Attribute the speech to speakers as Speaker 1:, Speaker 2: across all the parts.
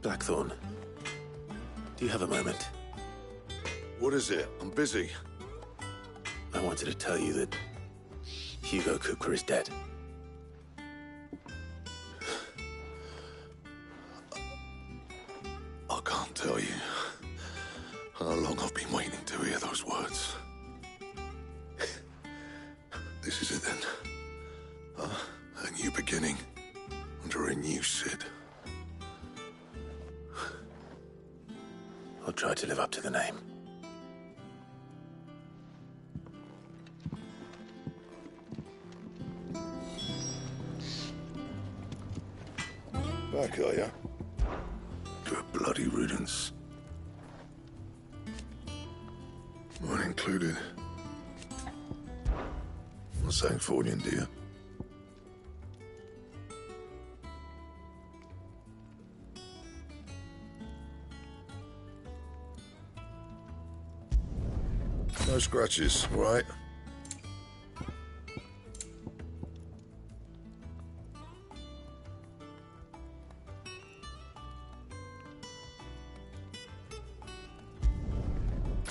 Speaker 1: Blackthorn, do you have a moment?
Speaker 2: What is it? I'm busy.
Speaker 1: I wanted to tell you that Hugo Kupka is dead.
Speaker 2: I can't tell you how long I've been waiting to hear those words. This is it then. A new beginning under a new Cid.
Speaker 1: I'll try to live up to the name.
Speaker 2: Back, are ya? To a bloody riddance. Mine included. What's that for you, dear? No scratches, right?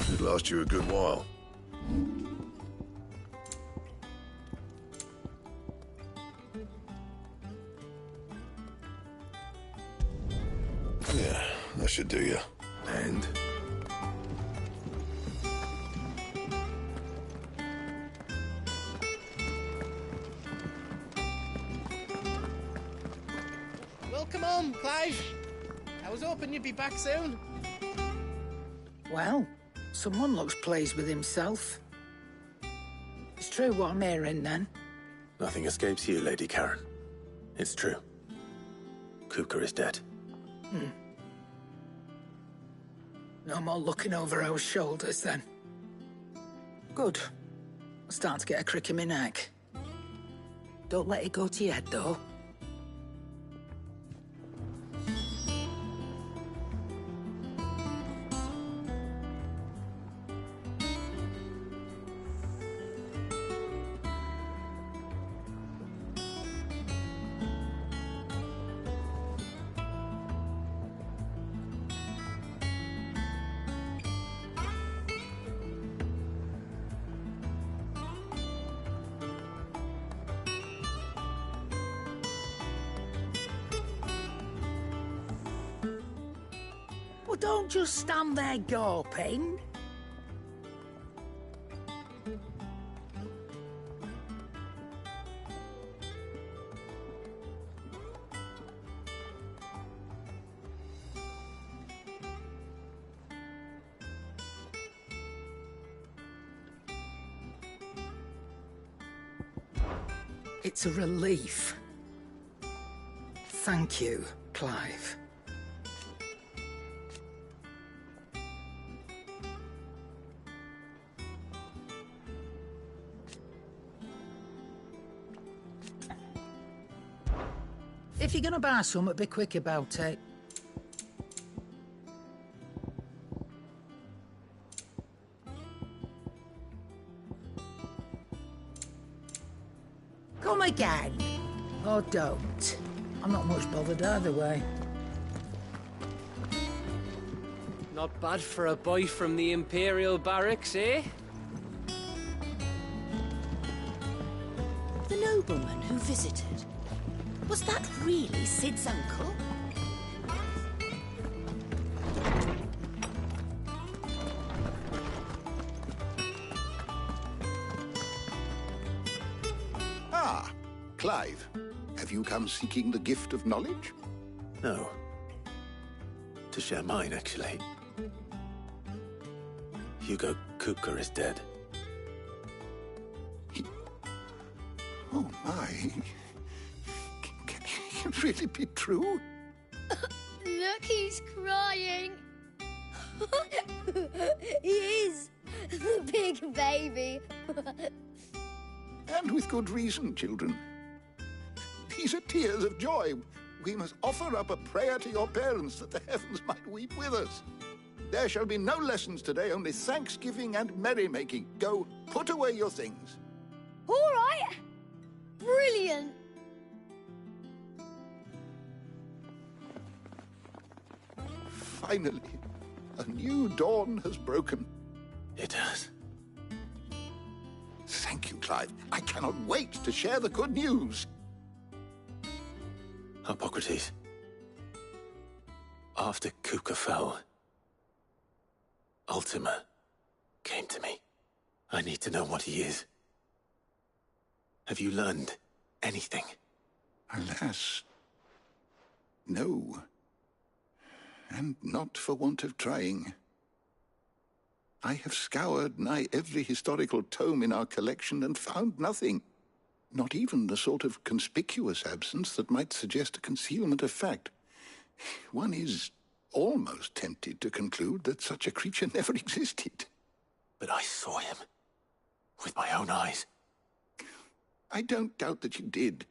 Speaker 2: Should last you a good while. Yeah, that should do you. And
Speaker 3: welcome home, Clive. I was hoping you'd be back soon.
Speaker 4: Well, someone looks pleased with himself. It's true what I'm hearing, then.
Speaker 1: Nothing escapes you, Lady Karen. It's true. Kupka is dead.
Speaker 4: No more looking over our shoulders, then. Good. I'm starting to get a crick in my neck. Don't let it go to your head, though. Well, don't just stand there gawping. It's a relief. Thank you, Clive. If you're gonna buy something, be quick about it. Come again. Or don't. I'm not much bothered either way.
Speaker 3: Not bad for a boy from the Imperial Barracks, eh?
Speaker 5: The nobleman who visited. Was that really Cid's uncle?
Speaker 6: Ah, Clive. Have you come seeking the gift of knowledge?
Speaker 1: No. To share mine, actually. Hugo Kupka is dead.
Speaker 6: Oh, my. Can it really be true?
Speaker 7: Look, he's crying. He is. The big baby.
Speaker 6: And with good reason, children. These are tears of joy. We must offer up a prayer to your parents that the heavens might weep with us. There shall be no lessons today, only thanksgiving and merrymaking. Go, put away your things.
Speaker 7: All right. Brilliant.
Speaker 6: Finally, a new dawn has broken.
Speaker 1: It has.
Speaker 6: Thank you, Clive. I cannot wait to share the good news.
Speaker 1: Hippocrates. After Kuka fell, Ultima came to me. I need to know what he is. Have you learned anything?
Speaker 6: Alas, no. And not for want of trying. I have scoured nigh every historical tome in our collection and found nothing. Not even the sort of conspicuous absence that might suggest a concealment of fact. One is almost tempted to conclude that such a creature never existed.
Speaker 1: But I saw him. With my own eyes.
Speaker 6: I don't doubt that you did.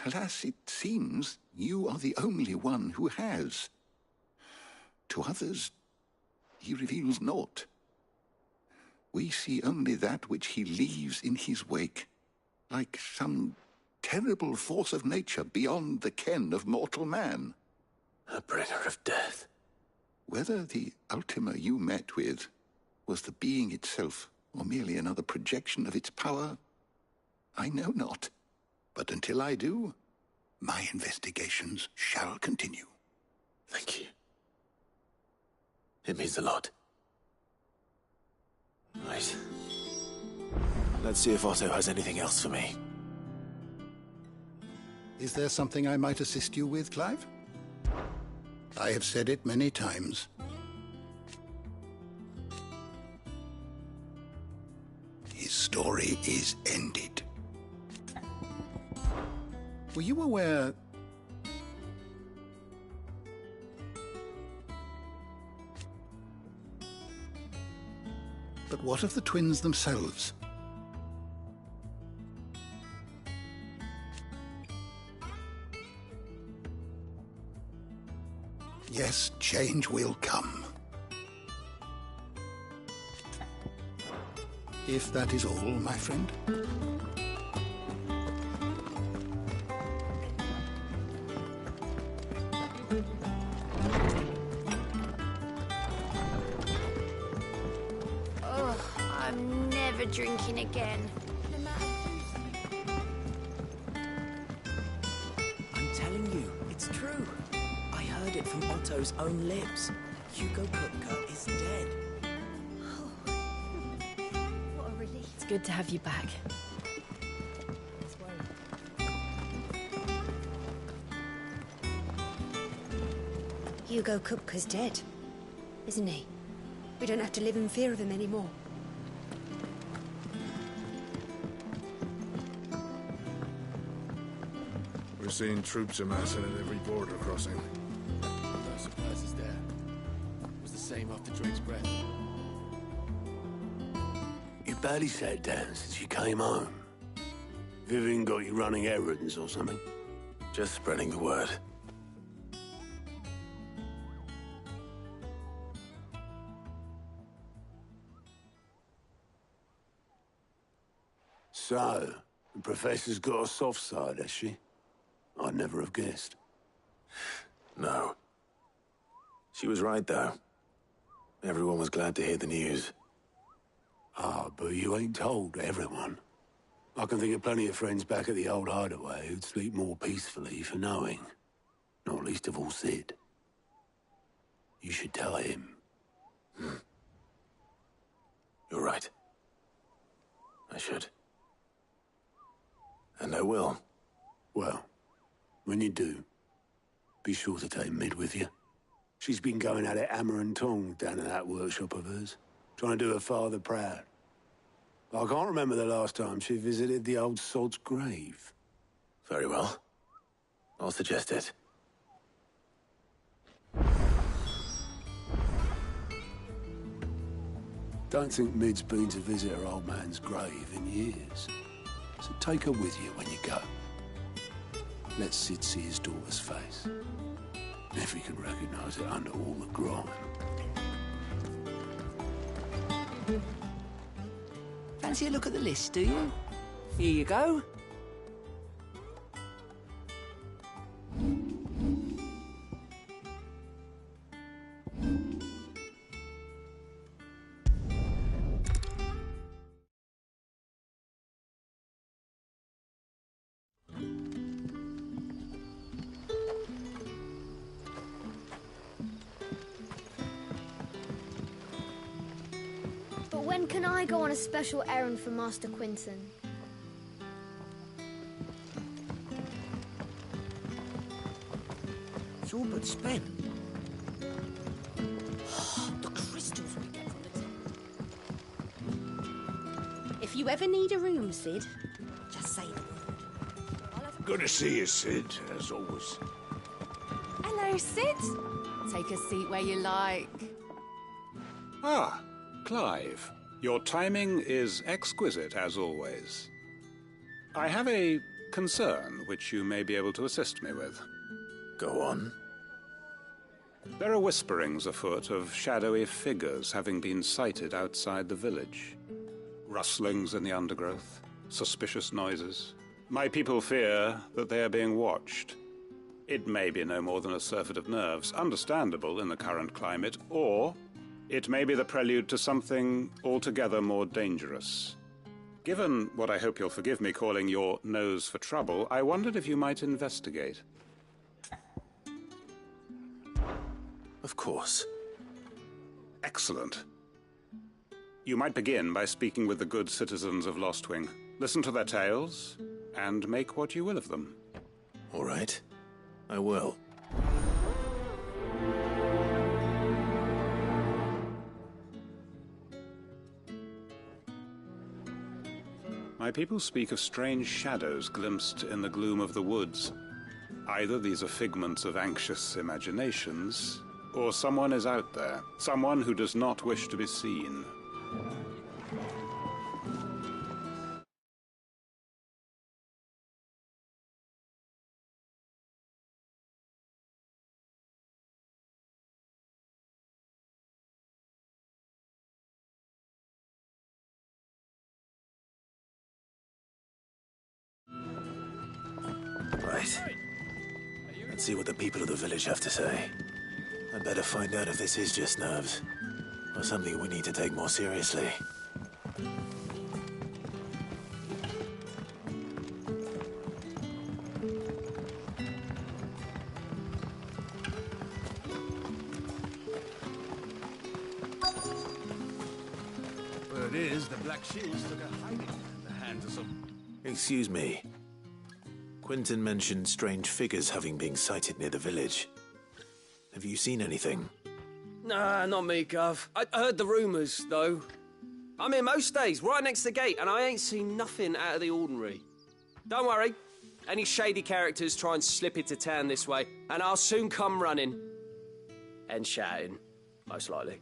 Speaker 6: Alas, it seems you are the only one who has. To others, he reveals naught. We see only that which he leaves in his wake, like some terrible force of nature beyond the ken of mortal man.
Speaker 1: A bringer of death.
Speaker 6: Whether the Ultima you met with was the being itself, or merely another projection of its power, I know not. But until I do, my investigations shall continue.
Speaker 1: Thank you. It means a lot. Right. Let's see if Otto has anything else for me.
Speaker 8: Is there something I might assist you with, Clive? I have said it many times. His story is ended. Were you aware... But what of the twins themselves? Yes, change will come. If that is all, my friend.
Speaker 7: I'm never drinking again.
Speaker 9: I'm telling you, it's true. I heard it from Otto's own lips. Hugo Kupka is dead.
Speaker 7: What a relief.
Speaker 5: It's good to have you back.
Speaker 10: Hugo Kupka's dead, isn't he? We don't have to live in fear of him anymore.
Speaker 2: We're seeing troops amassing at every border crossing.
Speaker 3: No surprises there. It was the same after Drake's breath.
Speaker 11: You barely sat down since you came home. Vivian got you running errands or something?
Speaker 1: Just spreading the word.
Speaker 11: So, the Professor's got a soft side, has she? I'd never have guessed.
Speaker 1: No. She was right, though. Everyone was glad to hear the news.
Speaker 11: Ah, but you ain't told everyone. I can think of plenty of friends back at the old hideaway who'd sleep more peacefully for knowing. Not least of all Sid. You should tell him.
Speaker 1: You're right. I should. And I will.
Speaker 11: Well, when you do, be sure to take Mid with you. She's been going at it hammer and tong down in that workshop of hers, trying to do her father proud. I can't remember the last time she visited the old sod's grave.
Speaker 1: Very well. I'll suggest it.
Speaker 11: Don't think Mid's been to visit her old man's grave in years. So take her with you when you go. Let Sid see his daughter's face. If he can recognize it under all the grime.
Speaker 9: Fancy a look at the list, do you? Here you go.
Speaker 7: When can I go on a special errand for Master Quinton?
Speaker 9: It's all but spent.
Speaker 5: The crystals we get from the temple. If you ever need a room, Sid, just say the word.
Speaker 11: Good to see you, Sid, as always.
Speaker 12: Hello, Sid. Take a seat where you like.
Speaker 13: Ah, Clive. Your timing is exquisite, as always. I have a concern which you may be able to assist me with.
Speaker 1: Go on.
Speaker 13: There are whisperings afoot of shadowy figures having been sighted outside the village. Rustlings in the undergrowth, suspicious noises. My people fear that they are being watched. It may be no more than a surfeit of nerves, understandable in the current climate, or it may be the prelude to something altogether more dangerous. Given what I hope you'll forgive me calling your nose for trouble, I wondered if you might investigate.
Speaker 1: Of course.
Speaker 13: Excellent. You might begin by speaking with the good citizens of Lostwing. Listen to their tales, and make what you will of them.
Speaker 1: All right. I will.
Speaker 13: My people speak of strange shadows glimpsed in the gloom of the woods. Either these are figments of anxious imaginations, or someone is out there, someone who does not wish to be seen.
Speaker 1: Right. Let's see what the people of the village have to say. I'd better find out if this is just nerves, or something we need to take more seriously.
Speaker 14: Word is, the Black Shields took a hiding in the hands of some...
Speaker 1: Excuse me. Quinton mentioned strange figures having been sighted near the village. Have you seen anything?
Speaker 3: Nah, not me, Gov. I heard the rumours, though. I'm here most days, right next to the gate, and I ain't seen nothing out of the ordinary. Don't worry. Any shady characters try and slip into town this way, and I'll soon come running. And shouting, most likely.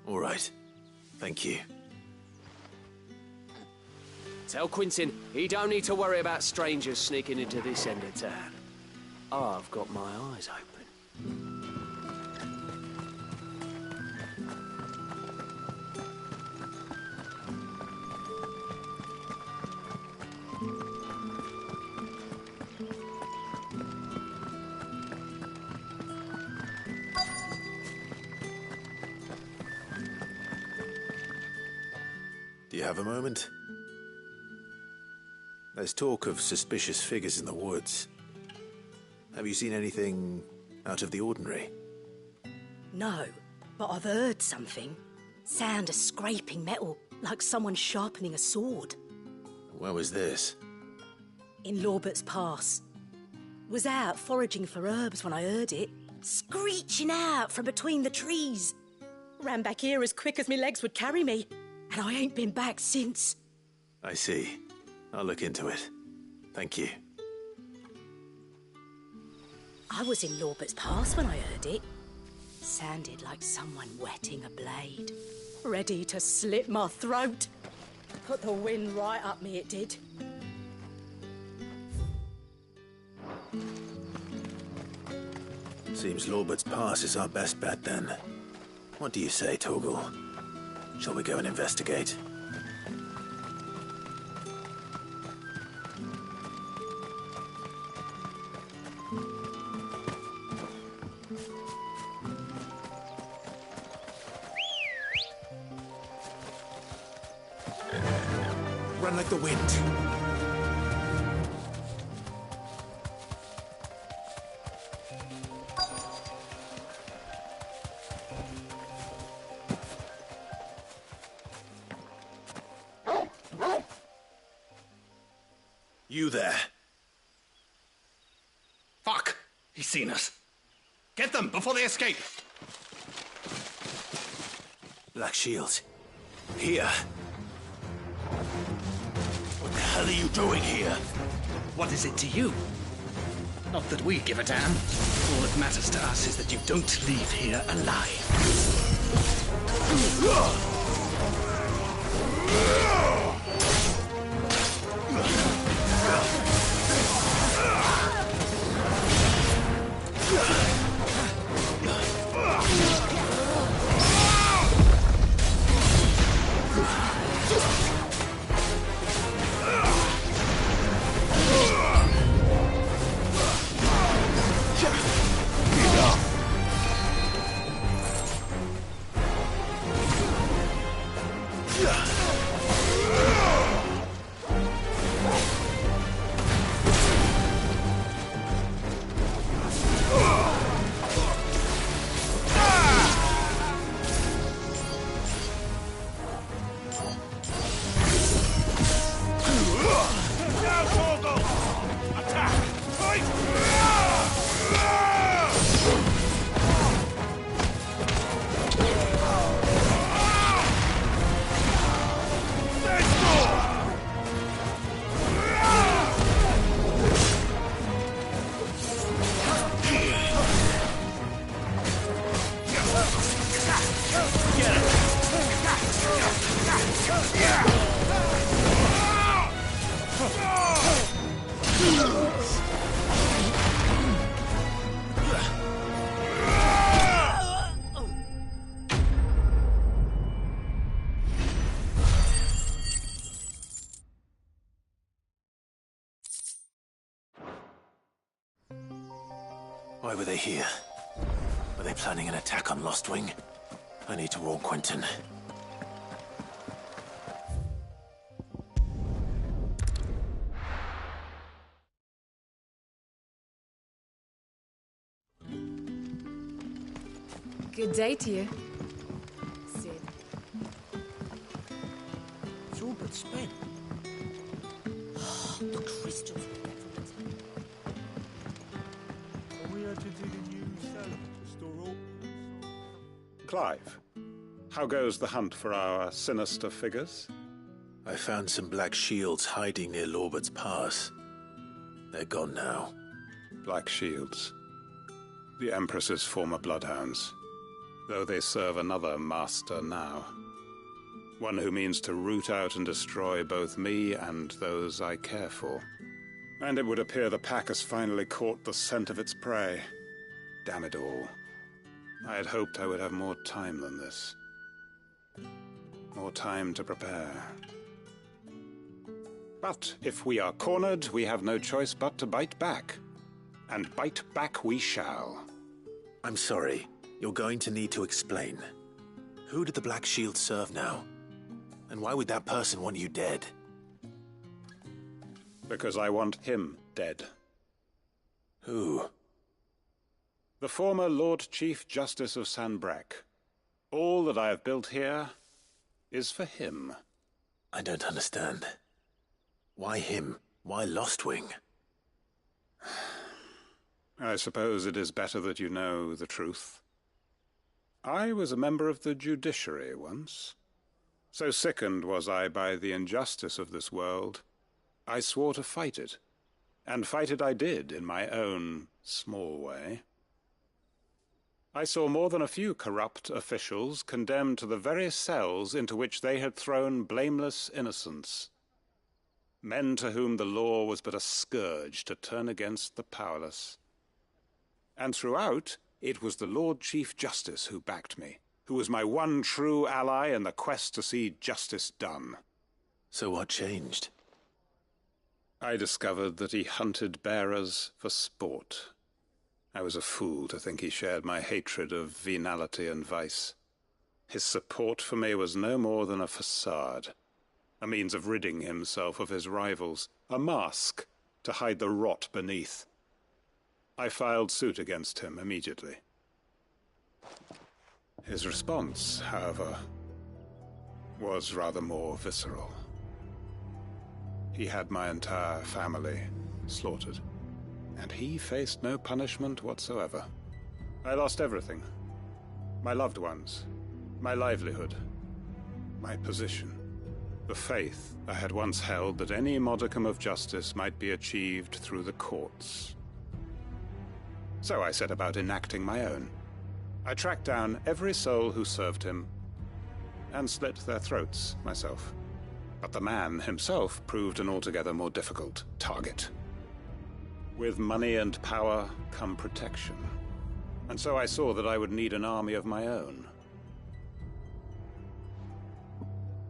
Speaker 1: All right. Thank you.
Speaker 3: Tell Quinton he don't need to worry about strangers sneaking into this end of town. I've got my eyes open.
Speaker 1: Do you have a moment? There's talk of suspicious figures in the woods. Have you seen anything out of the ordinary?
Speaker 5: No, but I've heard something. Sound of scraping metal, like someone sharpening a sword.
Speaker 1: Where was this?
Speaker 5: In Lorbert's Pass. Was out foraging for herbs when I heard it, screeching out from between the trees. Ran back here as quick as my legs would carry me, and I ain't been back since.
Speaker 1: I see. I'll look into it. Thank you.
Speaker 5: I was in Lorbert's Pass when I heard it. Sounded like someone whetting a blade. Ready to slit my throat. Put the wind right up me, it did.
Speaker 1: Seems Lorbert's Pass is our best bet then. What do you say, Torgal? Shall we go and investigate? Run like the wind. You there.
Speaker 14: Fuck! He's seen us. Get them before they escape!
Speaker 1: Black Shields. Here. What the hell are you doing here?
Speaker 14: What is it to you? Not that we give a damn. All that matters to us is that you don't leave here alive.
Speaker 1: Why were they here? Were they planning an attack on Lostwing? I need to warn Quentin.
Speaker 12: Good day to you, Sid.
Speaker 9: It's all but spent. The crystals we get from the
Speaker 15: Are we to dig a new cellar to store all?
Speaker 13: Clive, how goes the hunt for our sinister figures?
Speaker 1: I found some Black Shields hiding near Lorbert's Pass. They're gone now.
Speaker 13: Black Shields. The Empress's former bloodhounds. Though they serve another master now. One who means to root out and destroy both me and those I care for. And it would appear the pack has finally caught the scent of its prey. Damn it all. I had hoped I would have more time than this. More time to prepare. But if we are cornered, we have no choice but to bite back. And bite back we shall.
Speaker 1: I'm sorry. You're going to need to explain. Who did the Black Shield serve now? And why would that person want you dead?
Speaker 13: Because I want him dead.
Speaker 1: Who?
Speaker 13: The former Lord Chief Justice of Sanbreque. All that I have built here is for him.
Speaker 1: I don't understand. Why him? Why Lostwing?
Speaker 13: I suppose it is better that you know the truth. I was a member of the judiciary once. So sickened was I by the injustice of this world, I swore to fight it. And fight it I did in my own small way. I saw more than a few corrupt officials condemned to the very cells into which they had thrown blameless innocents. Men to whom the law was but a scourge to turn against the powerless. And throughout, it was the Lord Chief Justice who backed me, who was my one true ally in the quest to see justice done.
Speaker 1: So what changed?
Speaker 13: I discovered that he hunted bearers for sport. I was a fool to think he shared my hatred of venality and vice. His support for me was no more than a facade, a means of ridding himself of his rivals, a mask to hide the rot beneath. I filed suit against him immediately. His response, however, was rather more visceral. He had my entire family slaughtered, and he faced no punishment whatsoever. I lost everything. My loved ones, my livelihood, my position, the faith I had once held that any modicum of justice might be achieved through the courts. So I set about enacting my own. I tracked down every soul who served him, and slit their throats myself. But the man himself proved an altogether more difficult target. With money and power come protection. And so I saw that I would need an army of my own.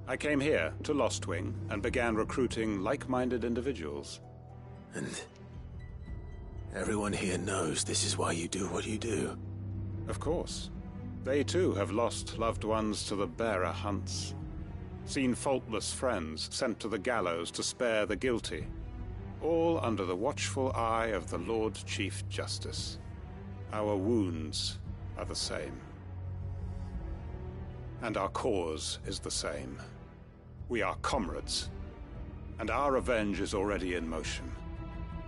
Speaker 13: I came here to Lostwing and began recruiting like-minded individuals.
Speaker 1: And everyone here knows this is why you do what you do.
Speaker 13: Of course. They too have lost loved ones to the bearer hunts. Seen faultless friends sent to the gallows to spare the guilty. All under the watchful eye of the Lord Chief Justice. Our wounds are the same. And our cause is the same. We are comrades. And our revenge is already in motion.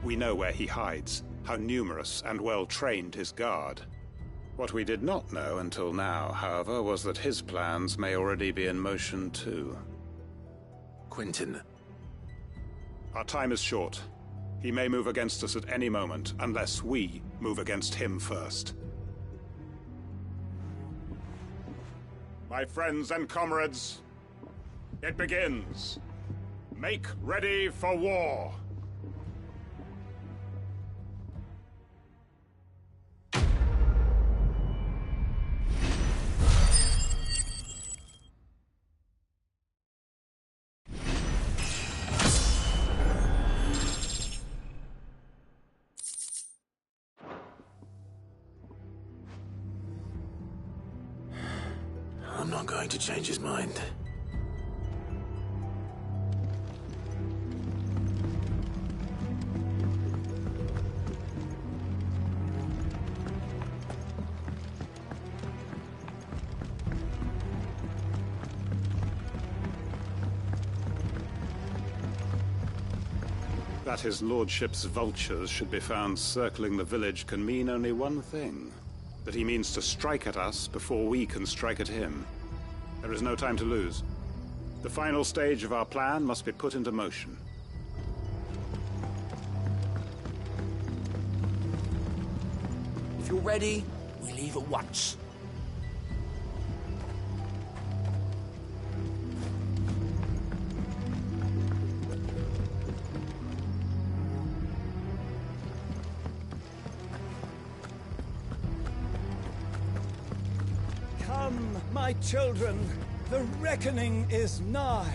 Speaker 13: We know where he hides, how numerous and well-trained his guard. What we did not know until now, however, was that his plans may already be in motion too.
Speaker 1: Quentin.
Speaker 13: Our time is short. He may move against us at any moment, unless we move against him first. My friends and comrades, it begins. Make ready for war.
Speaker 1: I'm not going to change his mind.
Speaker 13: That his lordship's vultures should be found circling the village can mean only one thing. That he means to strike at us before we can strike at him. There is no time to lose. The final stage of our plan must be put into motion.
Speaker 14: If you're ready, we leave at once.
Speaker 15: Come, my children, the reckoning is nigh.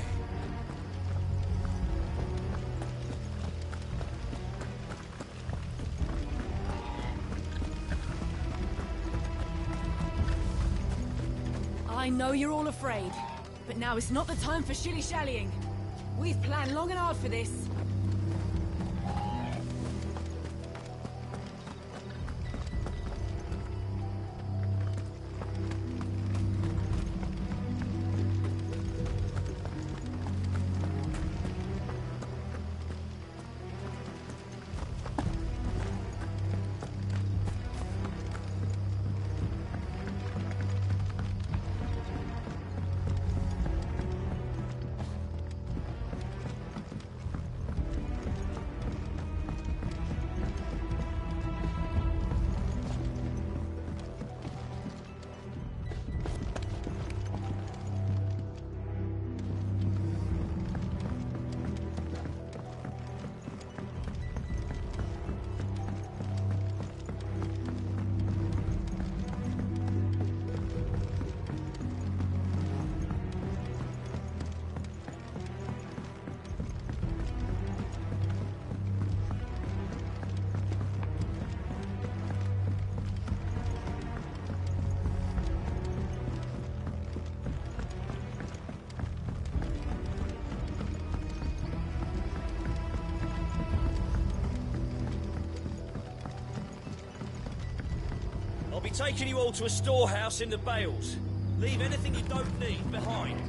Speaker 12: I know you're all afraid, but now is not the time for shilly-shallying. We've planned long and hard for this.
Speaker 16: I'll be taking you all to a storehouse in the Bales. Leave anything you don't need behind.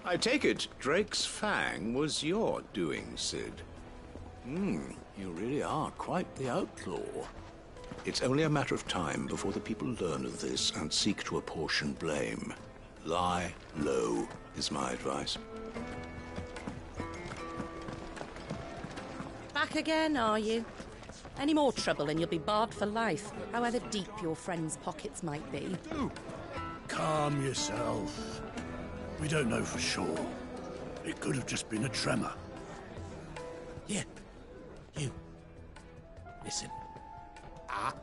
Speaker 17: I take it Drake's Fang was your doing, Sid. You really are quite the outlaw. It's only a matter of time before the people learn of this and seek to apportion blame. Lie low is my advice.
Speaker 5: Back again, are you? Any more trouble and you'll be barred for life, however deep your friends' pockets might be.
Speaker 11: Calm yourself. We don't know for sure. It could have just been a tremor.
Speaker 14: Yeah. You. Listen.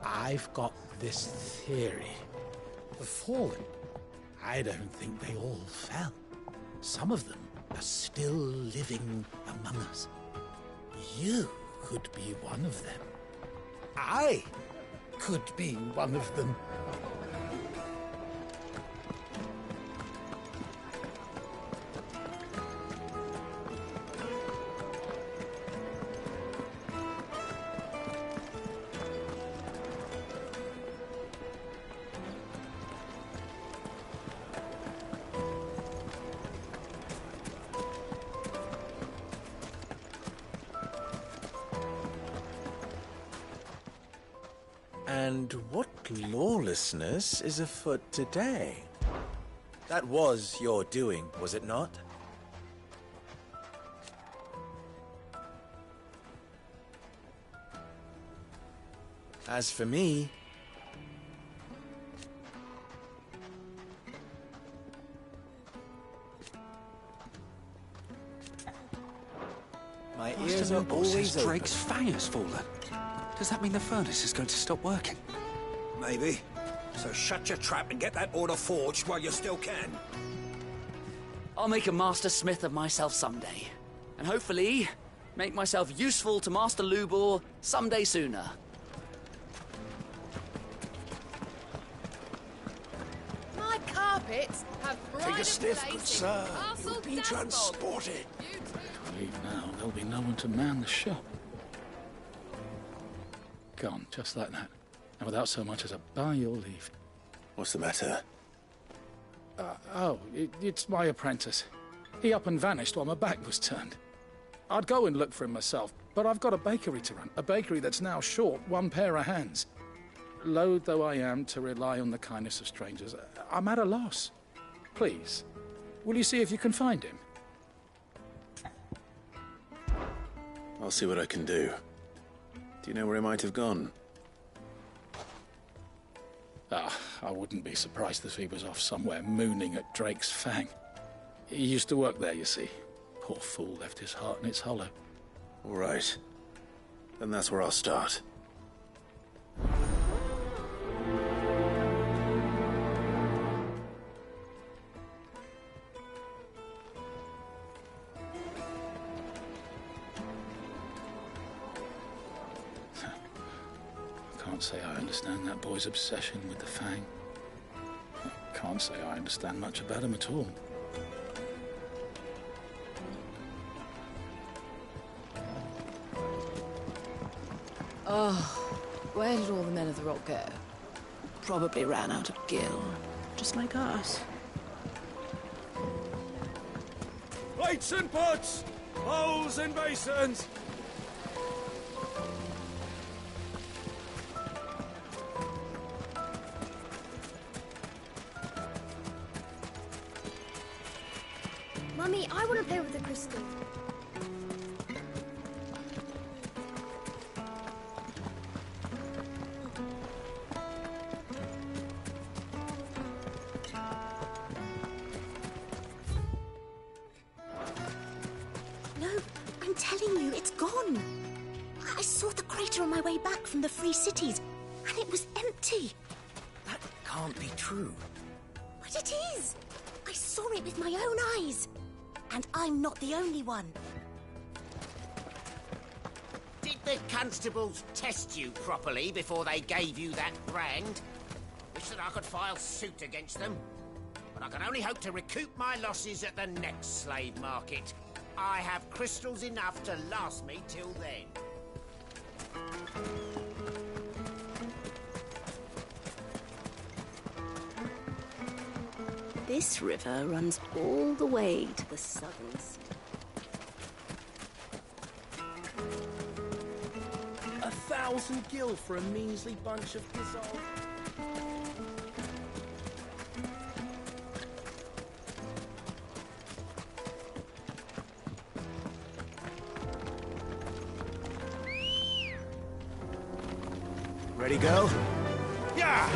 Speaker 14: I've got this theory. The Fallen. I don't think they all fell. Some of them are still living among us. You could be one of them. I could be one of them.
Speaker 18: And what lawlessness is afoot today? That was your doing, was it not? As for me... my ears are always open.
Speaker 19: Drake's Fang has fallen. Does that mean the furnace is going to stop working?
Speaker 16: Maybe. So shut your trap and get that order forged while you still can.
Speaker 9: I'll make a master smith of myself someday. And hopefully, make myself useful to Master Lubor someday sooner.
Speaker 12: My carpets have
Speaker 11: Take a sniff, good sir.
Speaker 12: You'll
Speaker 11: be transported.
Speaker 14: If I leave now, there'll be no one to man the shop. Gone, just like that. And without so much as a by your leave.
Speaker 1: What's the matter?
Speaker 14: It's my apprentice. He up and vanished while my back was turned. I'd go and look for him myself, but I've got a bakery to run. A bakery that's now short one pair of hands. Loath though I am to rely on the kindness of strangers, I'm at a loss. Please, will you see if you can find him?
Speaker 1: I'll see what I can do. Do you know where he might have gone?
Speaker 14: I wouldn't be surprised if he was off somewhere mooning at Drake's Fang. He used to work there, you see. Poor fool left his heart in its hollow.
Speaker 1: All right. Then that's where I'll start.
Speaker 14: Can't say I understand that boy's obsession with the Fang. I can't say I understand much about him at all.
Speaker 12: Oh, where did all the men of the Rock go? Probably ran out of gil, just like us.
Speaker 15: Plates and pots! Bowls and basins!
Speaker 7: Mummy, I want to play with the crystal.
Speaker 5: No, I'm telling you, it's gone. I saw the crater on my way back from the Free Cities, and it was empty.
Speaker 18: That can't be true.
Speaker 5: But it is. I saw it with my own eyes. And I'm not the only one.
Speaker 20: Did the constables test you properly before they gave you that brand? Wish that I could file suit against them. But I can only hope to recoup my losses at the next slave market. I have crystals enough to last me till then.
Speaker 5: This river runs all the way to the southern sea.
Speaker 21: 1,000 gil for a measly bunch of dissolved...
Speaker 1: Ready, go?
Speaker 21: Yeah!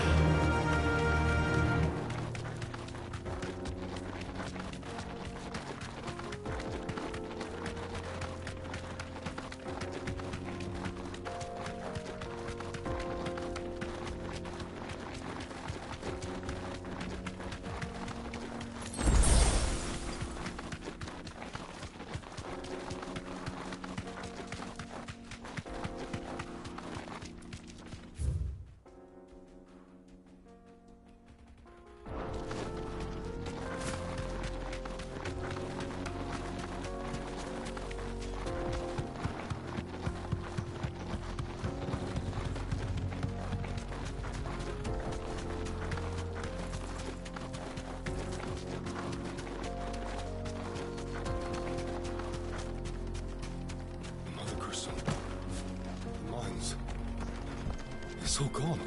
Speaker 22: It's all gone.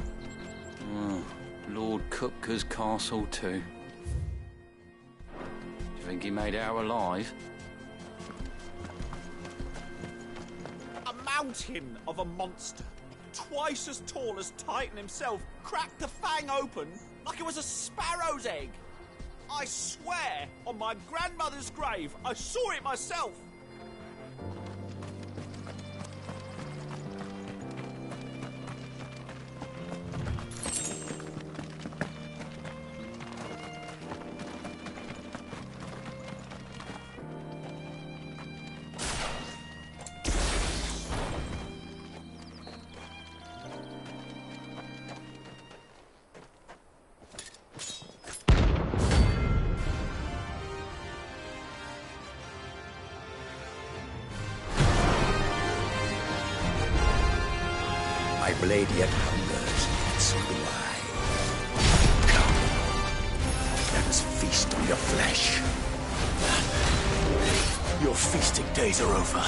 Speaker 9: Oh, Lord Kupka's castle too. Do you think he made it out alive?
Speaker 23: A mountain of a monster, twice as tall as Titan himself, cracked the fang open like it was a sparrow's egg. I swear, on my grandmother's grave, I saw it myself.
Speaker 1: My blade yet hungers, and so do I. Come, let us feast on your flesh. Your feasting days are over.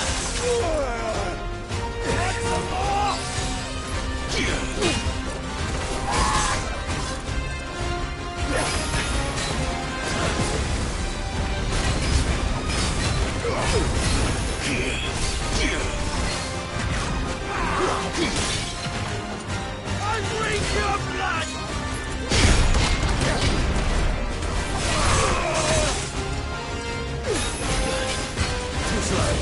Speaker 23: I drink your blood!
Speaker 1: Too slow.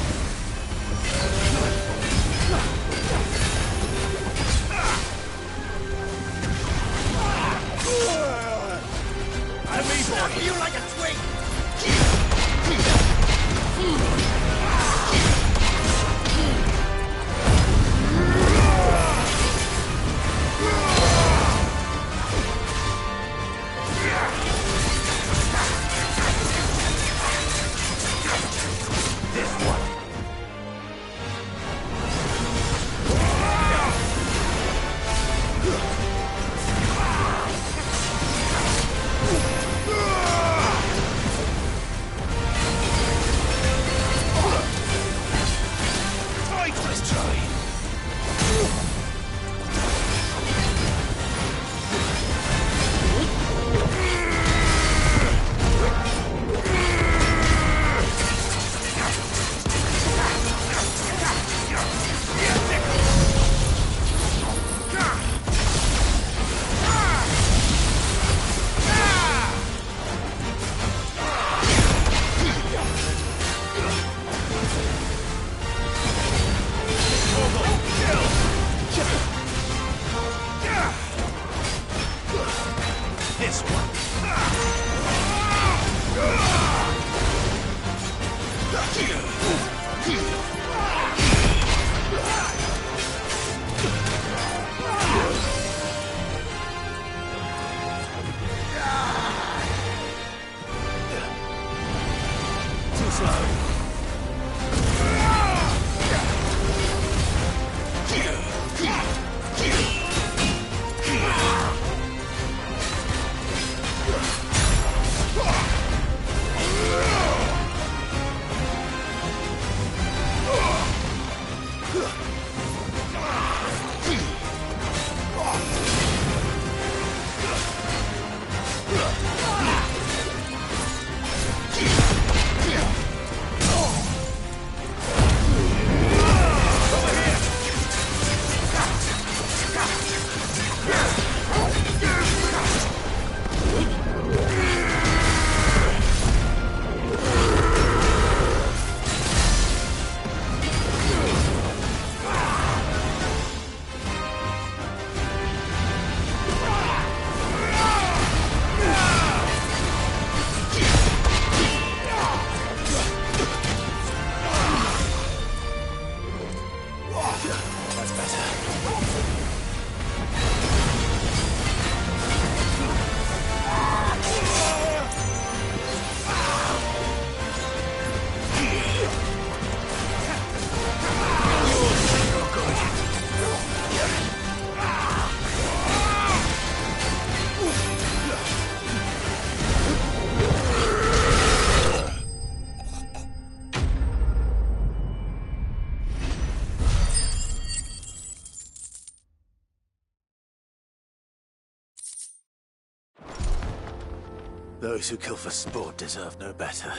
Speaker 1: Those who kill for sport deserve no better.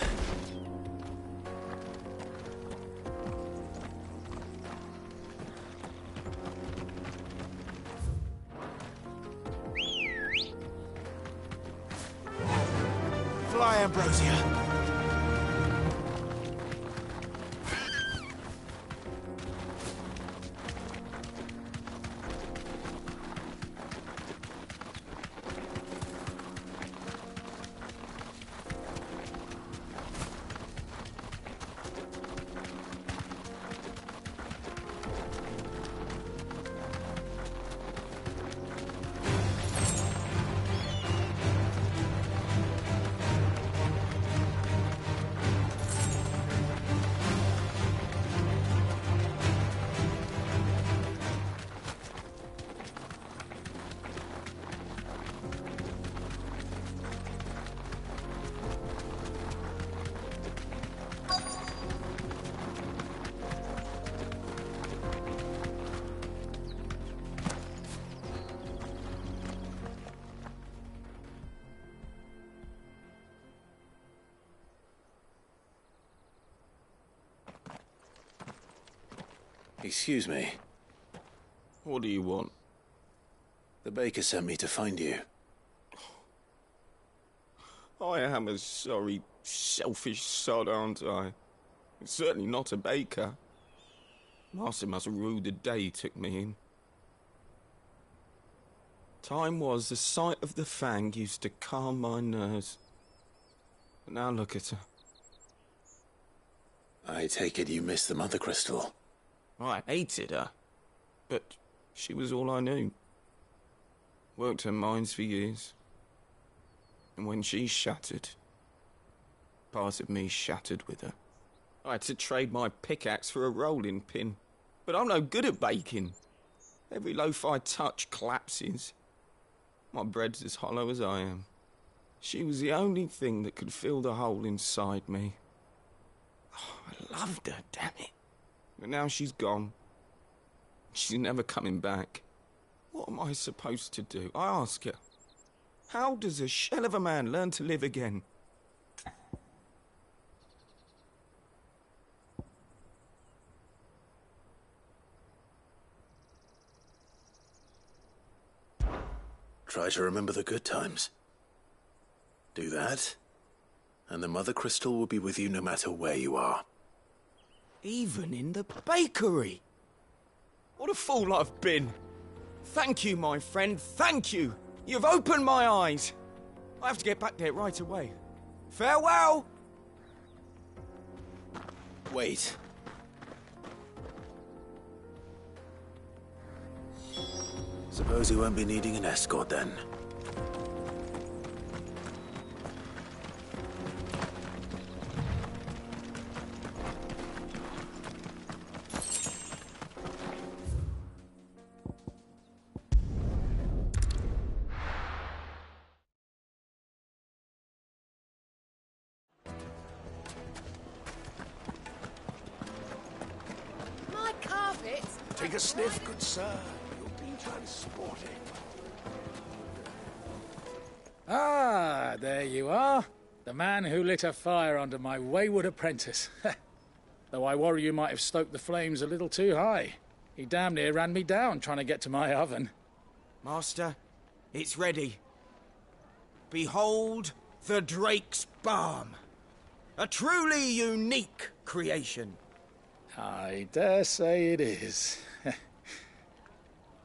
Speaker 20: Fly, Ambrosia.
Speaker 1: Excuse me.
Speaker 4: What do you want?
Speaker 1: The baker sent me to find you.
Speaker 4: I am a sorry, selfish sod, aren't I? Certainly not a baker. Master must have ruled the day he took me in. Time was the sight of the Fang used to calm my nerves. But now look at her.
Speaker 1: I take it you missed the Mother Crystal.
Speaker 4: I hated her, but she was all I knew. Worked her mines for years. And when she shattered, part of me shattered with her. I had to trade my pickaxe for a rolling pin, but I'm no good at baking. Every loaf I touch collapses. My bread's as hollow as I am. She was the only thing that could fill the hole inside me. Oh, I loved her, damn it. But now she's gone. She's never coming back. What am I supposed to do? I ask her. How does a shell of a man learn to live again?
Speaker 1: Try to remember the good times. Do that, and the Mother Crystal will be with you no matter where you are.
Speaker 4: Even in the bakery. What a fool I've been. Thank you, my friend, thank you. You've opened my eyes. I have to get back there right away. Farewell!
Speaker 1: Wait. Suppose you won't be needing an escort then.
Speaker 17: Take a sniff, good sir. You've been transported.
Speaker 14: Ah, there you are. The man who lit a fire under my wayward apprentice. Though I worry you might have stoked the flames a little too high. He damn near ran me down trying to get to my oven.
Speaker 4: Master, it's ready. Behold the Drake's Balm. A truly unique creation.
Speaker 14: I dare say it is.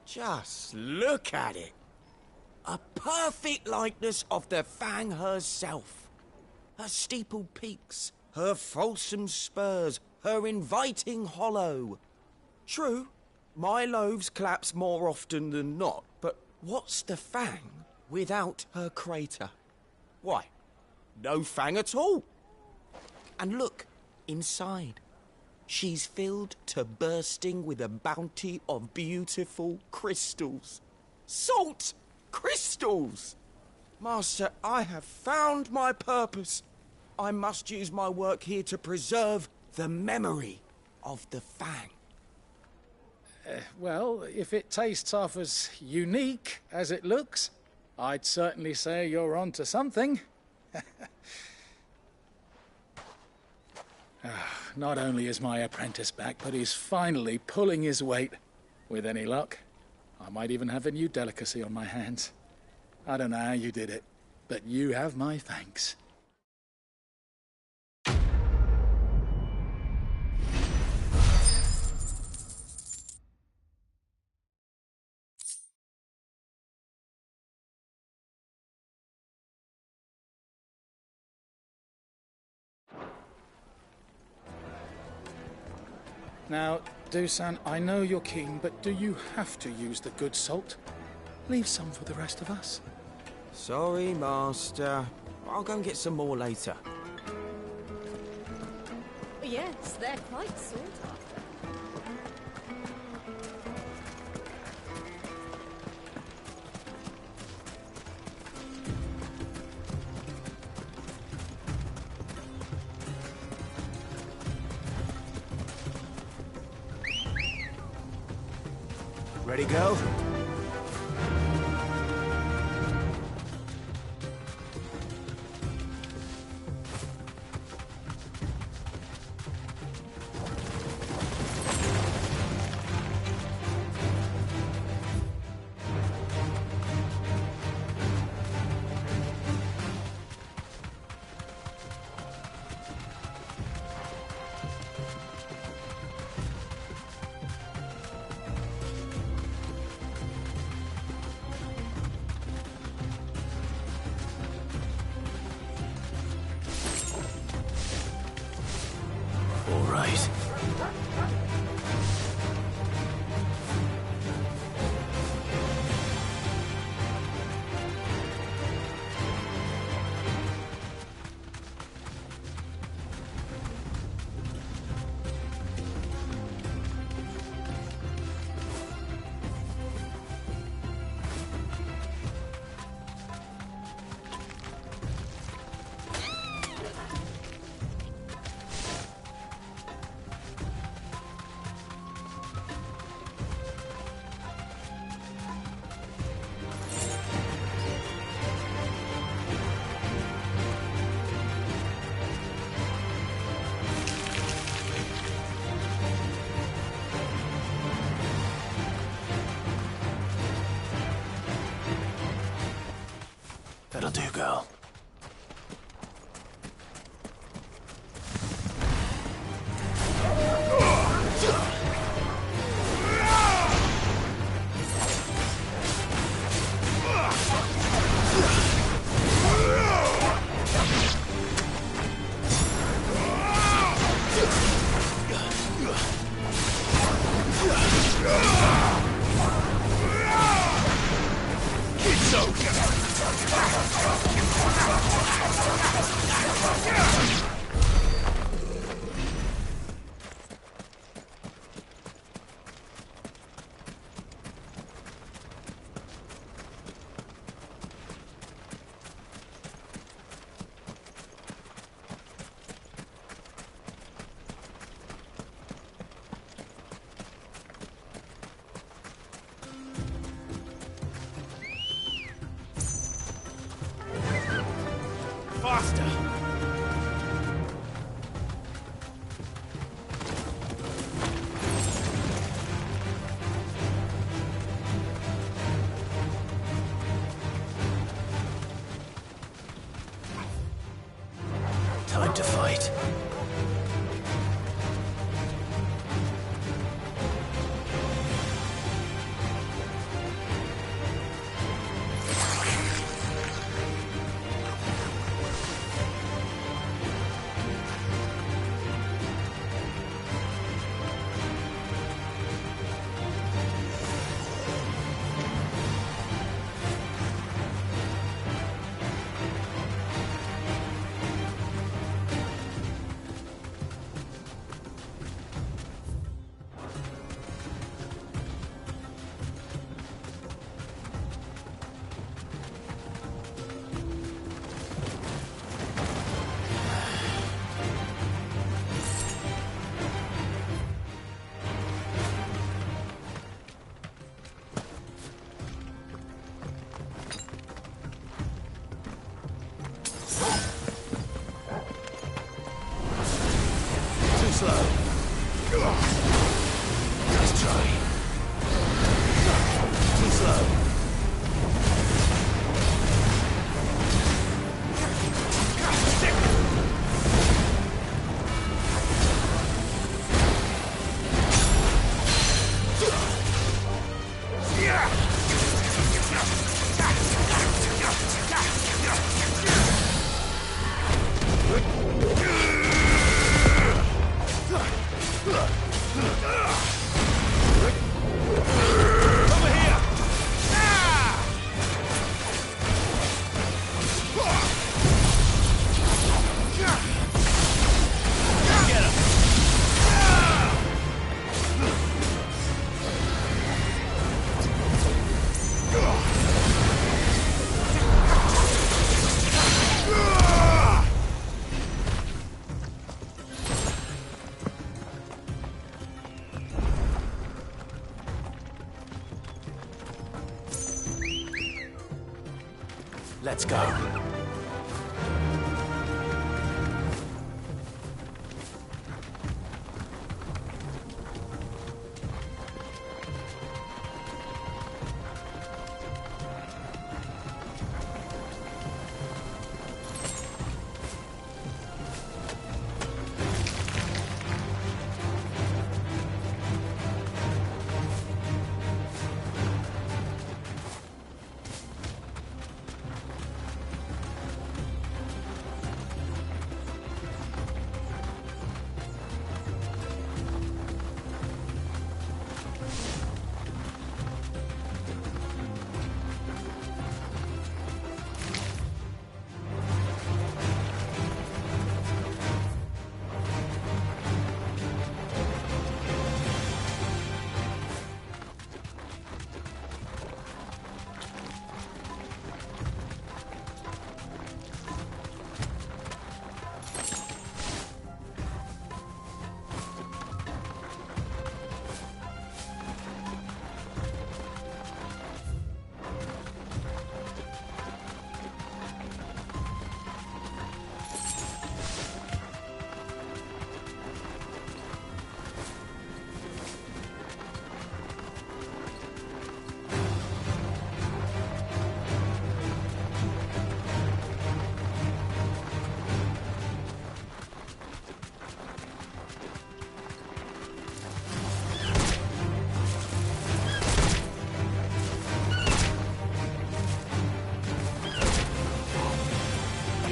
Speaker 4: Just look at it. A perfect likeness of the Fang herself. Her steepled peaks, her fulsome spurs, her inviting hollow. True, my loaves collapse more often than not, but what's the Fang without her crater? Why, no Fang at all. And look, inside. She's filled to bursting with a bounty of beautiful crystals. Salt crystals! Master, I have found my purpose. I must use my work here to preserve the memory of the Fang.
Speaker 14: Well, if it tastes half as unique as it looks, I'd certainly say you're onto something. Not only is my apprentice back, but he's finally pulling his weight. With any luck, I might even have a new delicacy on my hands. I don't know how you did it, but you have my thanks. Now, Dusan, I know you're keen, but do you have to use the good salt? Leave some for the rest of us.
Speaker 4: Sorry, Master. I'll go and get some more later.
Speaker 5: Yes, they're quite sought after.
Speaker 4: Ready, go?
Speaker 1: That'll do, girl. Time to fight.
Speaker 18: Let's go.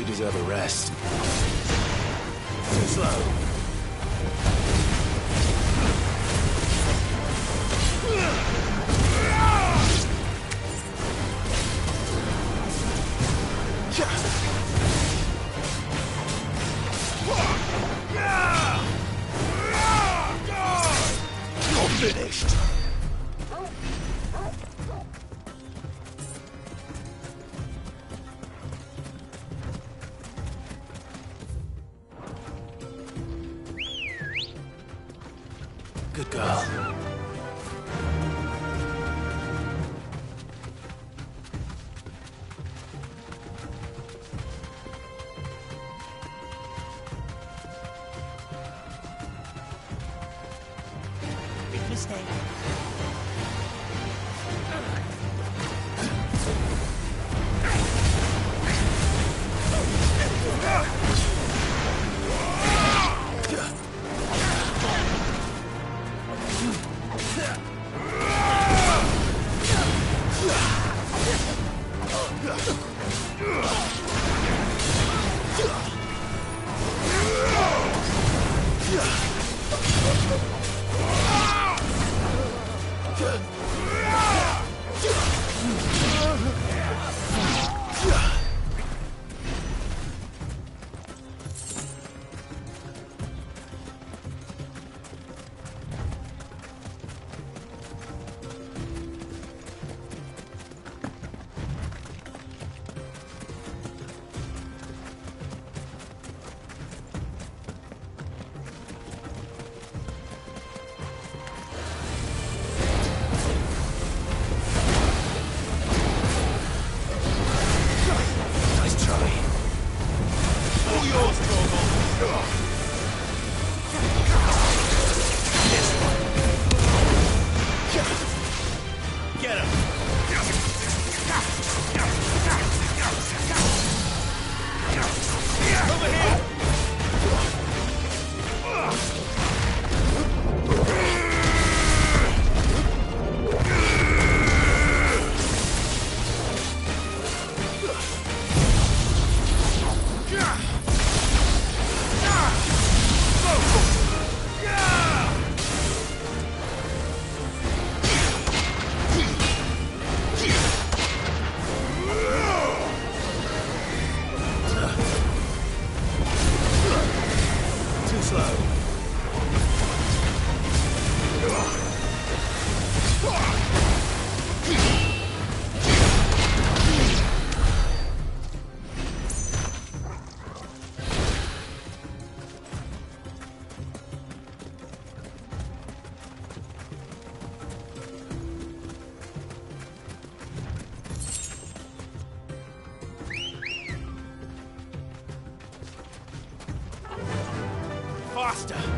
Speaker 18: Deserve a rest. Too slow. You're finished. Good girl.
Speaker 4: Big mistake. faster!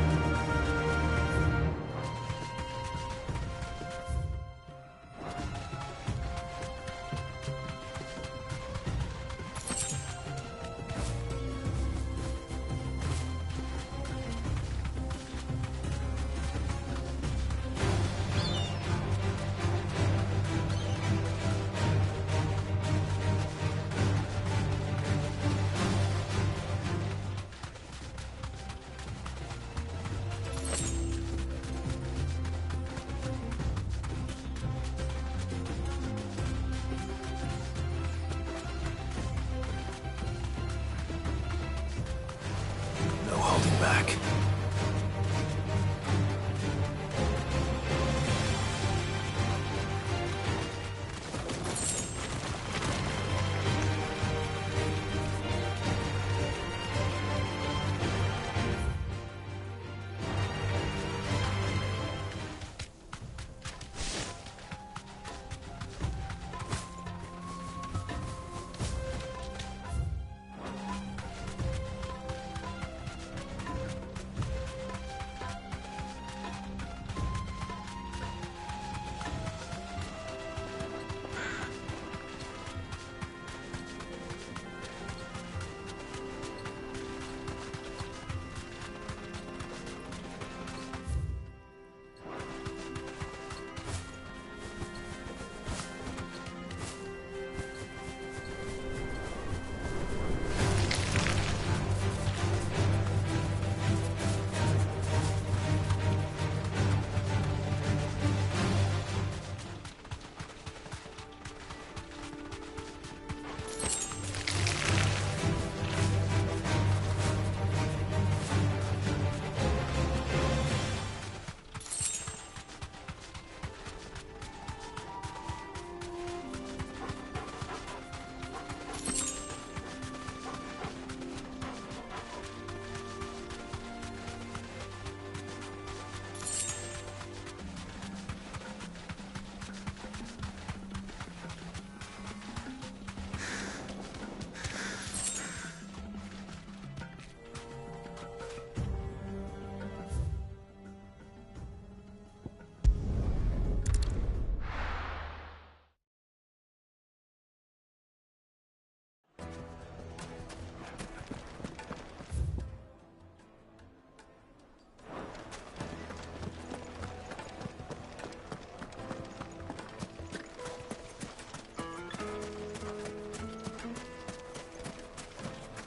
Speaker 1: Back.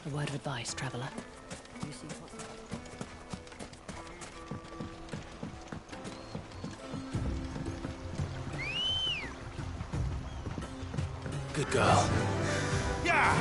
Speaker 5: A word of advice, traveller.
Speaker 1: Good girl.
Speaker 4: Yeah!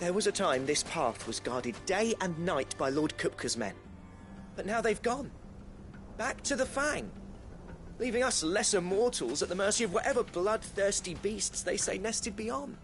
Speaker 6: There was a time this path was guarded day and night by Lord Kupka's men. But now they've gone. Back to the Fang. Leaving us lesser mortals at the mercy of whatever bloodthirsty beasts they say nested beyond.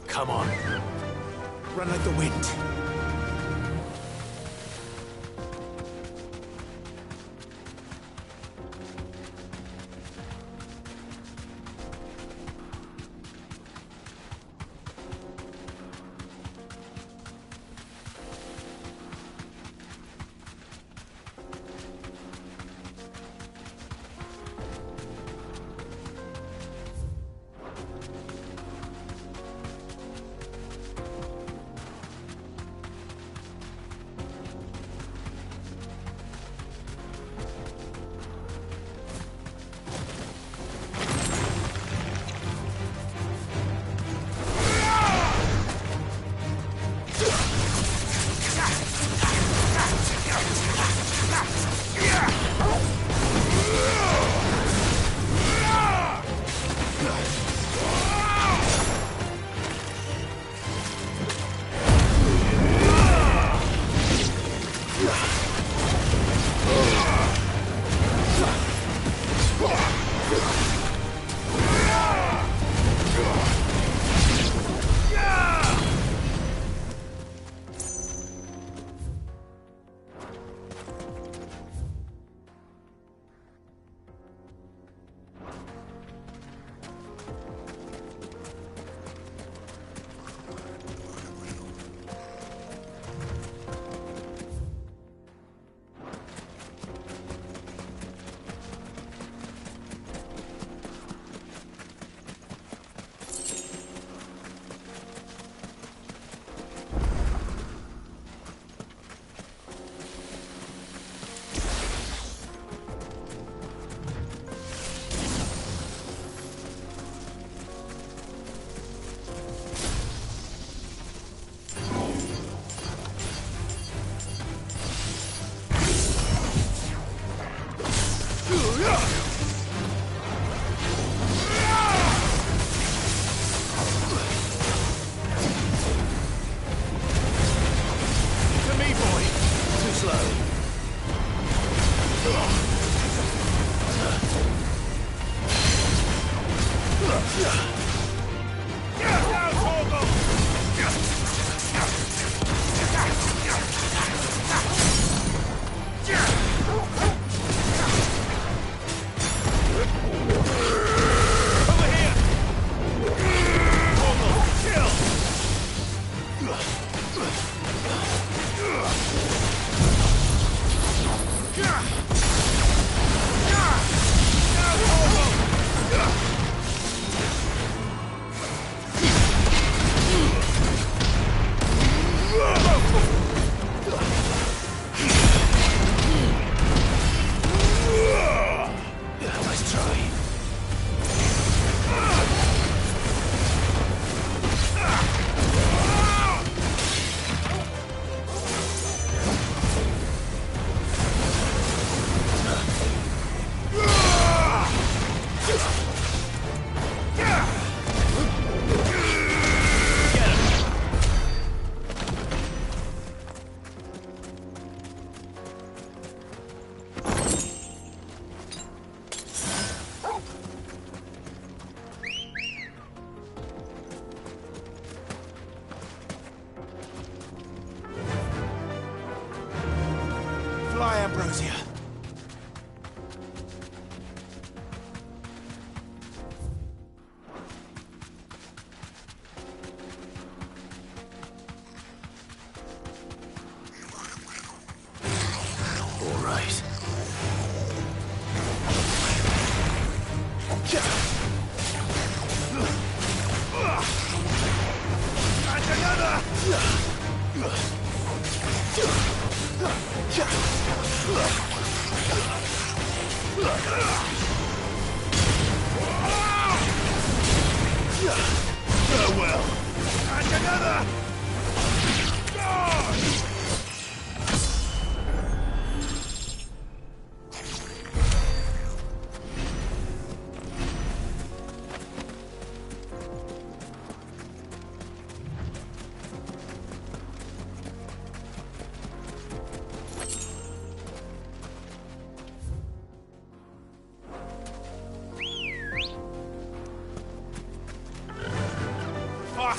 Speaker 1: Come on. Run like the wind. Fly, Ambrosia. All right. And another!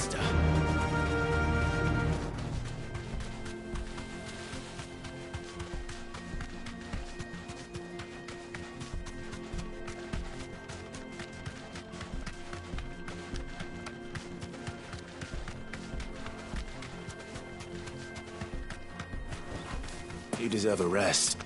Speaker 4: master.
Speaker 1: You deserve a rest.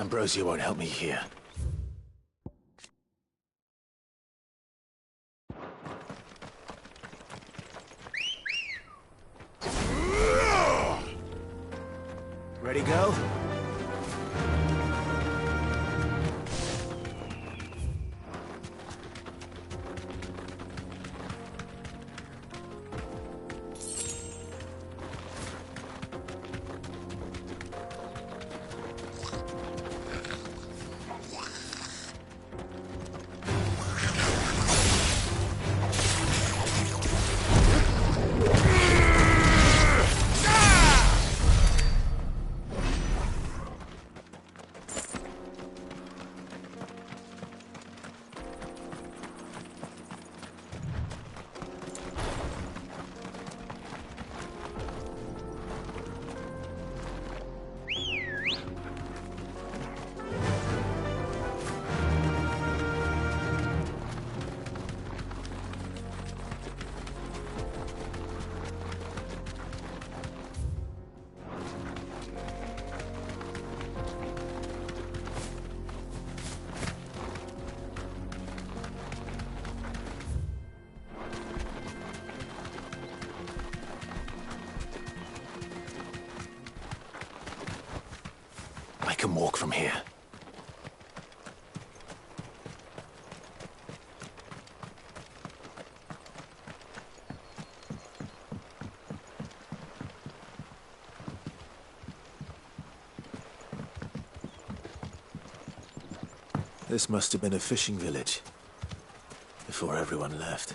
Speaker 1: Ambrosia won't help me here. Ready, go? can walk from here. This must have been a fishing village before everyone left.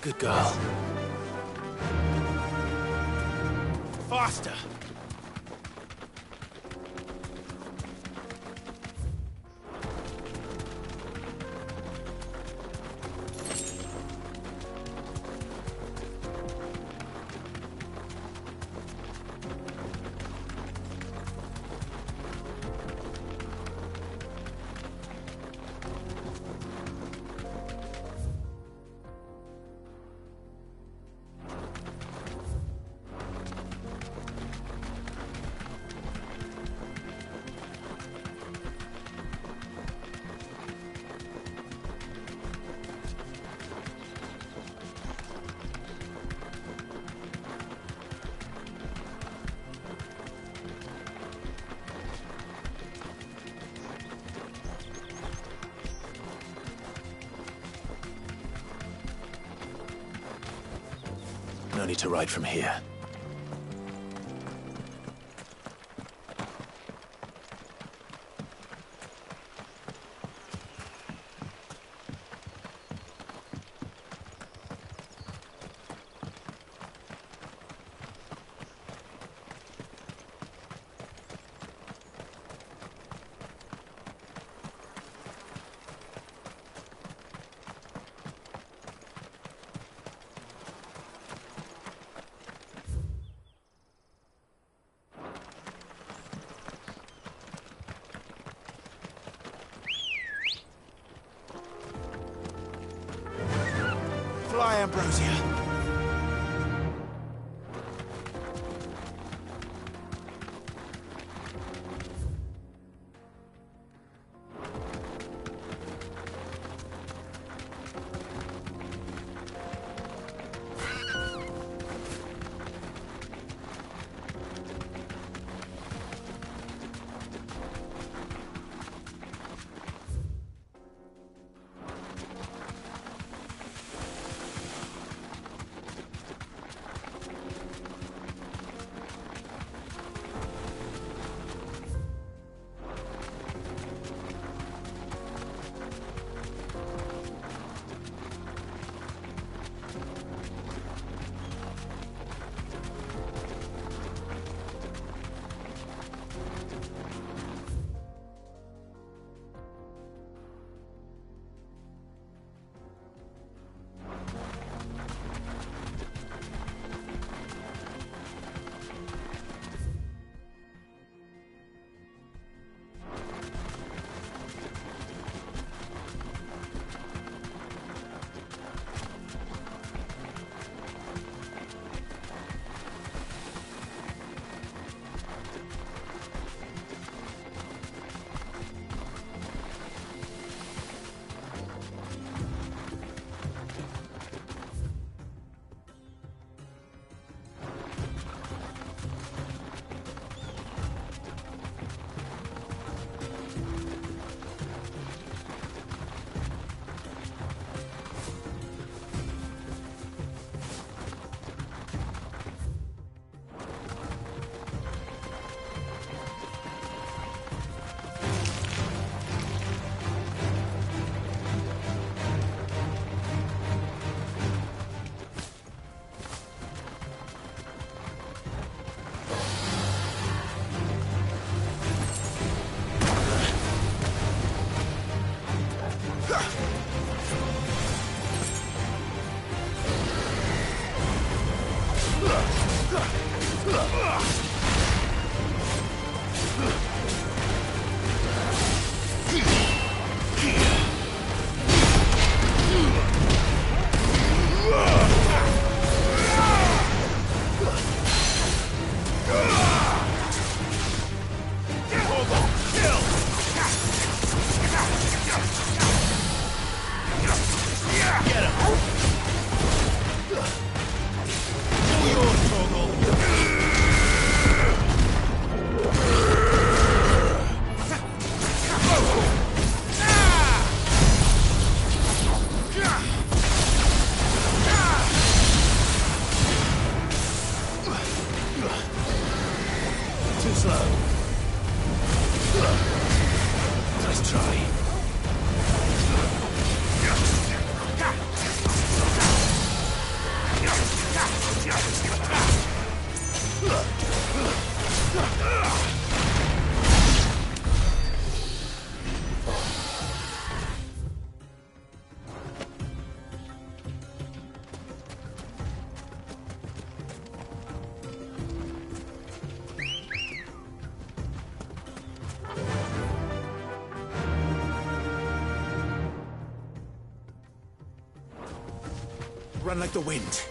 Speaker 1: Good girl.
Speaker 15: Faster!
Speaker 1: No need to ride from here.
Speaker 15: Fly, Ambrosia.
Speaker 18: run like the wind.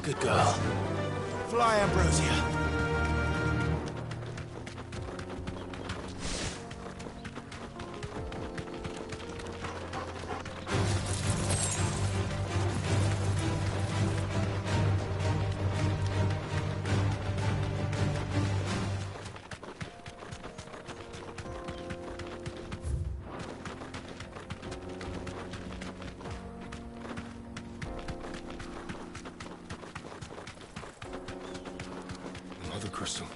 Speaker 18: Good girl. Fly, Ambrosia.
Speaker 2: Another crystal.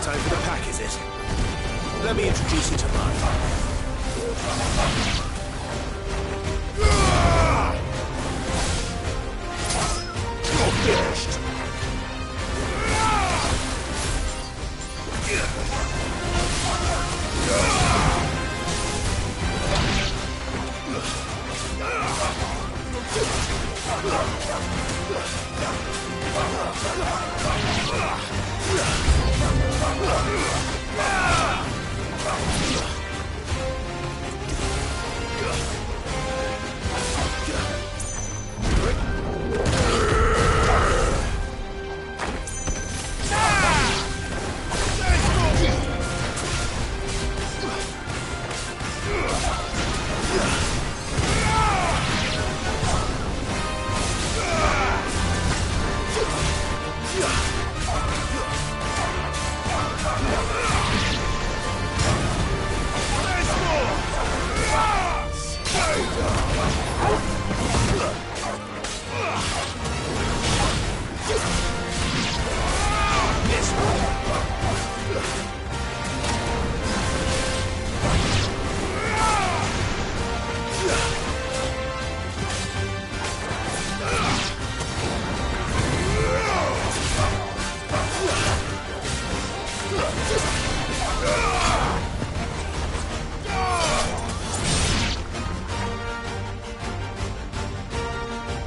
Speaker 1: Time for the pack, is it? Let me introduce you to mine. You're finished.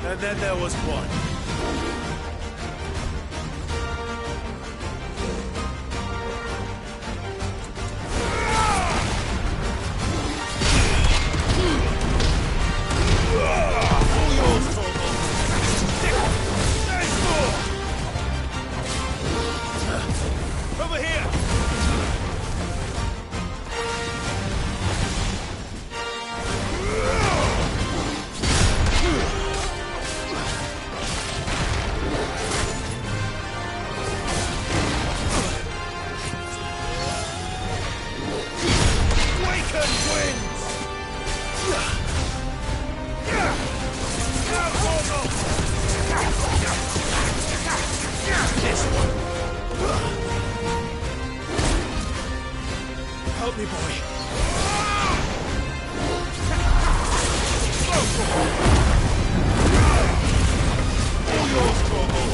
Speaker 1: And then there was one. Help me, boy. All yours, Torgal.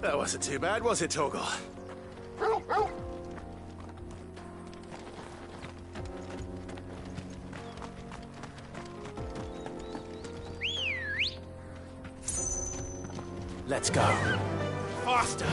Speaker 1: That wasn't too bad, was it, Torgal? Let's go. Faster!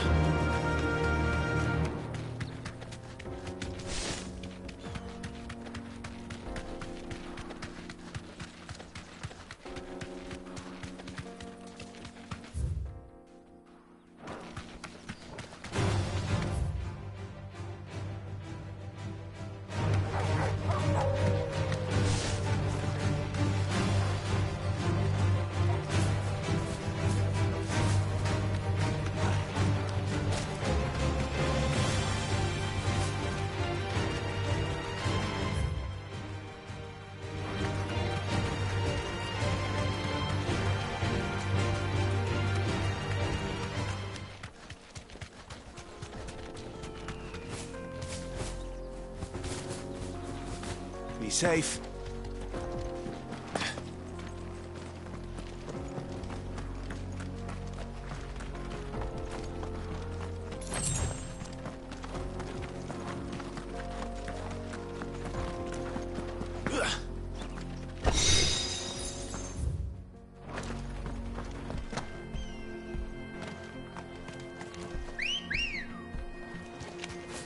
Speaker 1: Be safe.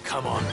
Speaker 1: Come on.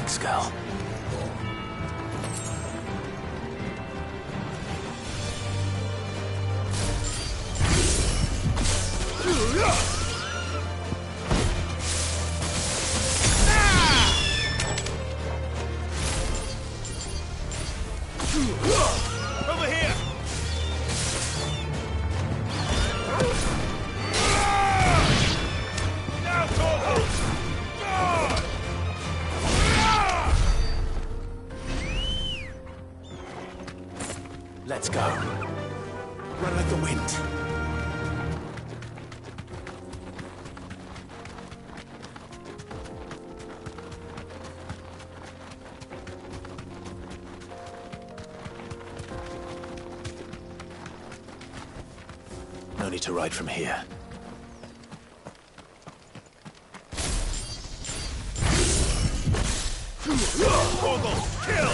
Speaker 1: Thanks, Gal.
Speaker 23: Over here! Now, Torgo!
Speaker 1: Let's go. Run like the wind. No need to ride from here.
Speaker 23: Torgo, kill!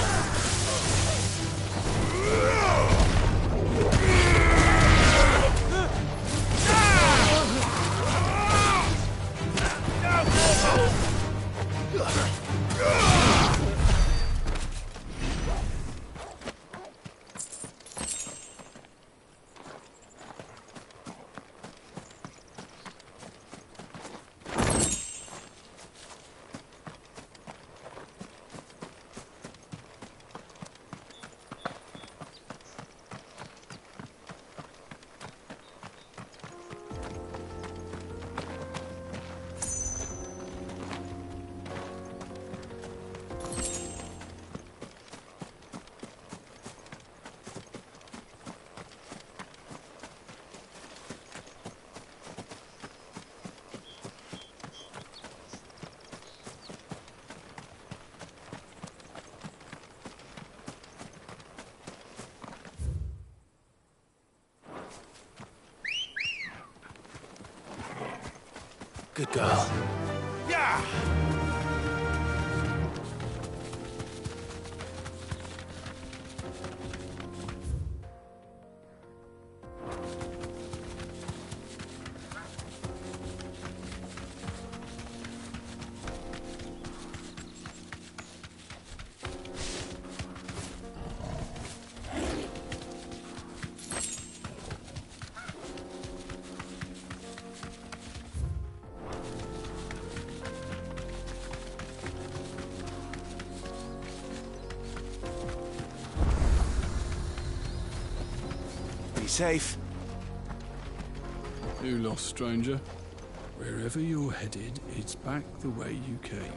Speaker 1: Good girl.
Speaker 23: Yeah!
Speaker 1: Be safe.
Speaker 8: You lost, stranger. Wherever you're headed, it's back the way you came.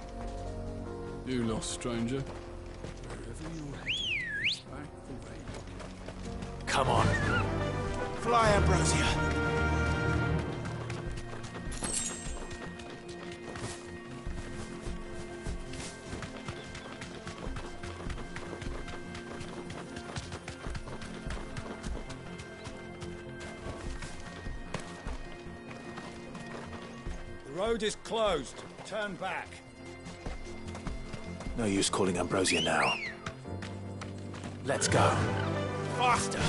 Speaker 8: You lost, stranger. Wherever you're headed, it's back the way you came.
Speaker 1: Come on. Fly, Ambrosia.
Speaker 15: The road is closed. Turn back.
Speaker 1: No use calling Ambrosia now. Let's go.
Speaker 23: Faster!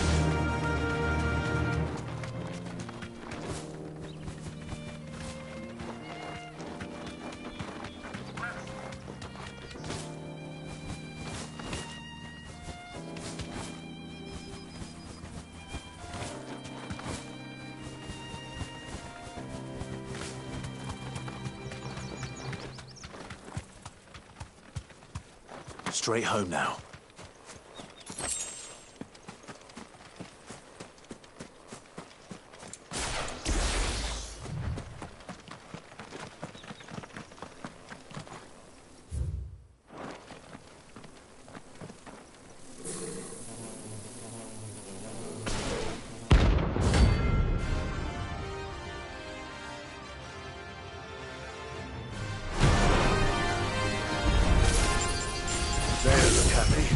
Speaker 1: Straight home now. They look happy.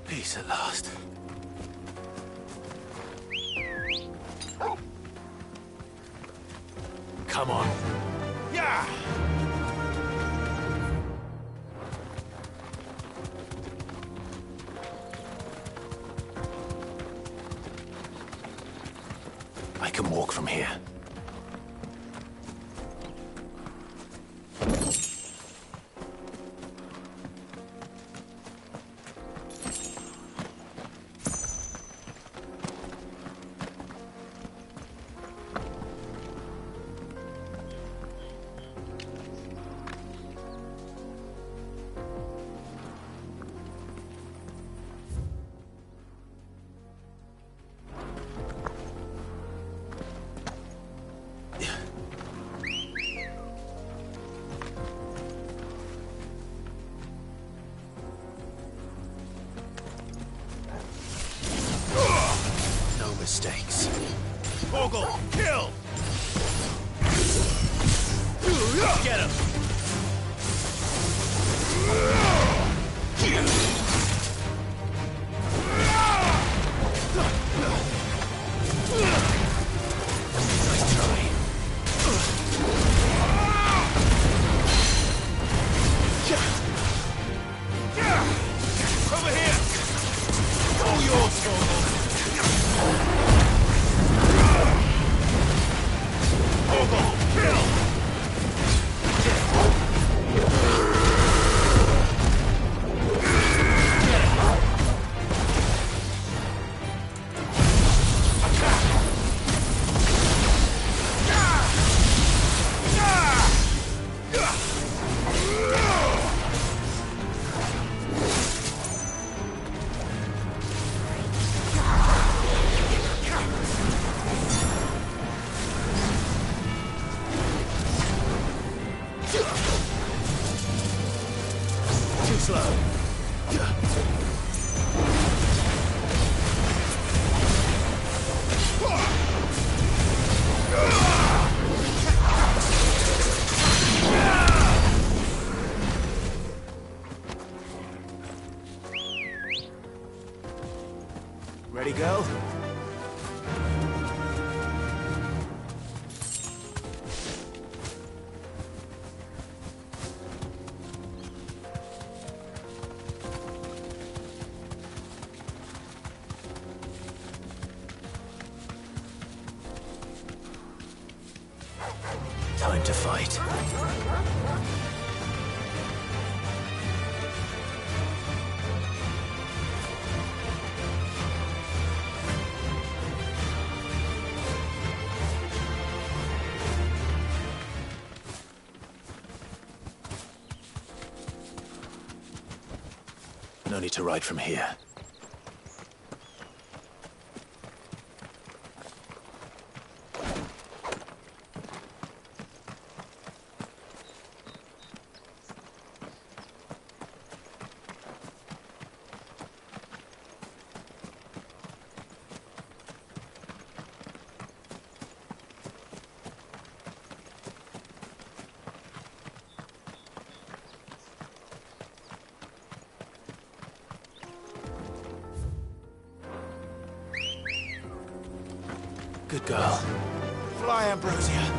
Speaker 1: Peace at last. Come on.
Speaker 23: Yeah!
Speaker 1: I can walk from here. Mistakes.
Speaker 23: Bogle, kill! Get him!
Speaker 1: Nice try.
Speaker 23: Over here! All yours, Bogle! Bogle, kill!
Speaker 1: Too slow. Ready, girl? Time to fight. No need to ride from here. Good girl. Fly, Ambrosia.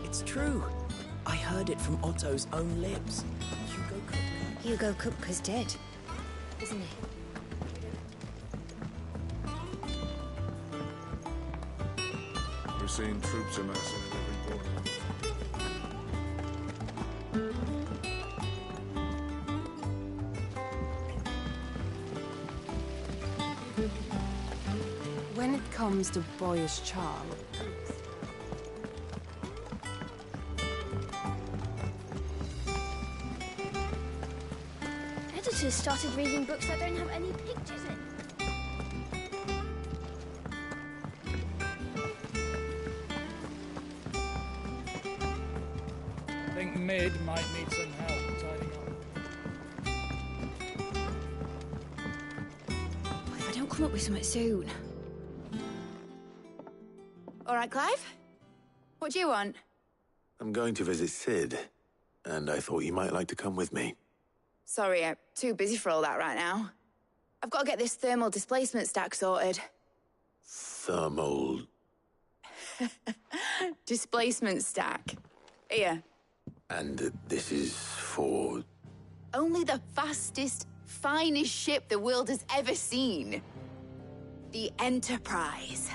Speaker 6: It's true. I heard it from Otto's own lips.
Speaker 7: Hugo Kupka's dead, isn't he?
Speaker 2: We're seeing troops amassing at every corner.
Speaker 12: When it comes to boyish charm,
Speaker 7: Editors started reading books that don't have any pictures in.
Speaker 15: I think Mid might need some help tidying up.
Speaker 3: If I don't come up with something soon. All right, Clive? What do you want?
Speaker 1: I'm going to visit Sid, and I thought you might like to come with me.
Speaker 3: Sorry, I'm too busy for all that right now. I've got to get this thermal displacement stack sorted.
Speaker 1: Thermal...
Speaker 3: Displacement stack. Here.
Speaker 1: And this is for...
Speaker 3: Only the fastest, finest ship the world has ever seen. The Enterprise.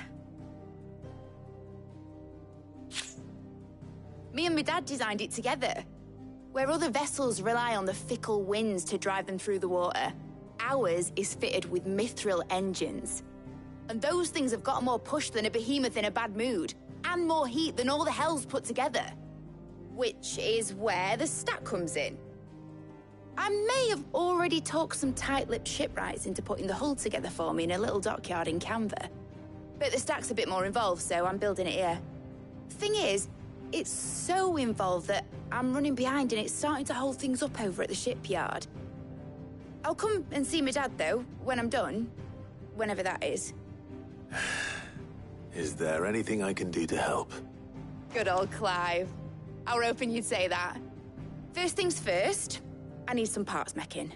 Speaker 3: Me and my dad designed it together. Where other vessels rely on the fickle winds to drive them through the water, ours is fitted with mithril engines. And those things have got more push than a behemoth in a bad mood, and more heat than all the hells put together. Which is where the stack comes in. I may have already talked some tight-lipped shipwrights into putting the hull together for me in a little dockyard in Canva. But the stack's a bit more involved, so I'm building it here. Thing is, it's so involved that I'm running behind and it's starting to hold things up over at the shipyard. I'll come and see my dad, though, when I'm done. Whenever that is.
Speaker 1: Is there anything I can do to help?
Speaker 3: Good old Clive. I were hoping you'd say that. First things first, I need some parts making.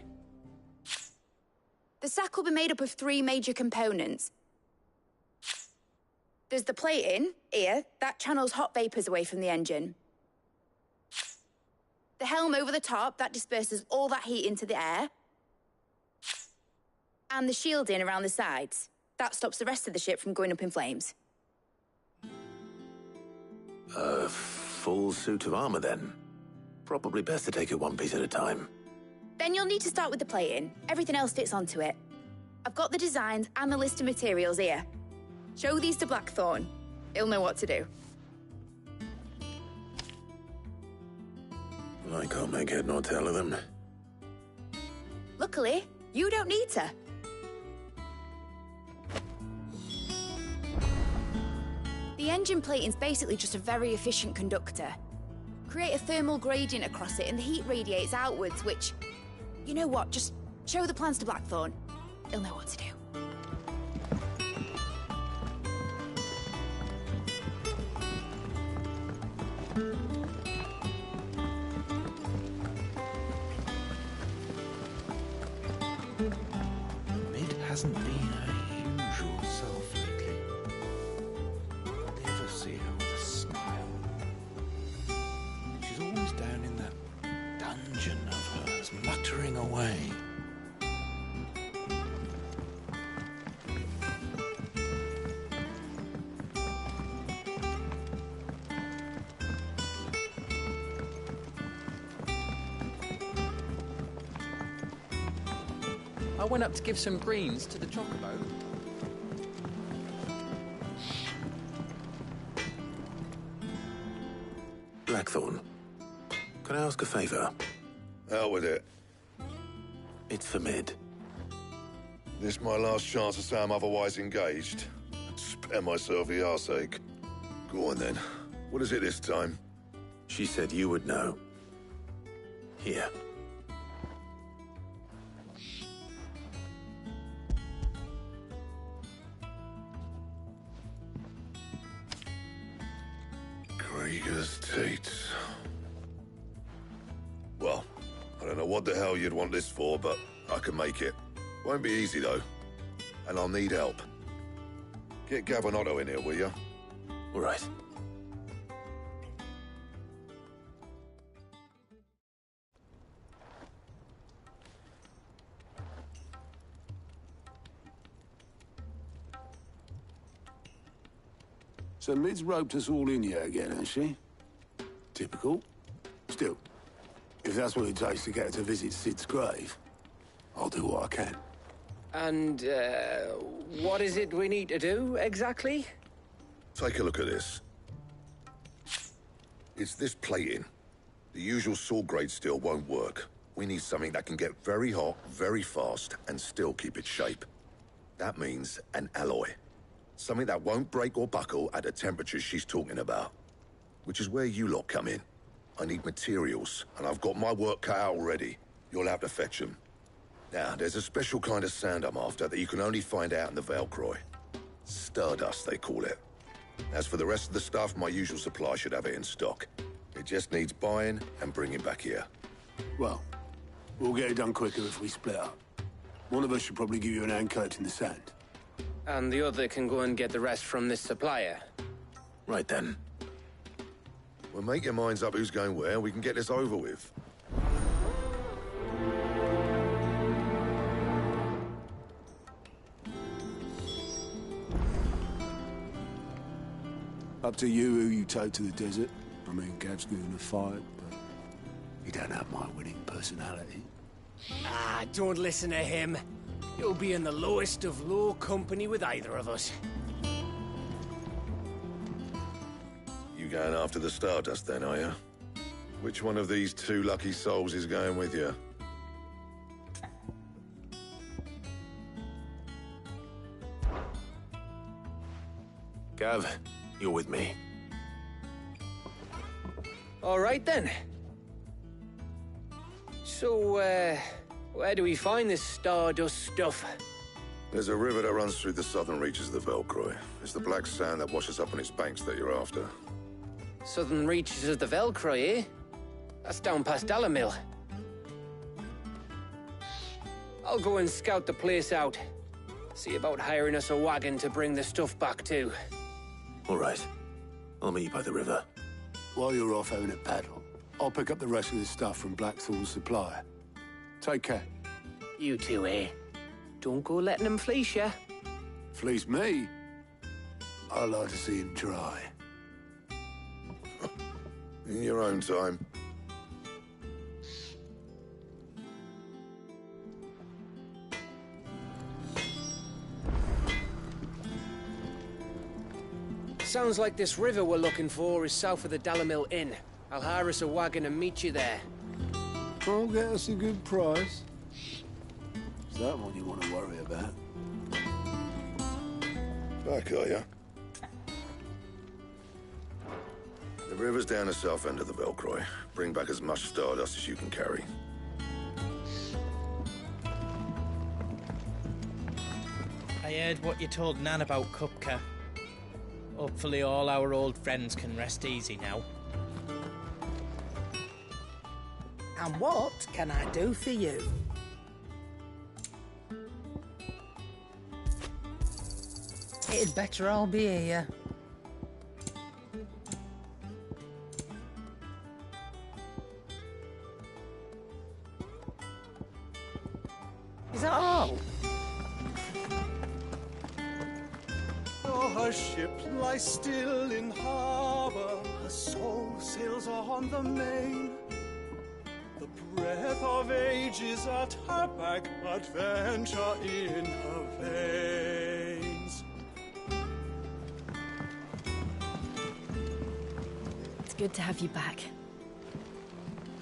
Speaker 3: The stack will be made up of 3 major components. There's the plating, here, that channels hot vapors away from the engine. The helm over the top, that disperses all that heat into the air. And the shielding around the sides. That stops the rest of the ship from going up in flames.
Speaker 1: A full suit of armor, then. Probably best to take it one piece at a time.
Speaker 3: Then you'll need to start with the plating. Everything else fits onto it. I've got the designs and the list of materials here. Show these to Blackthorn. He'll know what to do.
Speaker 1: I can't make head nor tail of them.
Speaker 3: Luckily, you don't need to. The engine plating's basically just a very efficient conductor. Create a thermal gradient across it and the heat radiates outwards, which... You know what, just show the plans to Blackthorn. He'll know what to do.
Speaker 14: Mid hasn't been her usual self lately. Hardly ever see her with a smile. She's always down in that dungeon of hers, muttering away.
Speaker 19: I went up to give some greens to the chocobo.
Speaker 1: Blackthorn, can I ask a favour?
Speaker 2: Out with it.
Speaker 1: It's for Mid.
Speaker 2: This my last chance to say I'm otherwise engaged. Spare myself the arseache. Go on then. What is it this time?
Speaker 1: She said you would know. Here.
Speaker 2: Krieger's Tate. Well, I don't know what the hell you'd want this for, but I can make it. Won't be easy, though. And I'll need help. Get Gavin in here, will you?
Speaker 1: All right.
Speaker 11: So Mid's roped us all in here again, has she? Typical. Still, if that's what it takes to get her to visit Sid's grave, I'll do what I can.
Speaker 10: And, what is it we need to do, exactly?
Speaker 2: Take a look at this. It's this plating. The usual saw grade steel won't work. We need something that can get very hot, very fast, and still keep its shape. That means an alloy. Something that won't break or buckle at the temperatures she's talking about. Which is where you lot come in. I need materials, and I've got my work cut out already. You'll have to fetch them. Now, there's a special kind of sand I'm after that you can only find out in the Velcroy. Stardust, they call it. As for the rest of the stuff, my usual supply should have it in stock. It just needs buying and bringing back here.
Speaker 11: Well, we'll get it done quicker if we split up. One of us should probably give you an hand coat in the sand.
Speaker 10: And the other can go and get the rest from this supplier.
Speaker 1: Right then.
Speaker 2: Well, make your minds up who's going where, we can get this over with.
Speaker 11: Up to you who you take to the desert. I mean, Gav's good in a fight, but he don't have my winning personality.
Speaker 10: Ah, don't listen to him. You'll be in the lowest of low company with either of us.
Speaker 2: You going after the Stardust then, are you? Which one of these two lucky souls is going with you?
Speaker 1: Gav, you're with me.
Speaker 10: All right, then. So, where do we find this Stardust stuff?
Speaker 2: There's a river that runs through the southern reaches of the Velcroy. It's the black sand that washes up on its banks that you're after.
Speaker 10: Southern reaches of the Velcroy, eh? That's down past Dalamil. I'll go and scout the place out. See about hiring us a wagon to bring the stuff back to.
Speaker 1: All right. I'll meet you by the river.
Speaker 11: While you're off having a paddle, I'll pick up the rest of the stuff from Blackthorn's supplier. Take care.
Speaker 10: You two, eh? Don't go letting them fleece ya.
Speaker 11: Fleece me? I'd like to see him try.
Speaker 2: In your own time.
Speaker 10: Sounds like this river we're looking for is south of the Dalamil Inn. I'll hire us a wagon and meet you there.
Speaker 11: I'll get us a good price. Is that what you want to worry about?
Speaker 2: Back, are ya? The river's down the south end of the Velcroy. Bring back as much Stardust as you can carry.
Speaker 13: I heard what you told Nan about Kupka. Hopefully all our old friends can rest easy now.
Speaker 22: And what can I do for you? It'd better all be here. Is that all?
Speaker 15: Oh, her ship lies still in harbor, her soul sails on the main. The breath of age is at her back, adventure in her veins.
Speaker 5: It's good to have you back.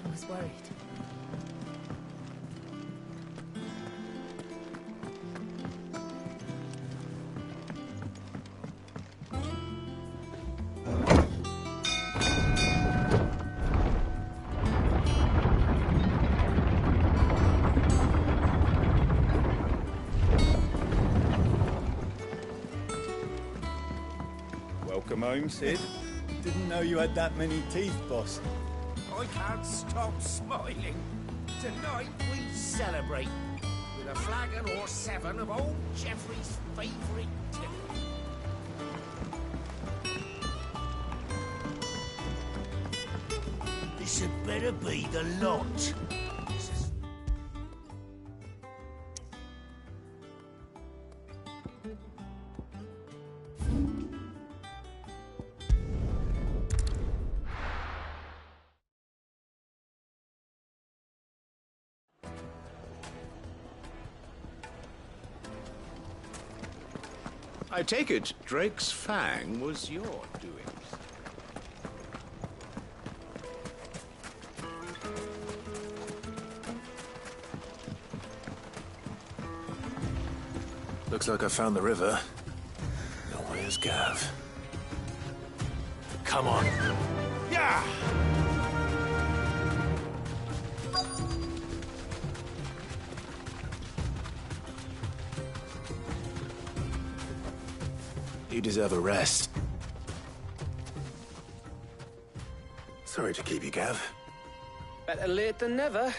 Speaker 5: I was worried.
Speaker 15: Welcome home, Sid. Didn't know you had that many teeth, boss.
Speaker 20: I can't stop smiling. Tonight we celebrate with a flagon or 7 of old Geoffrey's favourite tipple. This had better be the lot.
Speaker 17: I take it Drake's Fang was your doings.
Speaker 1: Looks like I found the river. Now where's Gav? Come on.
Speaker 20: Yeah!
Speaker 1: You deserve a rest. Sorry to keep you, Gav.
Speaker 10: Better late than never.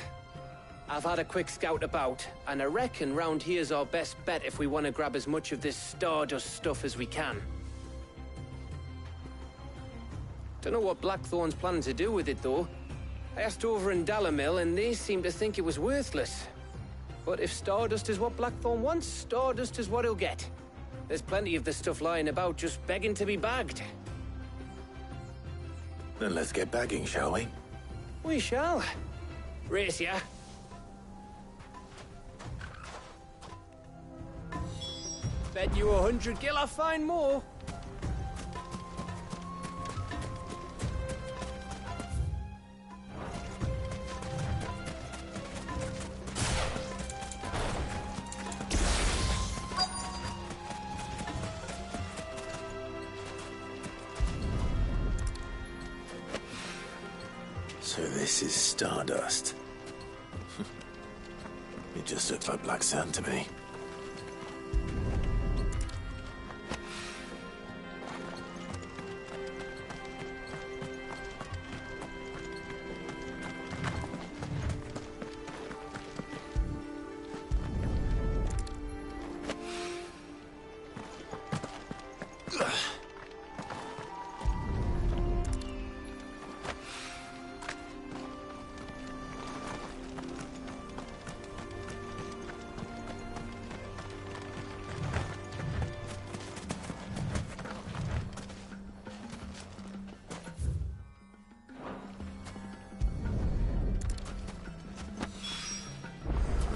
Speaker 10: I've had a quick scout about, and I reckon round here's our best bet if we want to grab as much of this Stardust stuff as we can. Don't know what Blackthorn's planning to do with it, though. I asked over in Dalamil, and they seem to think it was worthless. But if Stardust is what Blackthorn wants, Stardust is what he'll get. There's plenty of this stuff lying about, just begging to be bagged.
Speaker 1: Then let's get bagging, shall we?
Speaker 10: We shall. Race ya. Bet you 100 gil I find more.
Speaker 1: So this is Stardust. It just looks like black sand to me.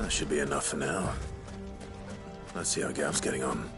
Speaker 1: That should be enough for now. Let's see how Gav's getting on.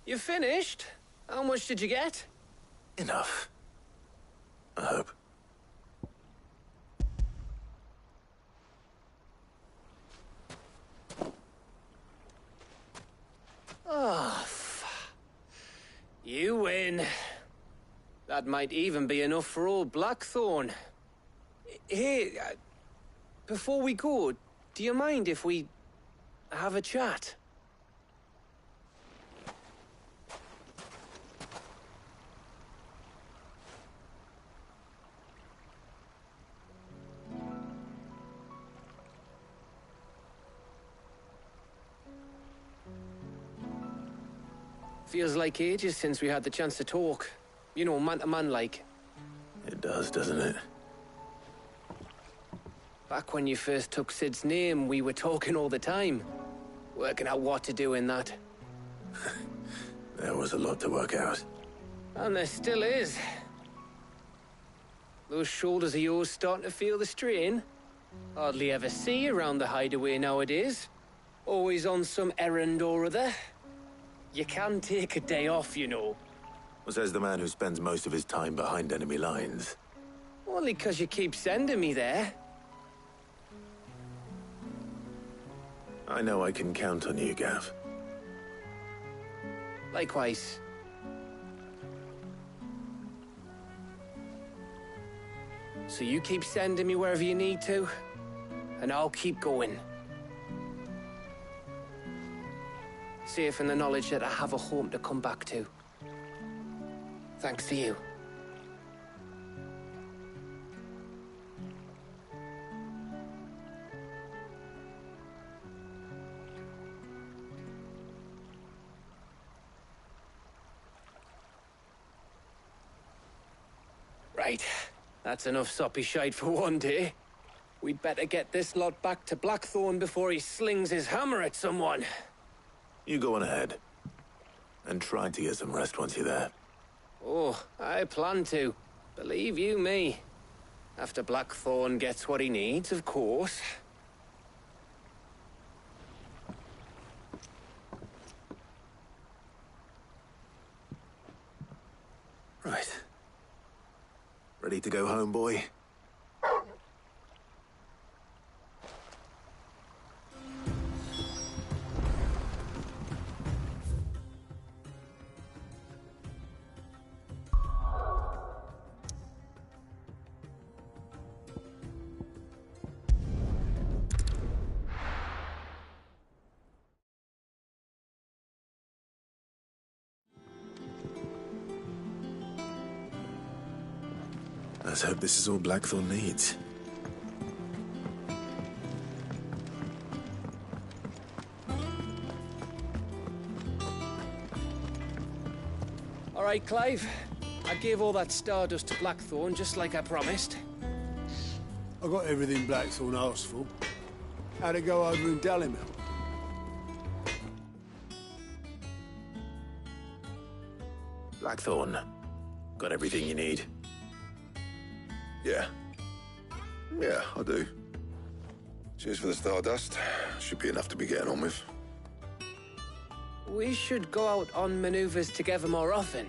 Speaker 10: You finished? How much did you get?
Speaker 1: Enough. I hope.
Speaker 10: Oh, you win. That might even be enough for old Blackthorn. Hey, before we go, do you mind if we have a chat? Feels like ages since we had the chance to talk. You know, man to man like.
Speaker 1: It does, doesn't it?
Speaker 10: Back when you first took Sid's name, we were talking all the time. Working out what to do in that.
Speaker 1: There was a lot to work out.
Speaker 10: And there still is. Those shoulders of yours starting to feel the strain? Hardly ever see you around the hideaway nowadays. Always on some errand or other. You can take a day off, you know.
Speaker 1: Well, says the man who spends most of his time behind enemy lines.
Speaker 10: Only 'cause you keep sending me there.
Speaker 1: I know I can count on you, Gav.
Speaker 10: Likewise. So you keep sending me wherever you need to, and I'll keep going. Safe in the knowledge that I have a home to come back to. Thanks to you. Right. That's enough soppy shite for one day. We'd better get this lot back to Blackthorn before he slings his hammer at someone.
Speaker 1: You go on ahead. And try to get some rest once you're there.
Speaker 10: Oh, I plan to. Believe you me. After Blackthorn gets what he needs, of course.
Speaker 1: Right. Ready to go home, boy? Let's hope this is all Blackthorn needs.
Speaker 10: All right, Clive. I gave all that stardust to Blackthorn just like I promised.
Speaker 11: I got everything Blackthorn asked for. How'd it go over in Dalimil?
Speaker 1: Blackthorn, got everything you need?
Speaker 2: Yeah. Yeah, I do. Cheers for the stardust. Should be enough to be getting on with.
Speaker 10: We should go out on maneuvers together more often.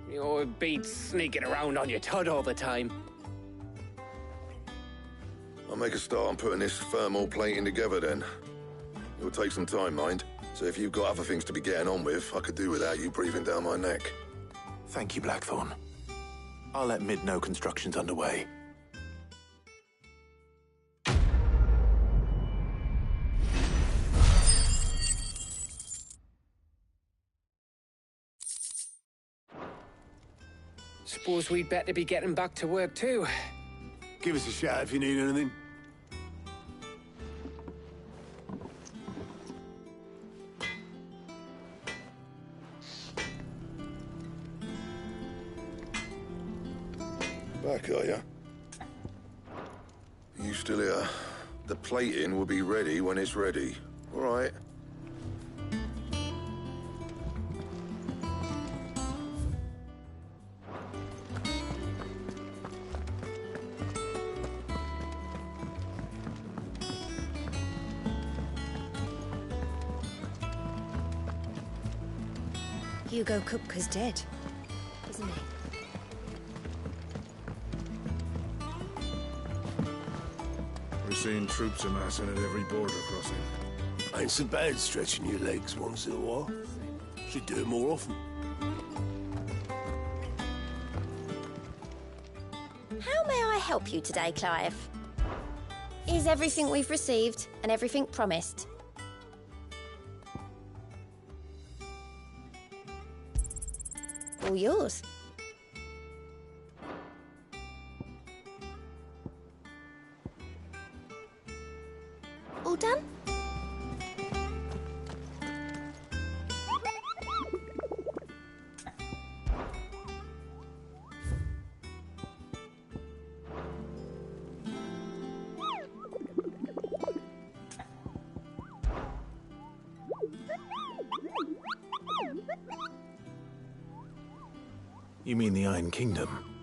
Speaker 10: You know, it beats sneaking around on your Todd all the time.
Speaker 2: I'll make a start on putting this thermal plating together then. It'll take some time, mind. So if you've got other things to be getting on with, I could do without you breathing down my neck.
Speaker 1: Thank you, Blackthorn. I'll let Mid know construction's underway.
Speaker 10: Suppose we'd better be getting back to work too.
Speaker 11: Give us a shout if you need anything.
Speaker 2: Back, are you? You still here? The plating will be ready when it's ready. All right.
Speaker 9: Hugo Kupka's dead, isn't he?
Speaker 16: We're seeing troops amassing at every border crossing.
Speaker 11: Ain't so bad stretching your legs once in a while. Should do it more often.
Speaker 9: How may I help you today, Clive? Is everything we've received and everything promised? All yours. All done?
Speaker 1: You mean the Iron Kingdom?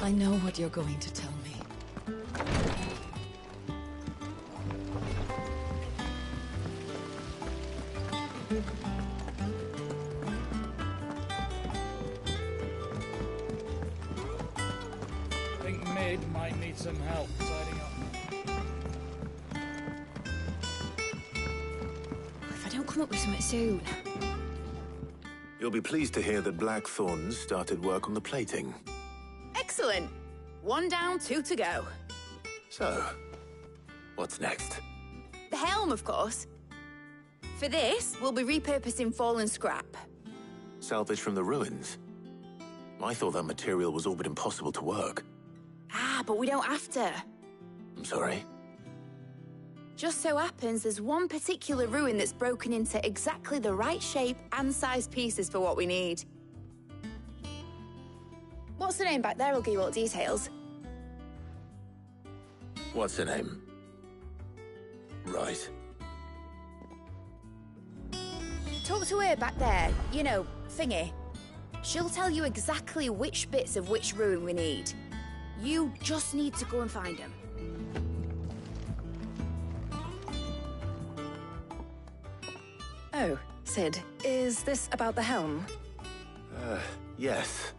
Speaker 12: I know what you're going to tell me.
Speaker 13: I think Mid might need some help tidying up.
Speaker 12: If I don't come up with something soon.
Speaker 1: You'll be pleased to hear that Blackthorn's started work on the plating.
Speaker 3: Excellent. 1 down, 2 to go.
Speaker 1: So, what's next?
Speaker 3: The helm, of course. For this, we'll be repurposing fallen scrap.
Speaker 1: Salvage from the ruins? I thought that material was all but impossible to work.
Speaker 3: Ah, but we don't have to.
Speaker 1: I'm sorry?
Speaker 3: Just so happens there's one particular ruin that's broken into exactly the right shape and size pieces for what we need. What's the name back there? I'll give you all the details.
Speaker 1: What's her name? Right.
Speaker 3: Talk to her back there. You know, thingy. She'll tell you exactly which bits of which ruin we need. You just need to go and find them.
Speaker 5: Oh, Sid, is this about the helm?
Speaker 1: Yes.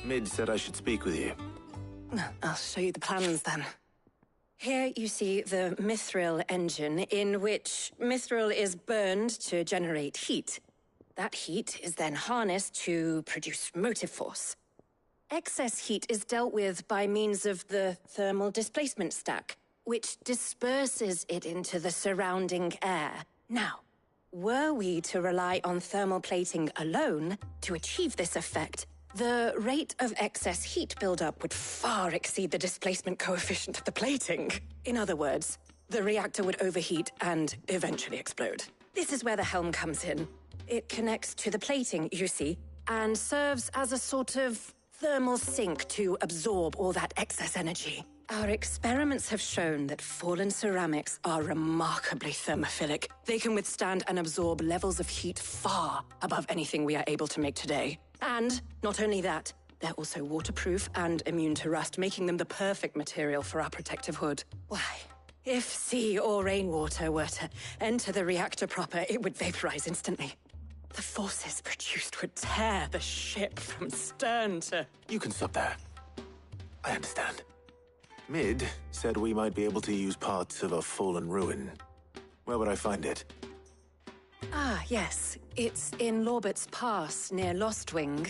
Speaker 1: Mid said I should speak with you.
Speaker 5: I'll show you the plans then. Here you see the Mithril engine, in which Mithril is burned to generate heat. That heat is then harnessed to produce motive force. Excess heat is dealt with by means of the thermal displacement stack, which disperses it into the surrounding air. Now, were we to rely on thermal plating alone to achieve this effect, the rate of excess heat buildup would far exceed the displacement coefficient of the plating. In other words, the reactor would overheat and eventually explode. This is where the helm comes in. It connects to the plating, you see, and serves as a sort of thermal sink to absorb all that excess energy. Our experiments have shown that fallen ceramics are remarkably thermophilic. They can withstand and absorb levels of heat far above anything we are able to make today. And not only that, they're also waterproof and immune to rust, making them the perfect material for our protective hood. Why, if sea or rainwater were to enter the reactor proper, it would vaporize instantly. The forces produced would tear the ship from stern to...
Speaker 1: You can stop there. I understand. Mid said we might be able to use parts of a fallen ruin. Where would I find it?
Speaker 5: Ah, yes. It's in Lorbert's Pass, near Lostwing.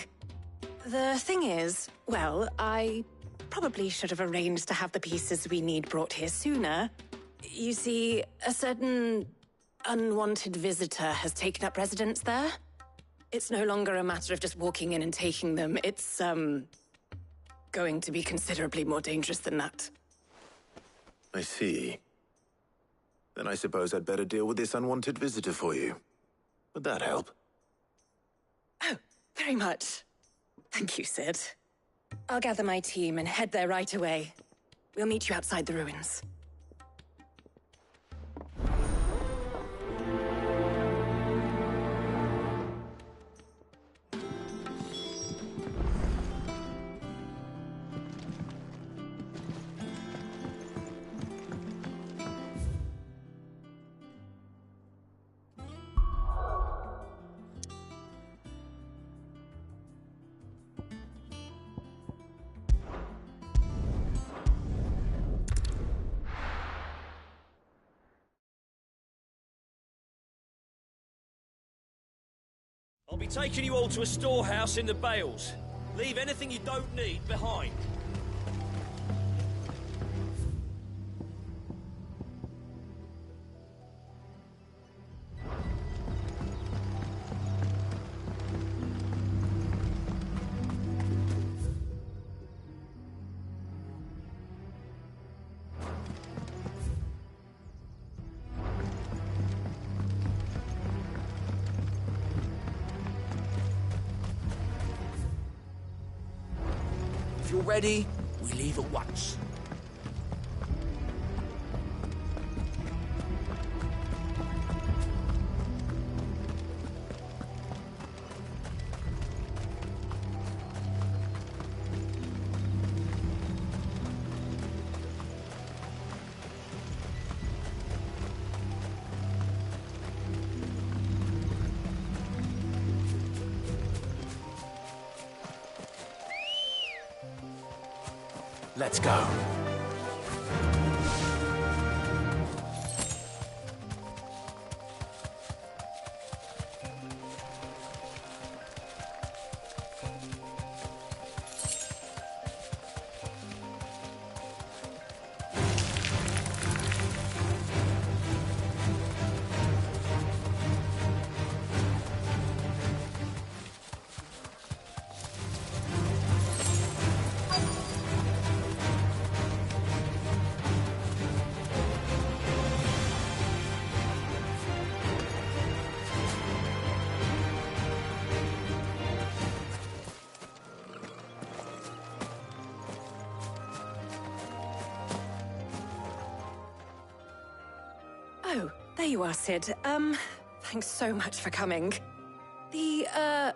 Speaker 5: The thing is, well, I probably should have arranged to have the pieces we need brought here sooner. You see, a certain unwanted visitor has taken up residence there. It's no longer a matter of just walking in and taking them. It's, going to be considerably more dangerous than that.
Speaker 1: I see. Then I suppose I'd better deal with this unwanted visitor for you. Would that help?
Speaker 5: Oh, very much. Thank you, Sid. I'll gather my team and head there right away. We'll meet you outside the ruins.
Speaker 4: I'll be taking you all to a storehouse in the Bales. Leave anything you don't need behind.
Speaker 19: you're ready, we leave at once.
Speaker 1: Let's go.
Speaker 5: Oh, there you are, Cid. Thanks so much for coming. The,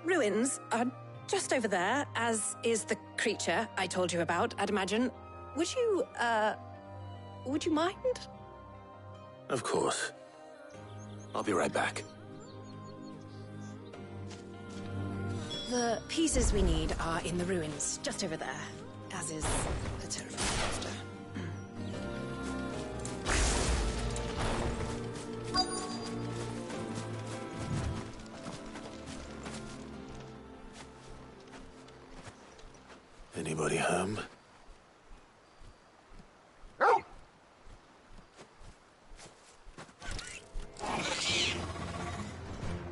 Speaker 5: ruins are just over there, as is the creature I told you about, I'd imagine. Would you mind?
Speaker 1: Of course. I'll be right back.
Speaker 5: The pieces we need are in the ruins, just over there, as is the terrifying monster.
Speaker 1: Anybody home?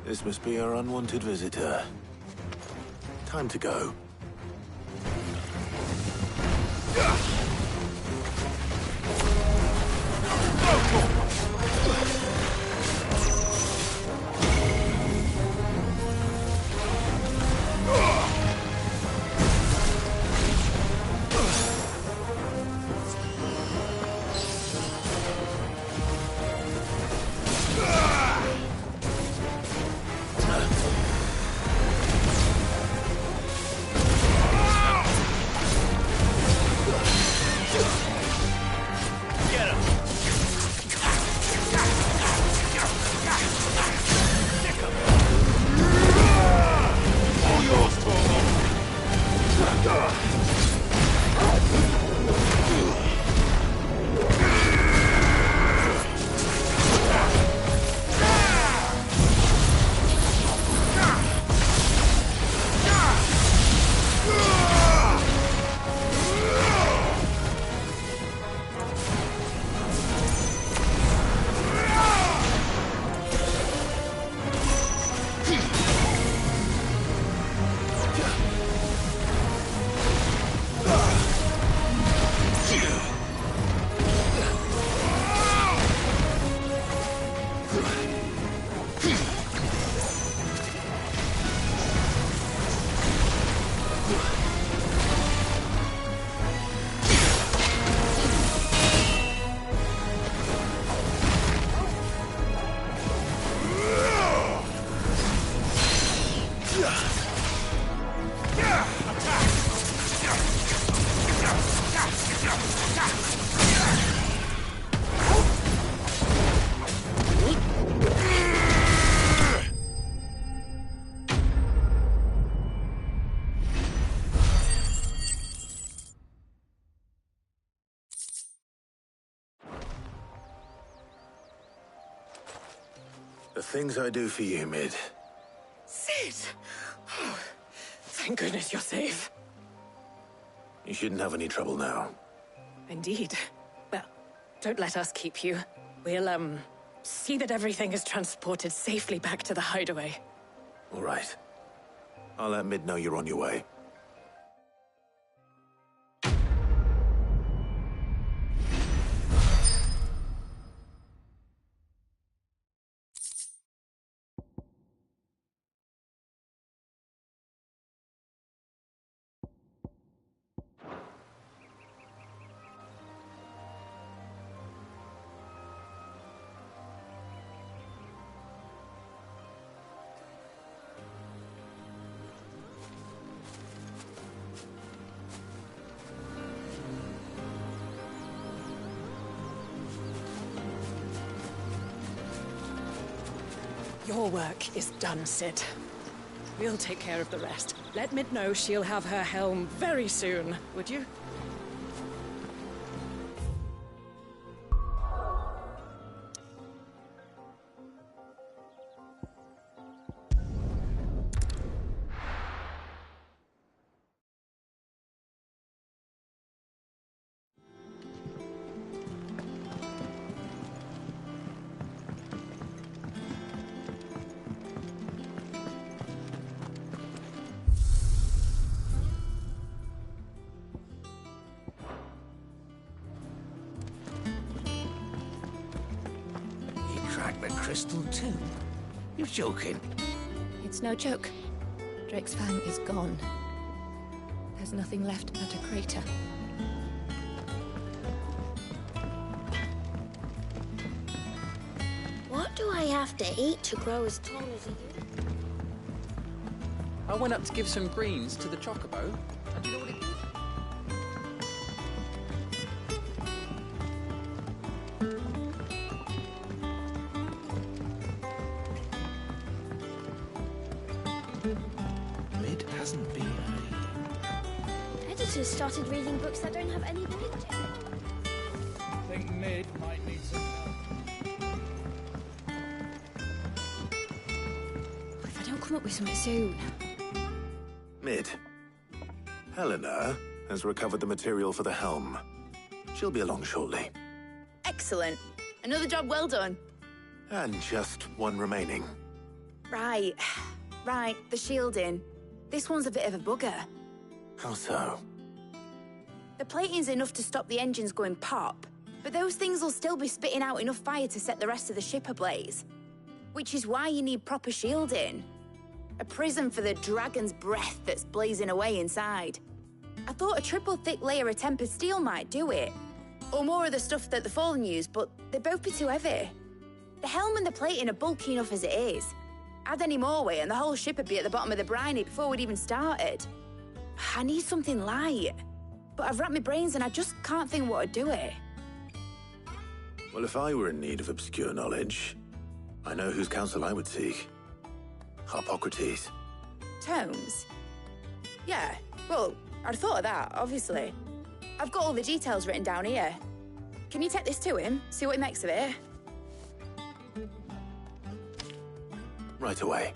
Speaker 1: This must be our unwanted visitor. Time to go. The things I do for you, Mid.
Speaker 5: Cid! Oh, thank goodness you're safe.
Speaker 1: You shouldn't have any trouble now.
Speaker 5: Indeed. Well, don't let us keep you. We'll, see that everything is transported safely back to the hideaway.
Speaker 1: All right. I'll let Mid know you're on your way.
Speaker 5: Your work is done, Cid. We'll take care of the rest. Let Mid know she'll have her helm very soon, would you?
Speaker 20: The crystal too? You're joking.
Speaker 9: It's no joke. Drake's Fang is gone. There's nothing left but a crater.
Speaker 7: What do I have to eat to grow as tall as you?
Speaker 19: I went up to give some greens to the chocobo, and you know what it did?
Speaker 1: Mid hasn't been
Speaker 7: Editors started reading books that don't have any pictures.
Speaker 14: I think Mid might need some help.
Speaker 9: If I don't come up with something soon.
Speaker 1: Mid. Helena has recovered the material for the helm. She'll be along shortly.
Speaker 3: Excellent. Another job well done.
Speaker 1: And just one remaining.
Speaker 3: Right. Right, the shielding. This one's a bit of a bugger.
Speaker 1: How so?
Speaker 3: The plating's enough to stop the engines going pop, but those things will still be spitting out enough fire to set the rest of the ship ablaze. Which is why you need proper shielding. A prison for the dragon's breath that's blazing away inside. I thought a triple thick layer of tempered steel might do it. Or more of the stuff that the Fallen use, but they'd both be too heavy. The helm and the plating are bulky enough as it is. Add any more weight and the whole ship would be at the bottom of the briny before we'd even started. I need something light. But I've racked my brains and I just can't think what would do it.
Speaker 1: Well, if I were in need of obscure knowledge, I know whose counsel I would seek. Harpocrates.
Speaker 3: Tomes? Yeah, well, I'd thought of that, obviously. I've got all the details written down here. Can you take this to him, see what he makes of it?
Speaker 1: Right away.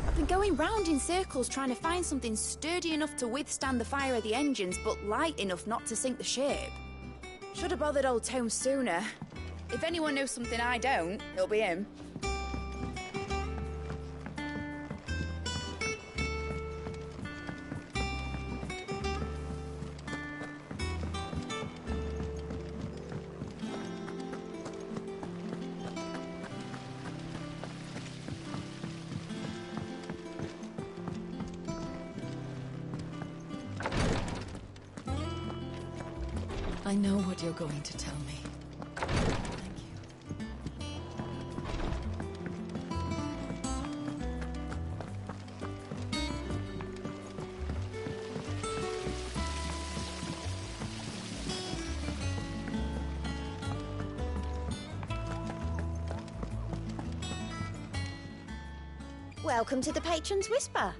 Speaker 3: I've been going round in circles trying to find something sturdy enough to withstand the fire of the engines, but light enough not to sink the ship. Should have bothered old Tome sooner. If anyone knows something I don't, it'll be him.
Speaker 12: I know what you're going to tell me.
Speaker 9: Welcome to the Patron's Whisper.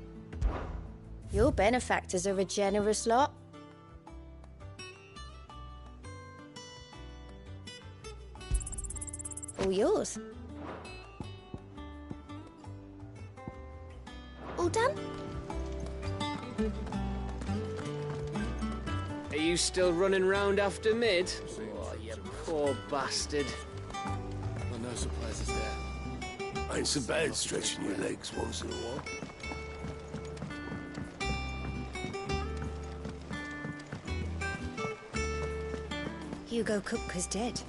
Speaker 9: Your benefactors are a generous lot. All yours. All done?
Speaker 10: Are you still running round after Mid? Oh, you poor bastard.
Speaker 11: Well, no surprises there. Ain't so bad stretching your legs once in a while.
Speaker 9: Hugo Kupka's dead.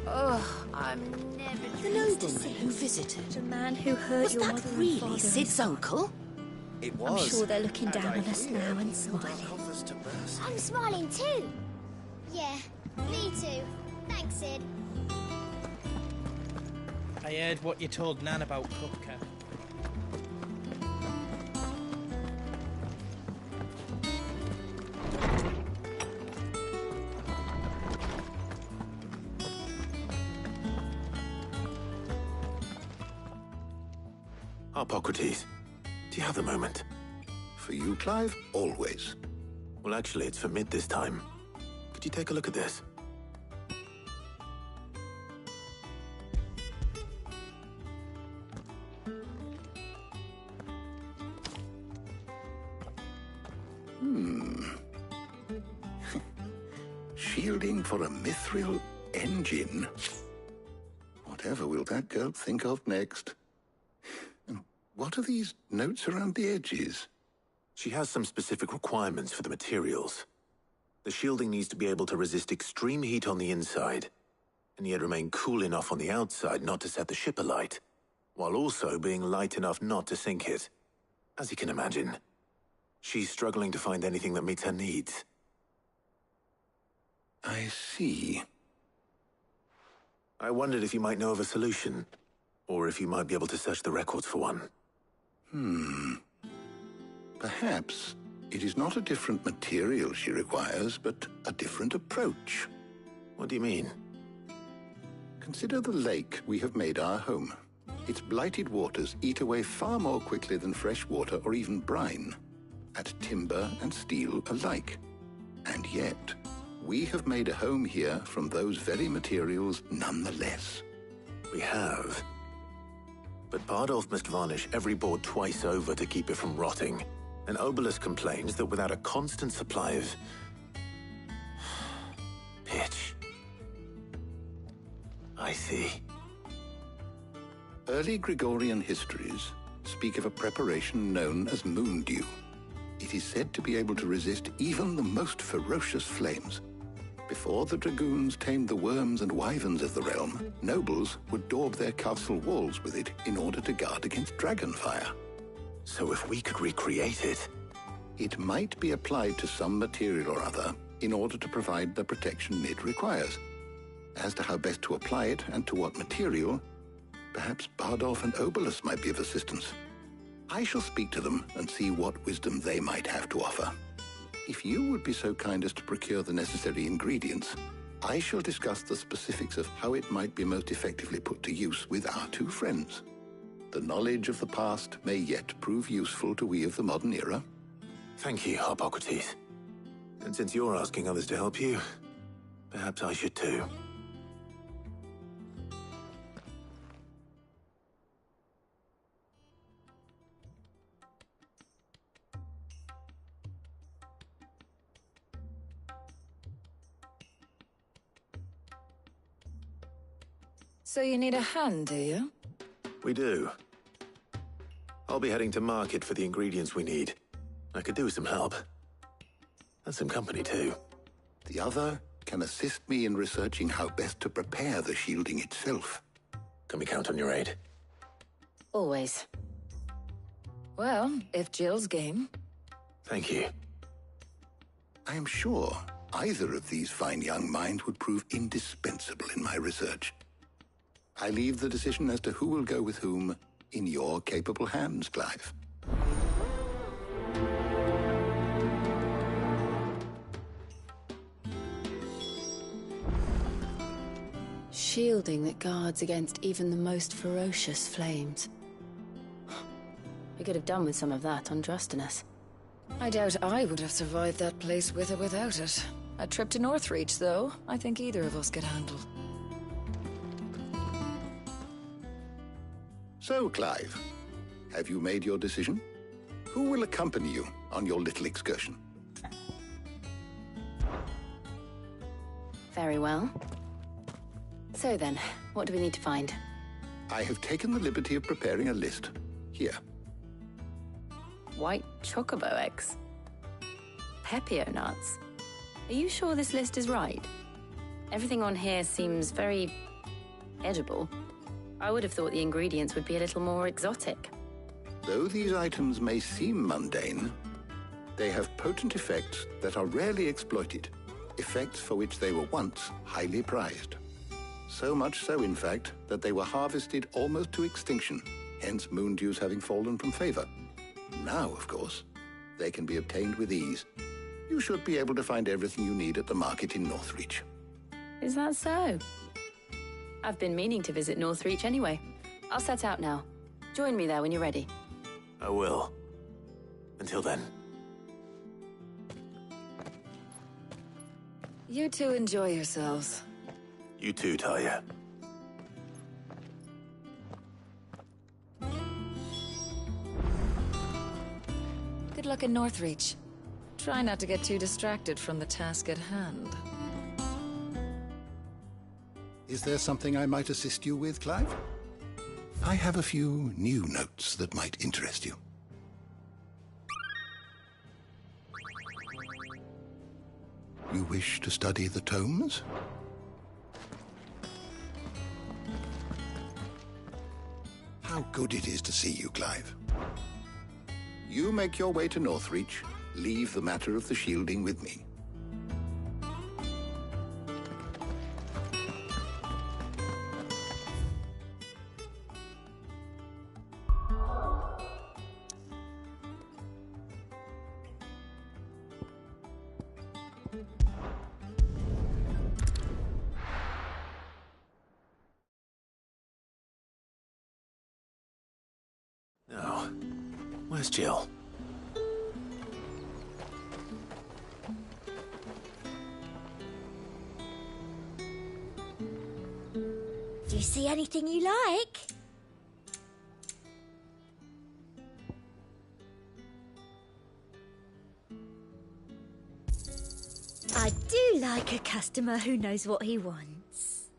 Speaker 12: Oh, I'm never
Speaker 5: The nobleman who visited.
Speaker 9: The man who hurt
Speaker 5: Was
Speaker 9: your
Speaker 5: that
Speaker 9: mother and
Speaker 5: really
Speaker 9: father.
Speaker 5: Sid's uncle?
Speaker 6: It
Speaker 9: I'm
Speaker 6: was.
Speaker 9: sure they're looking
Speaker 6: And
Speaker 9: down
Speaker 6: I
Speaker 9: on us
Speaker 6: hear
Speaker 9: now and
Speaker 6: it
Speaker 9: smiling.
Speaker 6: offers to burst.
Speaker 7: I'm smiling too. Yeah, me too. Thanks, Sid.
Speaker 13: I heard what you told Nan about Kupka.
Speaker 1: Harpocrates, do you have a moment?
Speaker 2: For you, Clive, always.
Speaker 1: Well, actually, it's for Mid this time. Could you take a look at this?
Speaker 2: Shielding for a mithril engine. Whatever will that girl think of next? And what are these notes around the edges?
Speaker 1: She has some specific requirements for the materials. The shielding needs to be able to resist extreme heat on the inside, and yet remain cool enough on the outside not to set the ship alight, while also being light enough not to sink it. As you can imagine, she's struggling to find anything that meets her needs.
Speaker 2: I see.
Speaker 1: I wondered if you might know of a solution, or if you might be able to search the records for one.
Speaker 2: Perhaps it is not a different material she requires, but a different approach.
Speaker 1: What do you mean?
Speaker 2: Consider the lake we have made our home. Its blighted waters eat away far more quickly than fresh water or even brine, at timber and steel alike. And yet, we have made a home here from those very materials nonetheless.
Speaker 1: We have. But Bardolph must varnish every board twice over to keep it from rotting. And Obolus complains that without a constant supply of pitch. I see.
Speaker 2: Early Gregorian histories speak of a preparation known as moondew. It is said to be able to resist even the most ferocious flames. Before the dragoons tamed the worms and wyverns of the realm, nobles would daub their castle walls with it in order to guard against dragonfire.
Speaker 1: So if we could recreate it...
Speaker 2: It might be applied to some material or other in order to provide the protection Mid requires. As to how best to apply it and to what material, perhaps Bardolph and Obolus might be of assistance. I shall speak to them and see what wisdom they might have to offer. If you would be so kind as to procure the necessary ingredients, I shall discuss the specifics of how it might be most effectively put to use with our two friends. The knowledge of the past may yet prove useful to we of the modern era.
Speaker 1: Thank you, Harpocrates. And since you're asking others to help you, perhaps I should too.
Speaker 12: So you need a hand, do you?
Speaker 1: We do. I'll be heading to market for the ingredients we need. I could do with some help. And some company, too.
Speaker 2: The other can assist me in researching how best to prepare the shielding itself.
Speaker 1: Can we count on your aid?
Speaker 12: Always. Well, if Jill's game.
Speaker 1: Thank you.
Speaker 2: I am sure either of these fine young minds would prove indispensable in my research. I leave the decision as to who will go with whom in your capable hands, Clive.
Speaker 12: Shielding that guards against even the most ferocious flames.
Speaker 9: We could have done with some of that on Drustinus.
Speaker 12: I doubt I would have survived that place with or without it. A trip to Northreach, though, I think either of us could handle.
Speaker 2: So, Clive, have you made your decision? Who will accompany you on your little excursion?
Speaker 9: Very well. So then, what do we need to find?
Speaker 2: I have taken the liberty of preparing a list. Here.
Speaker 9: White chocobo eggs. Pepio nuts. Are you sure this list is right? Everything on here seems very edible. I would have thought the ingredients would be a little more exotic.
Speaker 2: Though these items may seem mundane, they have potent effects that are rarely exploited, effects for which they were once highly prized. So much so, in fact, that they were harvested almost to extinction, hence moondews having fallen from favor. Now, of course, they can be obtained with ease. You should be able to find everything you need at the market in Northreach.
Speaker 9: Is that so? I've been meaning to visit Northreach anyway. I'll set out now. Join me there when you're ready.
Speaker 1: I will. Until then.
Speaker 12: You two enjoy yourselves.
Speaker 1: You too, Talia.
Speaker 12: Good luck in Northreach. Try not to get too distracted from the task at hand.
Speaker 8: Is there something I might assist you with, Clive? I have a few new notes that might interest you. You wish to study the tomes? How good it is to see you, Clive. You make your way to Northreach. Leave the matter of the shielding with me.
Speaker 1: Now, where's Jill?
Speaker 18: Do you see anything you like? I do like a customer who knows what he wants.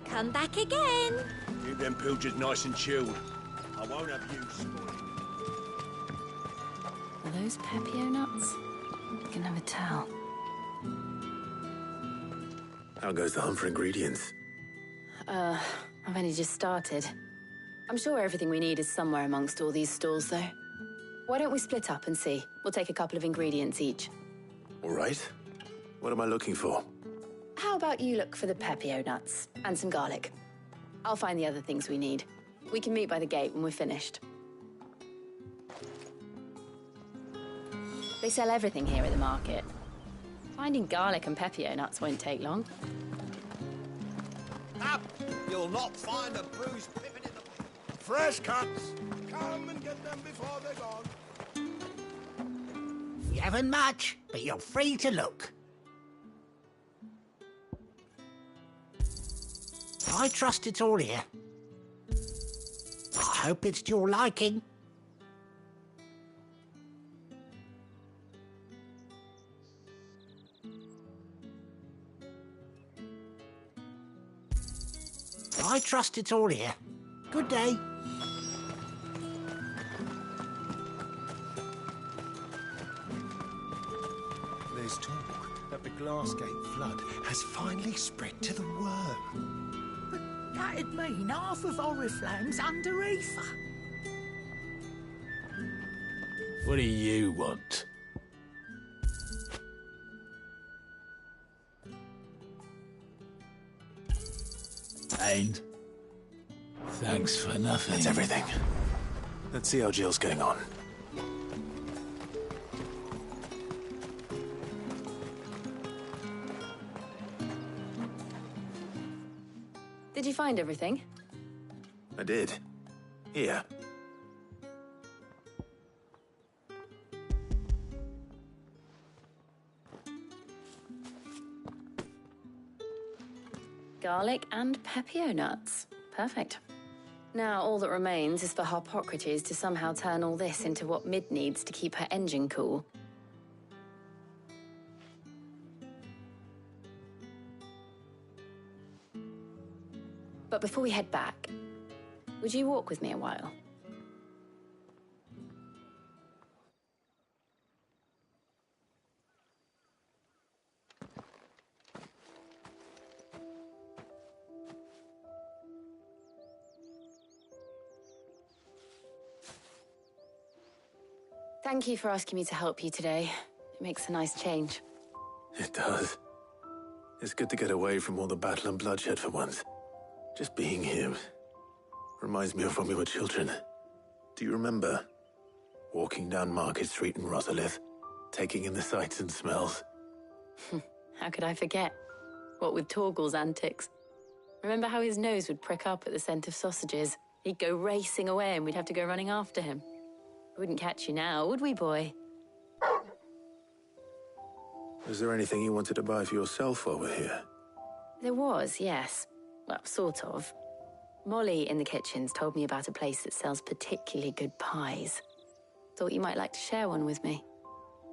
Speaker 18: Come back again.
Speaker 4: Keep them pilchards nice and chilled. I won't have you spoiled.
Speaker 9: Are those Pepio nuts? You can never tell.
Speaker 1: How goes the hunt for ingredients?
Speaker 9: I've only just started. I'm sure everything we need is somewhere amongst all these stalls, though. Why don't we split up and see? We'll take a couple of ingredients each.
Speaker 1: All right. What am I looking for?
Speaker 9: How about you look for the Pepio nuts and some garlic? I'll find the other things we need. We can meet by the gate when we're finished. They sell everything here at the market. Finding garlic and Pepio nuts won't take long.
Speaker 20: Up! You'll not find a bruised pippin in the...
Speaker 15: Fresh cuts! Come and get them before they're gone.
Speaker 20: You haven't much, but you're free to look. I trust it's all here. I hope it's to your liking. I trust it's all here. Good day.
Speaker 6: There's talk that the Glassgate flood has finally spread to the worm.
Speaker 22: But that'd mean half of Oriflamme's under Aoife.
Speaker 11: What do you want? And thanks for nothing.
Speaker 1: That's everything. Let's see how Jill's getting on.
Speaker 9: Did you find everything?
Speaker 1: I did. Here.
Speaker 9: Garlic and Pepio nuts. Perfect. Now all that remains is for Harpocrates to somehow turn all this into what Mid needs to keep her engine cool. But before we head back, would you walk with me a while? Thank you for asking me to help you today. It makes a nice change.
Speaker 1: It does. It's good to get away from all the battle and bloodshed for once. Just being here reminds me of when we were children. Do you remember? Walking down Market Street in Rosalith, taking in the sights and smells.
Speaker 9: How could I forget? What with Torgal's antics. Remember how his nose would prick up at the scent of sausages, He'd go racing away and we'd have to go running after him. We wouldn't catch you now, would we, boy?
Speaker 1: Is there anything you wanted to buy for yourself while we're here?
Speaker 9: There was, yes. Well, sort of. Molly in the kitchens told me about a place that sells particularly good pies. Thought you might like to share one with me.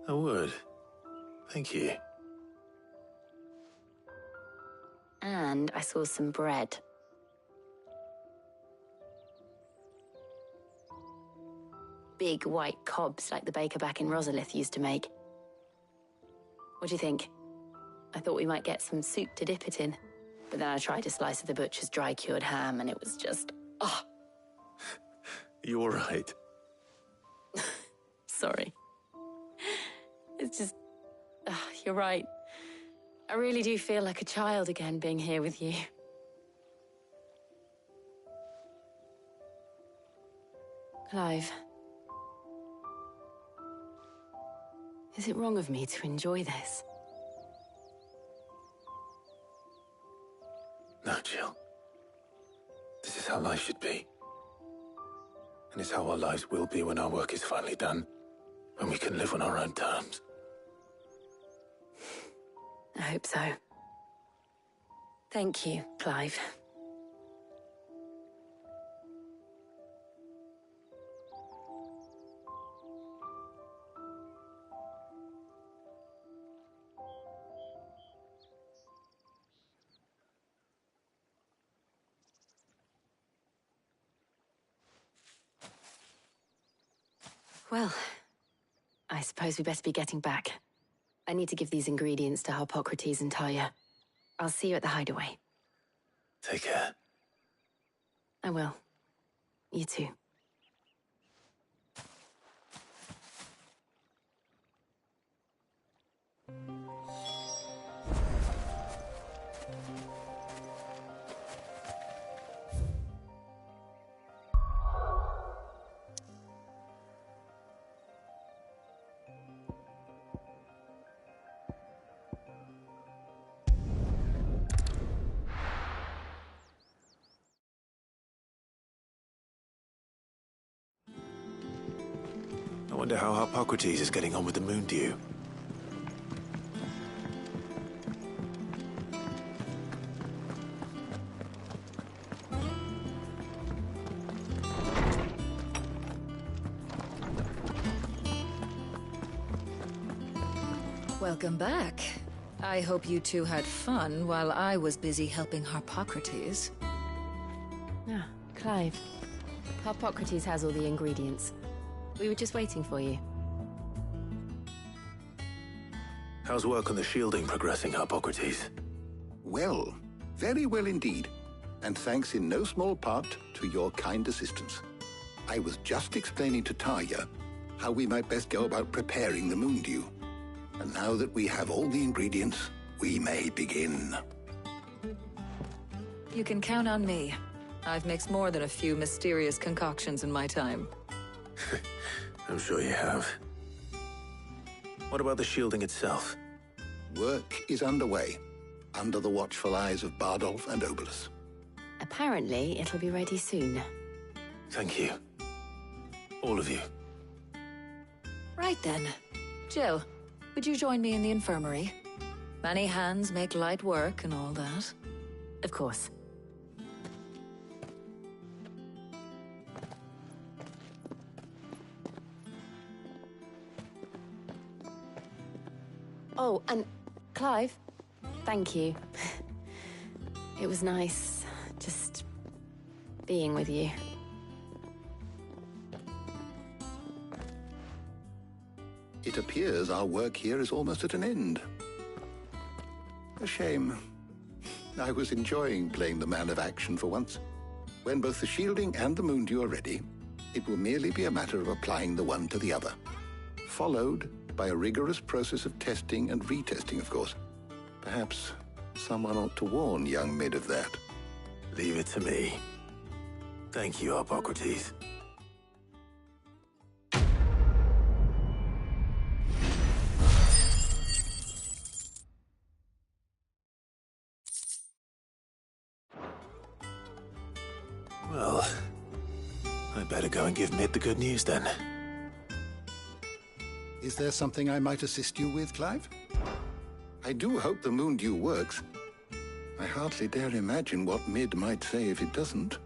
Speaker 1: I would. Thank you.
Speaker 9: And I saw some bread. Big white cobs like the baker back in Rosalith used to make. What do you think? I thought we might get some soup to dip it in. But then I tried a slice of the butcher's dry-cured ham and it was just... oh.
Speaker 1: You all right?
Speaker 9: Sorry. It's just... you're right. I really do feel like a child again being here with you. Clive. Is it wrong of me to enjoy this?
Speaker 1: No, Jill. This is how life should be. And it's how our lives will be when our work is finally done. When we can live on our own terms.
Speaker 9: I hope so. Thank you, Clive. Well, I suppose we better be getting back. I need to give these ingredients to Harpocrates and Tarja. I'll see you at the hideaway.
Speaker 1: Take care.
Speaker 9: I will. You too.
Speaker 1: I wonder how Harpocrates is getting on with the Moondew.
Speaker 12: Welcome back. I hope you two had fun while I was busy helping Harpocrates.
Speaker 9: Ah, Clive. Harpocrates has all the ingredients. We were just waiting for you.
Speaker 1: How's work on the shielding progressing, Harpocrates?
Speaker 8: Well, very well indeed. And thanks in no small part to your kind assistance. I was just explaining to Tarja how we might best go about preparing the Moondew. And now that we have all the ingredients, we may begin.
Speaker 12: You can count on me. I've mixed more than a few mysterious concoctions in my time.
Speaker 1: I'm sure you have. What about the shielding itself?
Speaker 8: Work is underway, under the watchful eyes of Bardolph and Obolus.
Speaker 9: Apparently, it'll be ready soon.
Speaker 1: Thank you. All of you.
Speaker 12: Right then. Jill, would you join me in the infirmary? Many hands make light work and all that.
Speaker 9: Of course. Oh, and Clive, thank you. It was nice just being with you.
Speaker 8: It appears our work here is almost at an end. A shame. I was enjoying playing the man of action for once. When both the shielding and the Moondew are ready, it will merely be a matter of applying the one to the other. Followed by a rigorous process of testing and retesting, of course. Perhaps someone ought to warn young Mid of that.
Speaker 1: Leave it to me. Thank you, Harpocrates. Well, I'd better go and give Mid the good news then.
Speaker 8: Is there something I might assist you with, Clive? I do hope the moon dew works. I hardly dare imagine what Mid might say if it doesn't.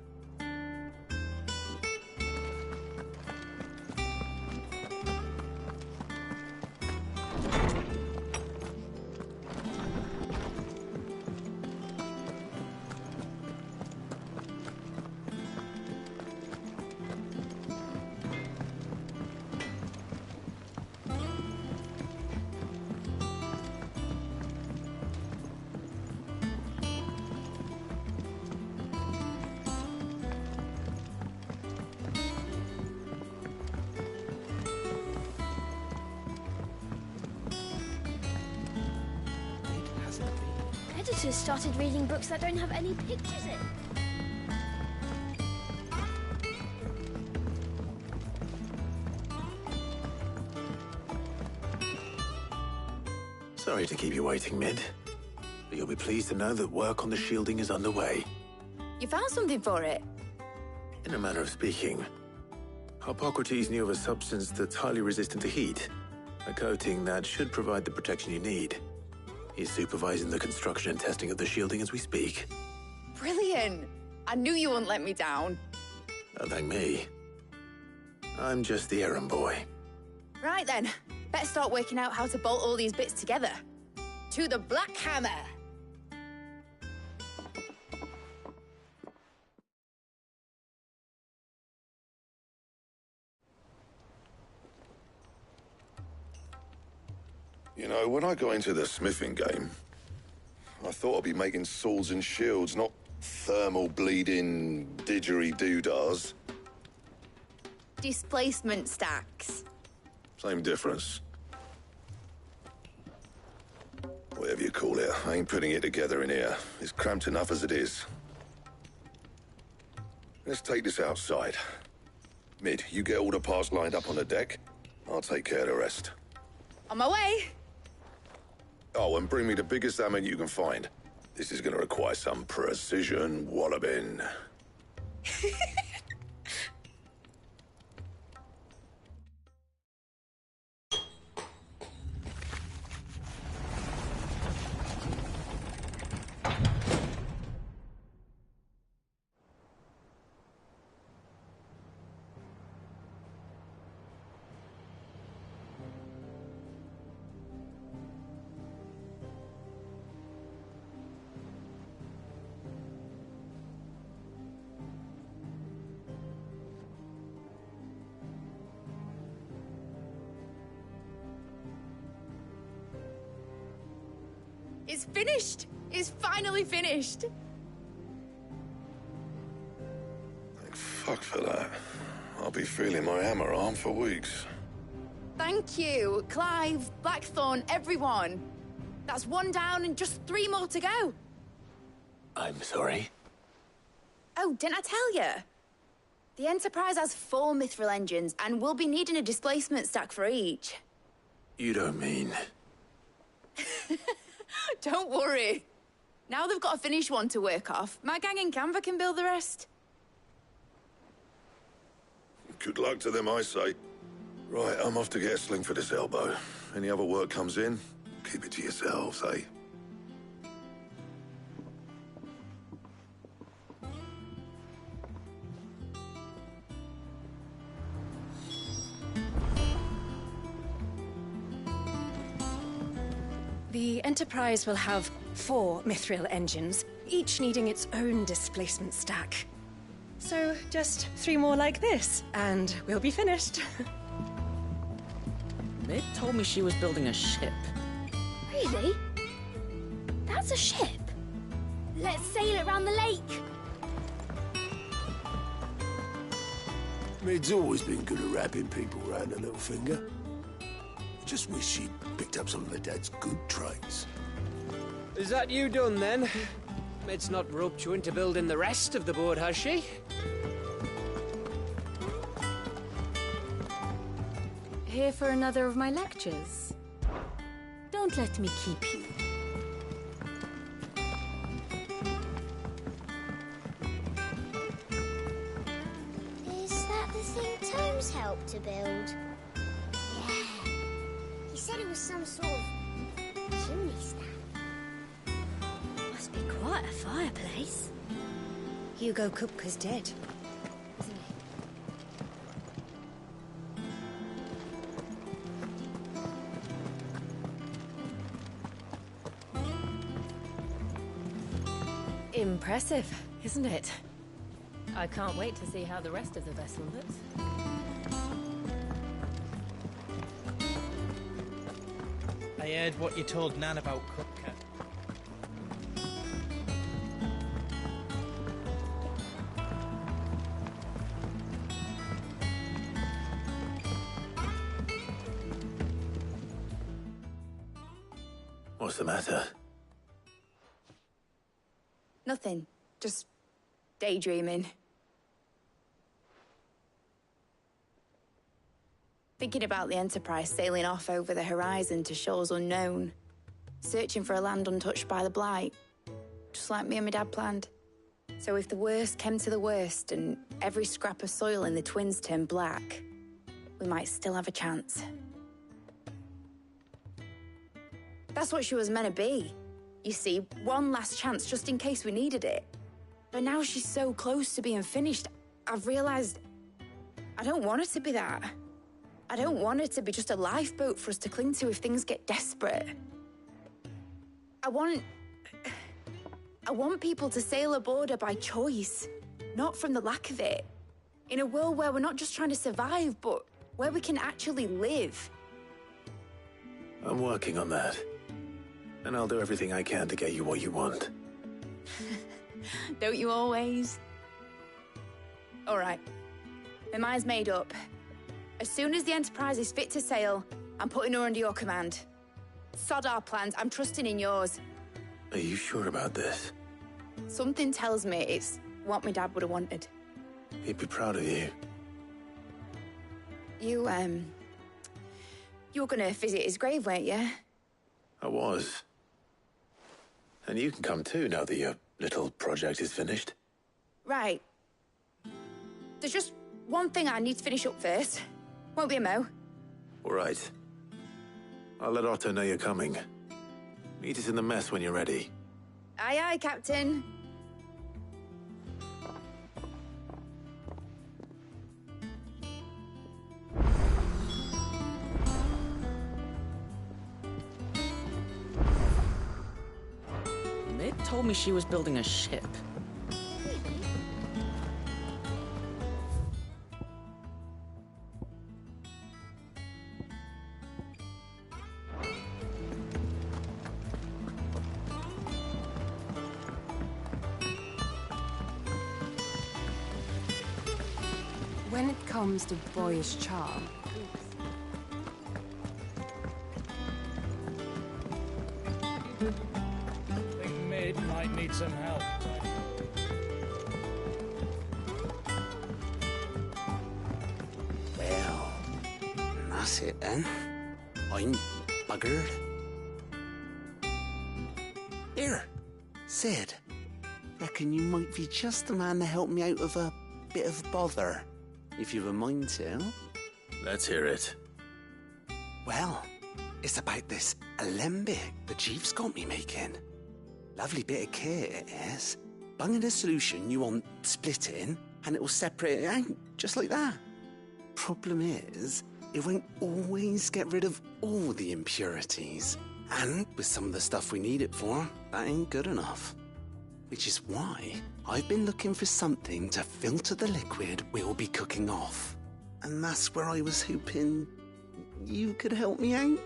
Speaker 7: Editors started reading books that don't have any pictures in.
Speaker 1: Sorry to keep you waiting, Mid. But you'll be pleased to know that work on the shielding is underway.
Speaker 3: You found something for it?
Speaker 1: In a manner of speaking, Harpocrates knew of a substance that's highly resistant to heat. A coating that should provide the protection you need. He's supervising the construction and testing of the shielding as we speak.
Speaker 3: Brilliant! I knew you wouldn't let me down.
Speaker 1: Don't thank me. I'm just the errand boy.
Speaker 3: Right then, better start working out how to bolt all these bits together. To the Black Hammer!
Speaker 2: You know, when I got into the smithing game, I thought I'd be making swords and shields, not thermal bleeding didgeridoo-dahs.
Speaker 3: Displacement stacks.
Speaker 2: Same difference. Whatever you call it, I ain't putting it together in here. It's cramped enough as it is. Let's take this outside. Mid, you get all the parts lined up on the deck. I'll take care of the rest.
Speaker 3: On my way!
Speaker 2: Oh, and bring me the biggest hammer you can find. This is gonna require some precision walloping.
Speaker 3: It's finished! It's finally finished!
Speaker 2: Thank fuck for that. I'll be feeling my hammer arm for weeks.
Speaker 3: Thank you, Clive, Blackthorn, everyone. That's one down and just 3 more to go.
Speaker 1: I'm sorry.
Speaker 3: Oh, didn't I tell you? The Enterprise has 4 mithril engines, and we'll be needing a displacement stack for each.
Speaker 1: You don't mean...
Speaker 3: Don't worry. Now they've got a finished one to work off, my gang in Canva can build the rest.
Speaker 2: Good luck to them, I say. Right, I'm off to get a sling for this elbow. Any other work comes in, keep it to yourselves, eh?
Speaker 5: The Enterprise will have 4 mithril engines, each needing its own displacement stack. So just 3 more like this, and we'll be finished.
Speaker 17: Mid told me she was building a ship.
Speaker 7: Really? That's a ship? Let's sail it round the lake.
Speaker 11: Mid's always been good at wrapping people around her little finger. Just wish she'd picked up some of her dad's good traits.
Speaker 10: Is that you done, then? Mid's not roped you into building the rest of the boat, has she?
Speaker 9: Here for another of my lectures? Don't let me keep you.
Speaker 7: Is that
Speaker 16: James helped to build. Yeah. He said it was some sort of chimney stack.
Speaker 18: Must be quite a fireplace. Hugo Kupka's dead, isn't
Speaker 9: he? Impressive, isn't it? I can't wait to see how the rest of the vessel looks.
Speaker 13: I heard what you told Nan about Kupka.
Speaker 1: What's the matter?
Speaker 3: Nothing. Just daydreaming. Thinking about the Enterprise sailing off over the horizon to shores unknown. Searching for a land untouched by the Blight. Just like me and my dad planned. So if the worst came to the worst and every scrap of soil in the Twins turned black, we might still have a chance. That's what she was meant to be. You see, one last chance just in case we needed it. But now she's so close to being finished, I've realized I don't want her to be that. I don't want her to be just a lifeboat for us to cling to if things get desperate. I want people to sail aboard her by choice, not from the lack of it. In a world where we're not just trying to survive, but where we can actually live.
Speaker 1: I'm working on that. And I'll do everything I can to get you what you want.
Speaker 3: Don't you always? All right. My mind's made up. As soon as the Enterprise is fit to sail, I'm putting her under your command. Sod our plans, I'm trusting in yours.
Speaker 1: Are you sure about this?
Speaker 3: Something tells me it's what my dad would have wanted.
Speaker 1: He'd be proud of you.
Speaker 3: You were gonna visit his grave, weren't you?
Speaker 1: I was. And you can come too now that your little project is finished.
Speaker 3: Right. There's just one thing I need to finish up first. Won't be a mo.
Speaker 1: All right. I'll let Otto know you're coming. Meet us in the mess when you're ready.
Speaker 3: Aye, aye, Captain.
Speaker 17: Mid told me she was building a ship.
Speaker 21: When it comes to boyish charm,
Speaker 13: I think Mid might need some help.
Speaker 19: Well, that's it then. I'm buggered. Here, Sid. Reckon you might be just the man to help me out of a bit of bother, if you've a mind to.
Speaker 1: Let's hear it.
Speaker 19: Well, it's about this alembic the Chief's got me making. Lovely bit of kit it is. Bung in a solution you want splitting, and it will separate it out, just like that. Problem is, it won't always get rid of all the impurities. And with some of the stuff we need it for, that ain't good enough. Which is why I've been looking for something to filter the liquid we'll be cooking off. And that's where I was hoping you could help me out.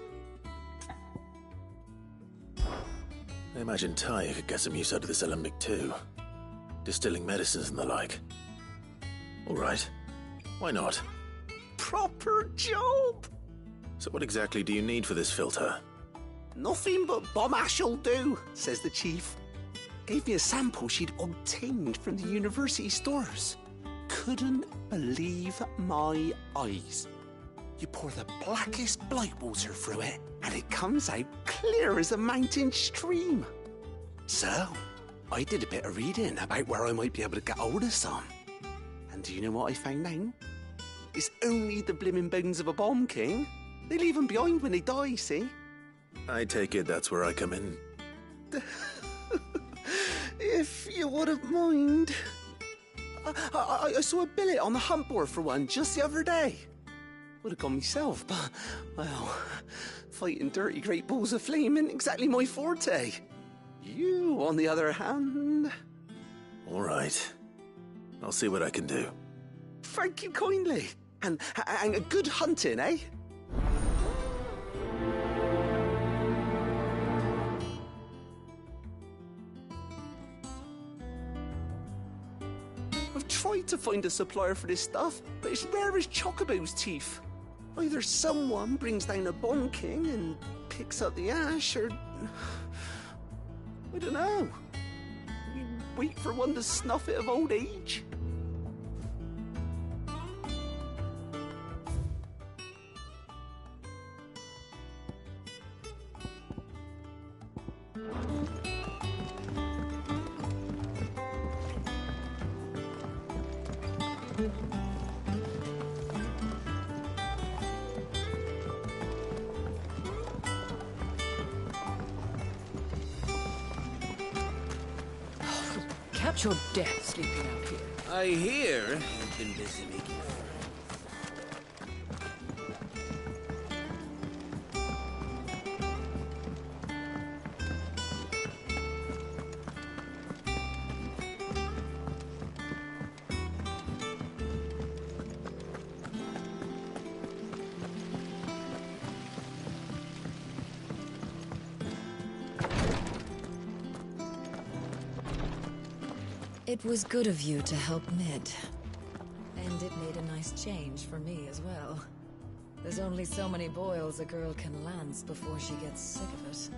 Speaker 1: I imagine Ty could get some use out of this alembic too. Distilling medicines and the like. All right. Why not?
Speaker 19: Proper job!
Speaker 1: So what exactly do you need for this filter?
Speaker 19: Nothing but bomb ash'll do, says the Chief. Gave me a sample she'd obtained from the university stores. Couldn't believe my eyes. You pour the blackest blight water through it, and it comes out clear as a mountain stream. So, I did a bit of reading about where I might be able to get hold of some. And do you know what I found out? It's only the blimmin' bones of a bomb king. They leave them behind when they die, see?
Speaker 1: I take it that's where I come in.
Speaker 19: If you wouldn't mind. I saw a billet on the hunt board for one just the other day. Would have gone myself, but, well, fighting dirty great balls of flame isn't exactly my forte. You, on the other hand...
Speaker 1: All right. I'll see what I can do.
Speaker 19: Thank you kindly. And a good hunting, eh? I've tried to find a supplier for this stuff, but it's rare as Chocobo's teeth. Either someone brings down a bomb king and picks up the ash, or... I don't know. You wait for one to snuff it of old age?
Speaker 17: Catch your death sleeping out here.
Speaker 10: I hear you've been busy making
Speaker 12: It was good of you to help Mid. And it made a nice change for me as well. There's only so many boils a girl can lance before she gets sick of it.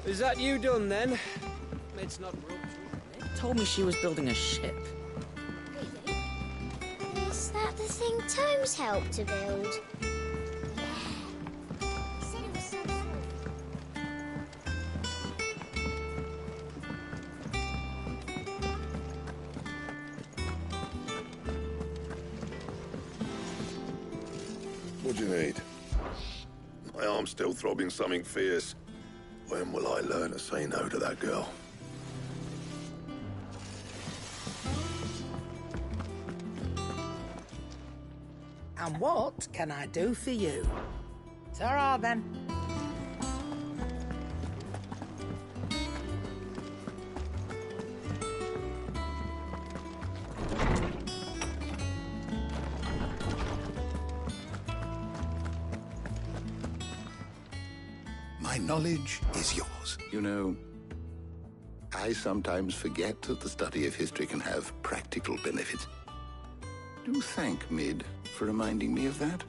Speaker 10: Is that you done then? It's not broke.
Speaker 17: Told me she was building a ship.
Speaker 16: Is that the thing Tomes helped to build? Yeah. He said it was some sort
Speaker 2: What do you need? My arm's still throbbing something fierce. When will I learn to say no to that girl?
Speaker 22: And what can I do for you? Ta-ra then.
Speaker 8: My knowledge is yours. You know, I sometimes forget that the study of history can have practical benefits. Do thank Mid for reminding me of that.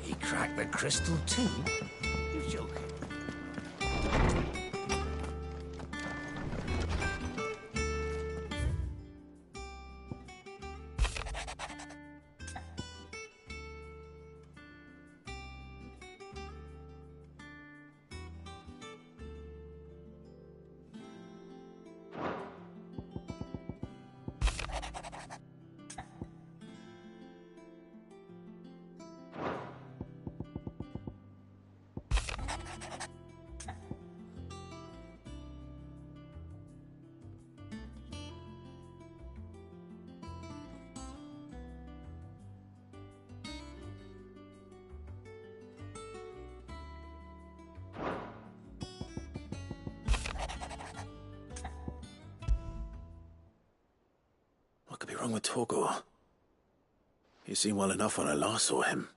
Speaker 20: He cracked the crystal too? You're joking.
Speaker 1: wrong with Torgor? He seemed well enough when I last saw him.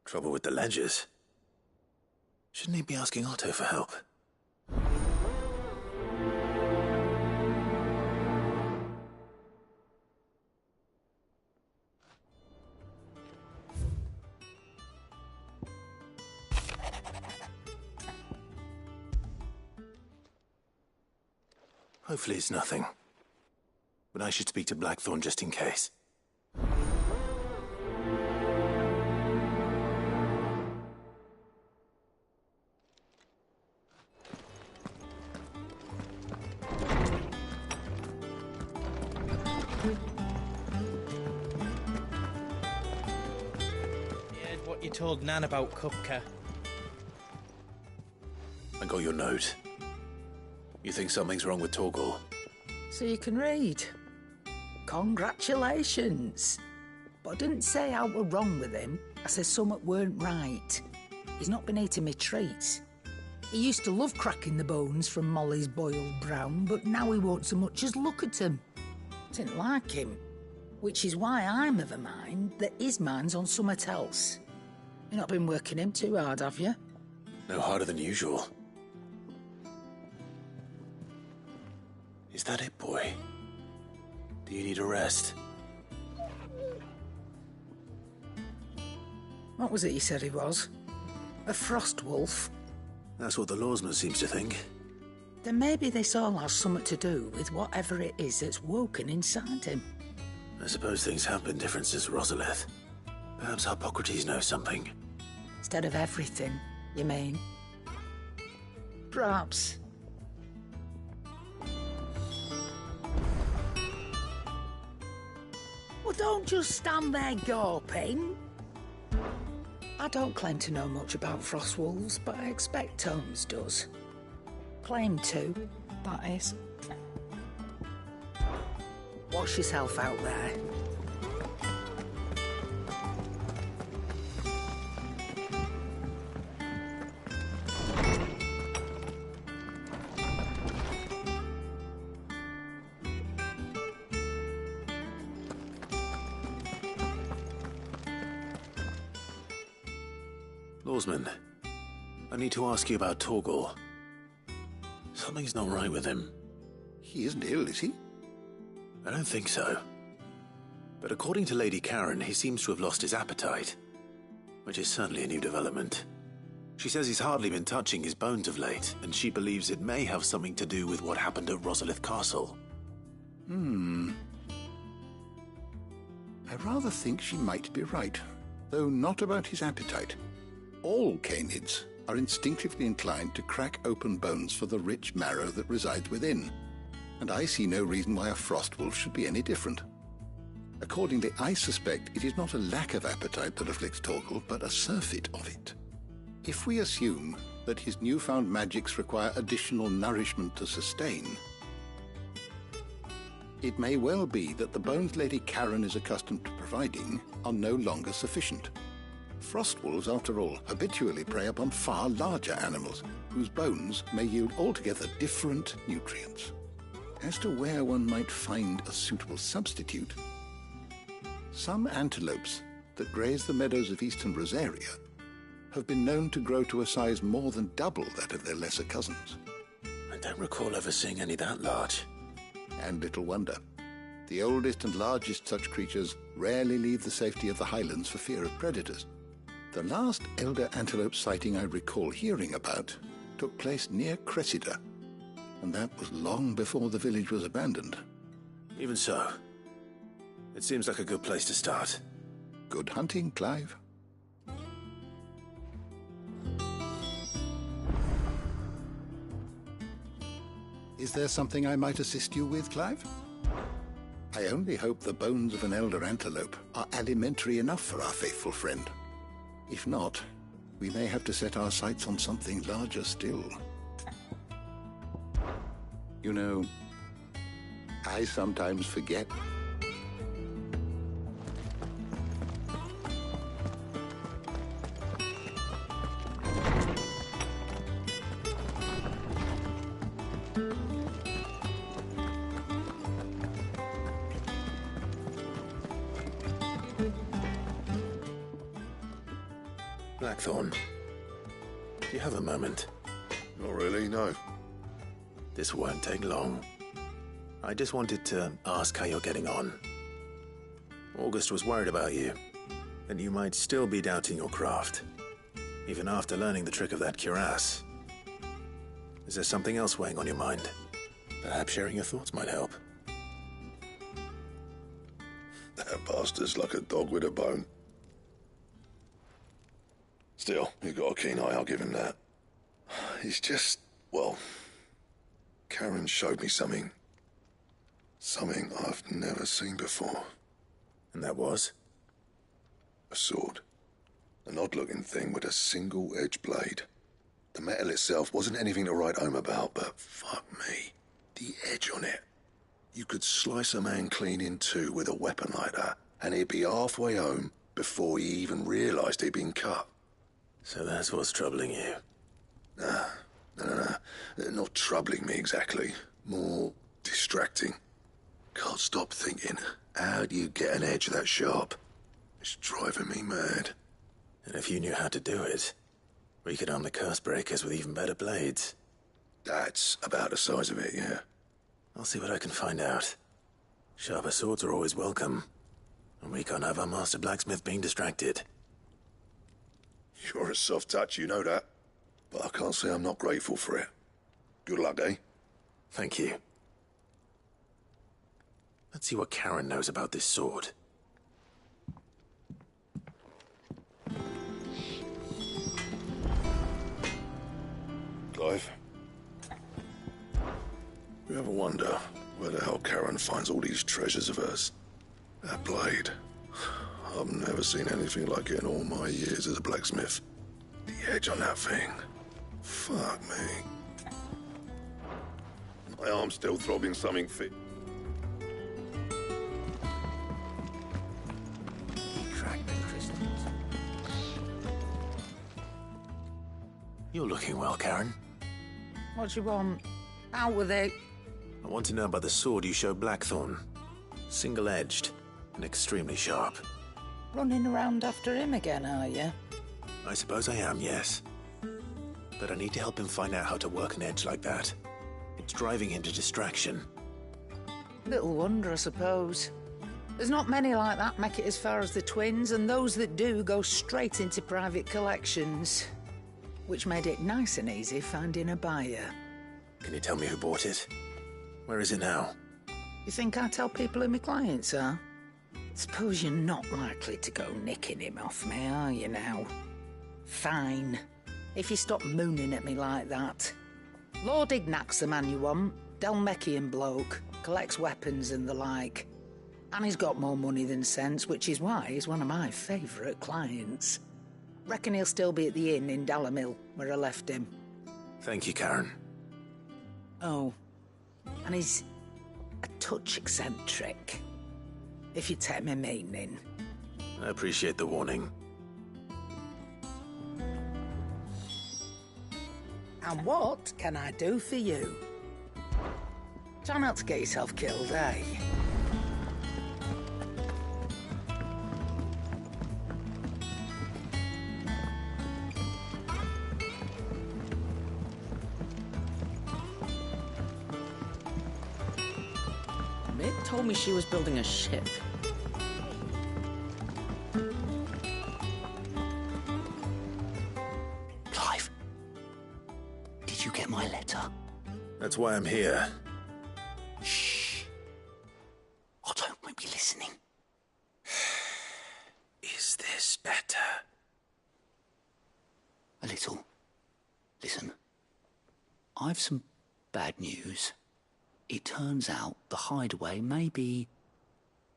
Speaker 1: Trouble with the ledgers. Shouldn't he be asking Otto for help? Hopefully it's nothing. But I should speak to Blackthorn just in case.
Speaker 13: What you told Nan about Kupka.
Speaker 1: I got your note. You think something's wrong with Torgor?
Speaker 22: So you can read. Congratulations. But I didn't say how we're wrong with him. I said something weren't right. He's not been eating me treats. He used to love cracking the bones from Molly's boiled brown, but now he won't so much as look at them. Didn't like him. Which is why I'm of a mind that his mind's on something else. You've not been working him too hard, have you?
Speaker 1: No harder than usual. Is that it, boy? Do you need a rest?
Speaker 22: What was it you said he was? A frost wolf?
Speaker 1: That's what the lawsman seems to think.
Speaker 22: Then maybe this all has something to do with whatever it is that's woken inside him.
Speaker 1: I suppose things have been different since Rosalith. Perhaps Hippocrates knows something.
Speaker 22: Instead of everything, you mean? Perhaps. Well, don't just stand there gawping. I don't claim to know much about frostwolves, but I expect Tomes does. Claim to, that is. Watch yourself out there.
Speaker 1: Lawsman, I need to ask you about Torgor. Something's not right with him.
Speaker 8: He isn't ill, is he?
Speaker 1: I don't think so. But according to Lady Karen, he seems to have lost his appetite, which is certainly a new development. She says he's hardly been touching his bones of late, and she believes it may have something to do with what happened at Rosalith Castle.
Speaker 8: I rather think she might be right, though not about his appetite. All canids are instinctively inclined to crack open bones for the rich marrow that resides within, and I see no reason why a frostwolf should be any different. Accordingly, I suspect it is not a lack of appetite that afflicts Torgor, but a surfeit of it. If we assume that his newfound magics require additional nourishment to sustain, it may well be that the bones Lady Karen is accustomed to providing are no longer sufficient. Frostwolves, after all, habitually prey upon far larger animals, whose bones may yield altogether different nutrients. As to where one might find a suitable substitute, some antelopes that graze the meadows of eastern Rosaria have been known to grow to a size more than double that of their lesser cousins.
Speaker 1: I don't recall ever seeing any that large.
Speaker 8: And little wonder. The oldest and largest such creatures rarely leave the safety of the highlands for fear of predators. The last elder antelope sighting I recall hearing about took place near Cressida, and that was long before the village was abandoned.
Speaker 1: Even so, it seems like a good place to start.
Speaker 8: Good hunting, Clive. Is there something I might assist you with, Clive? I only hope the bones of an elder antelope are alimentary enough for our faithful friend. If not, we may have to set our sights on something larger still. You know, I sometimes forget
Speaker 1: Blackthorn, do you have a moment?
Speaker 2: Not really, no.
Speaker 1: This won't take long. I just wanted to ask how you're getting on. August was worried about you, that you might still be doubting your craft, even after learning the trick of that cuirass. Is there something else weighing on your mind? Perhaps sharing your thoughts might help.
Speaker 2: That bastard's like a dog with a bone. Still, you got a keen eye, I'll give him that. It's just, well, Karen showed me something. Something I've never seen before.
Speaker 1: And that was?
Speaker 2: A sword. An odd-looking thing with a single-edged blade. The metal itself wasn't anything to write home about, but fuck me, the edge on it. You could slice a man clean in two with a weapon like that, and he'd be halfway home before he even realised he'd been cut.
Speaker 1: So that's what's troubling you?
Speaker 2: Nah, no. Not troubling me exactly. More distracting. Can't stop thinking, how do you get an edge that sharp? It's driving me mad.
Speaker 1: And if you knew how to do it, we could arm the curse breakers with even better blades.
Speaker 2: That's about the size of it, yeah.
Speaker 1: I'll see what I can find out. Sharper swords are always welcome. And we can't have our master blacksmith being distracted.
Speaker 2: You're a soft touch, you know that. But I can't say I'm not grateful for it. Good luck, eh?
Speaker 1: Thank you. Let's see what Karen knows about this sword.
Speaker 2: Clive? You ever wonder where the hell Karen finds all these treasures of hers? That blade. I've never seen anything like it in all my years as a blacksmith. The edge on that thing. Fuck me. My arm's still throbbing something fit.
Speaker 1: You're looking well, Karen.
Speaker 22: What do you want? Out with it.
Speaker 1: I want to know about the sword you showed Blackthorn. Single-edged and extremely sharp.
Speaker 22: Running around after him again, are you?
Speaker 1: I suppose I am, yes. But I need to help him find out how to work an edge like that. It's driving him to distraction.
Speaker 22: Little wonder, I suppose. There's not many like that make it as far as the twins, and those that do go straight into private collections. Which made it nice and easy finding a buyer.
Speaker 1: Can you tell me who bought it? Where is it now?
Speaker 22: You think I tell people who my clients are? Suppose you're not likely to go nicking him off me, are you now? Fine. If you stop mooning at me like that. Lord Ignac's the man you want. Delmechian bloke. Collects weapons and the like. And he's got more money than sense, which is why he's one of my favourite clients. Reckon he'll still be at the inn in Dalamil, where I left him.
Speaker 1: Thank you, Karen.
Speaker 22: Oh, and he's a touch eccentric, if you take my meaning.
Speaker 1: I appreciate the warning.
Speaker 22: And what can I do for you? Try not to get yourself killed, eh?
Speaker 17: Mick told me she was building a ship.
Speaker 19: Clive, did you get my letter?
Speaker 1: That's why I'm here.
Speaker 19: Shh. Otto won't be listening.
Speaker 1: Is this better?
Speaker 19: A little. Listen, I've some bad news. It turns out the Hideaway may be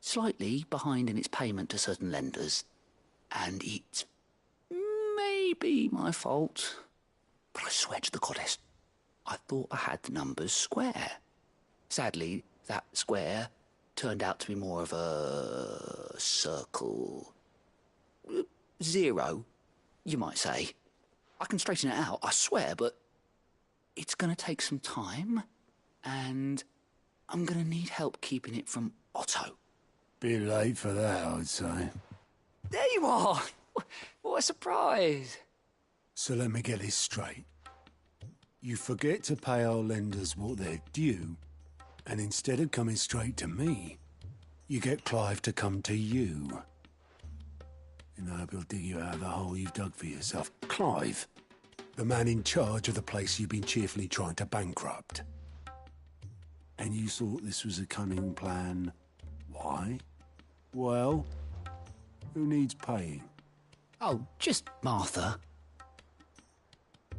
Speaker 19: slightly behind in its payment to certain lenders, and it may be my fault. But I swear to the goddess, I thought I had the numbers square. Sadly, that square turned out to be more of a circle. 0, you might say. I can straighten it out, I swear, but it's going to take some time, and I'm going to need help keeping it from Otto.
Speaker 11: Bit late for that, I'd say.
Speaker 19: There you are! What a surprise!
Speaker 11: So let me get this straight. You forget to pay our lenders what they're due, and instead of coming straight to me, you get Clive to come to you. And I hope he'll dig you out of the hole you've dug for yourself. Clive, the man in charge of the place you've been cheerfully trying to bankrupt. And you thought this was a cunning plan. Why? Well, who needs paying?
Speaker 19: Oh, just Martha.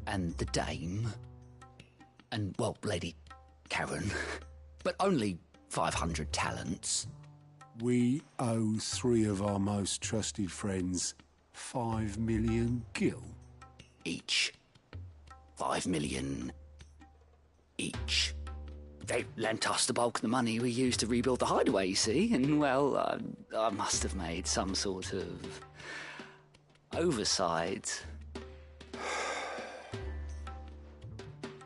Speaker 19: And the dame. And, well, Lady Karen. But only 500 talents.
Speaker 11: We owe 3 of our most trusted friends 5 million gil.
Speaker 19: Each. 5 million each. They lent us the bulk of the money we used to rebuild the hideaway, you see, and, well, I must have made some sort of oversight.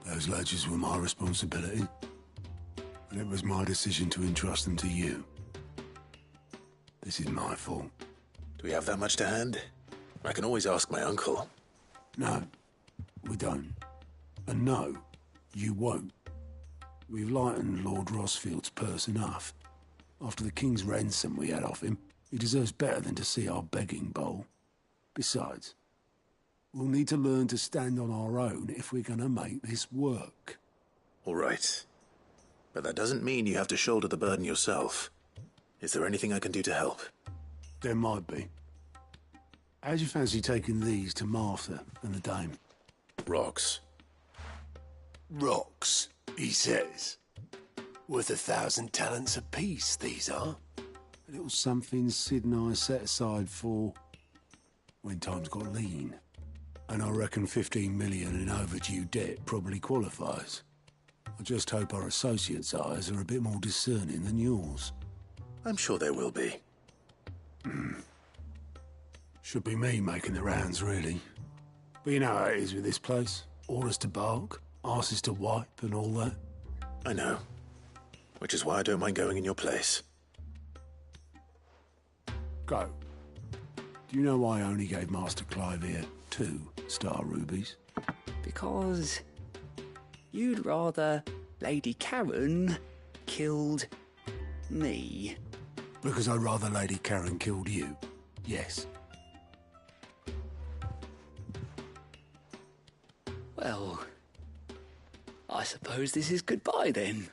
Speaker 11: Those ledgers were my responsibility, and it was my decision to entrust them to you. This is my fault.
Speaker 1: Do we have that much to hand? I can always ask my uncle.
Speaker 11: No, we don't. And no, you won't. We've lightened Lord Rosfield's purse enough. After the king's ransom we had off him, he deserves better than to see our begging bowl. Besides, we'll need to learn to stand on our own if we're going to make this work.
Speaker 1: All right. But that doesn't mean you have to shoulder the burden yourself. Is there anything I can do to help?
Speaker 11: There might be. How'd you fancy taking these to Martha and the dame?
Speaker 1: Rocks.
Speaker 11: Rocks, he says. Worth 1,000 talents apiece, these are. A little something Sid and I set aside for when times got lean. And I reckon 15 million in overdue debt probably qualifies. I just hope our associates' eyes are a bit more discerning than yours.
Speaker 1: I'm sure there will be.
Speaker 11: Should be me making the rounds, really. But you know how it is with this place. Orders to bark, arses to wipe and all that.
Speaker 1: I know. Which is why I don't mind going in your place.
Speaker 11: Go. Do you know why I only gave Master Clive here 2 star rubies?
Speaker 19: Because you'd rather Lady Karen killed me.
Speaker 11: Because I'd rather Lady Karen killed you. Yes.
Speaker 19: Well, I suppose this is goodbye then.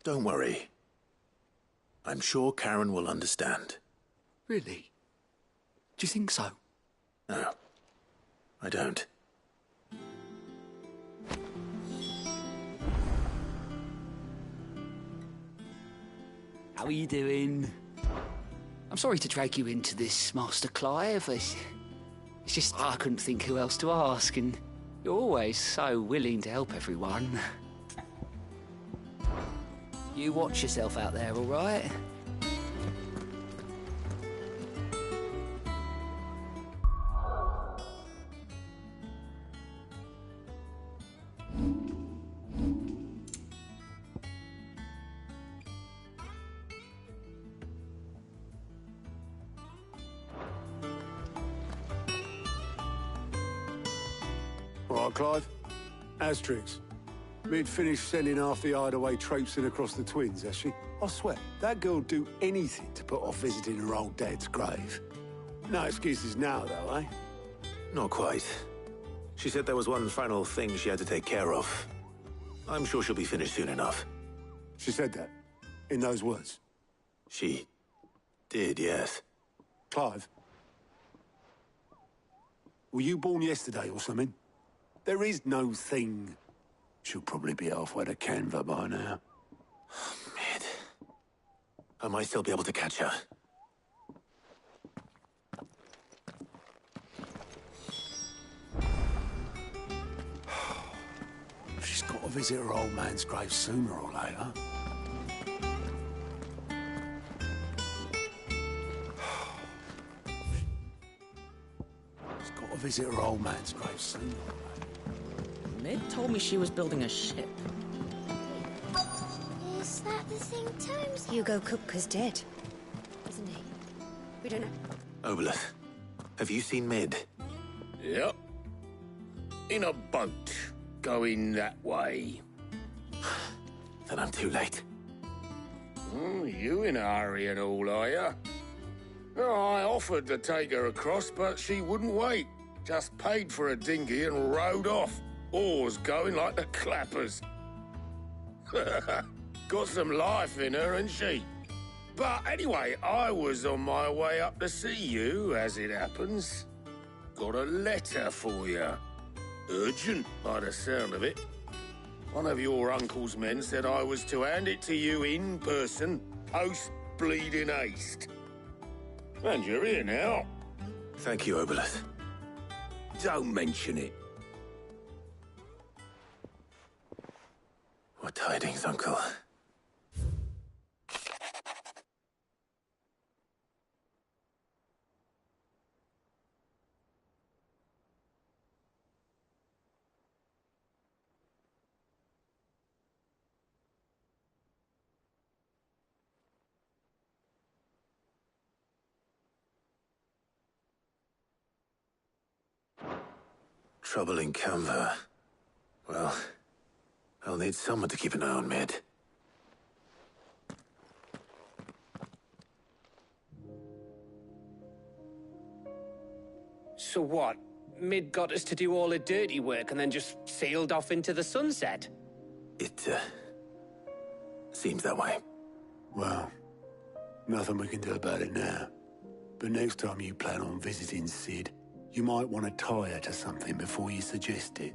Speaker 1: Don't worry. I'm sure Karen will understand.
Speaker 19: Really? Do you think so?
Speaker 1: No, I don't.
Speaker 19: How are you doing? I'm sorry to drag you into this, Master Clive. It's just I couldn't think who else to ask, and you're always so willing to help everyone. You watch yourself out there, all right?
Speaker 11: All right, Clive. Asterix. Mid finished sending half the hideaway traipsing across the twins, has she? I swear, that girl'd do anything to put off visiting her old dad's grave. No excuses now, though, eh?
Speaker 1: Not quite. She said there was one final thing she had to take care of. I'm sure she'll be finished soon enough.
Speaker 11: She said that? In those words?
Speaker 1: She did, yes.
Speaker 11: Clive? Were you born yesterday or something? There is no thing. She'll probably be halfway to Canva by now.
Speaker 1: Mid. I might still be able to catch her.
Speaker 11: She's got to visit her old man's grave sooner or later. She's got to visit her old man's grave sooner or later.
Speaker 17: Mid told me she was building a ship.
Speaker 16: Is that the thing Tomes?
Speaker 18: Hugo Kupka's dead, isn't he? We don't know.
Speaker 1: Oboleth, Have you seen Mid?
Speaker 4: Yep. In a boat, going that way.
Speaker 1: Then I'm too late.
Speaker 4: You in a hurry and all, are you? Oh, I offered to take her across, but she wouldn't wait. Just paid for a dinghy and rowed off. Oars going like the clappers. Got some life in her, ain't she? But anyway, I was on my way up to see you, as it happens. Got a letter for you. Urgent, by the sound of it. One of your uncle's men said I was to hand it to you in person, post-bleeding haste. And you're here now.
Speaker 1: Thank you, Obolus.
Speaker 4: Don't mention it.
Speaker 1: What tidings, Uncle? Trouble in Canva. Well, I'll need someone to keep an eye on Mid.
Speaker 10: So what? Mid got us to do all the dirty work and then just sailed off into the sunset?
Speaker 1: It, seems that way.
Speaker 11: Well, nothing we can do about it now. But next time you plan on visiting Sid, you might want to tie her to something before you suggest it.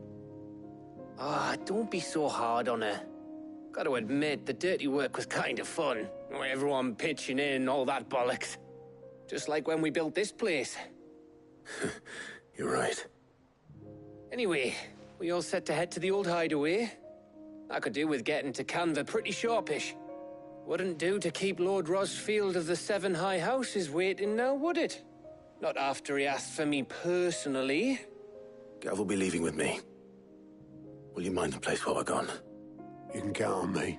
Speaker 10: Ah, don't be so hard on her. Gotta admit, the dirty work was kind of fun. Everyone pitching in, all that bollocks. Just like when we built this place.
Speaker 1: You're right.
Speaker 10: Anyway, we all set to head to the old hideaway. I could do with getting to Canva pretty sharpish. Wouldn't do to keep Lord Rosfield of the Seven High Houses waiting now, would it? Not after he asked for me personally.
Speaker 1: Gav will be leaving with me. Will you mind the place while we're gone?
Speaker 11: You can count on me.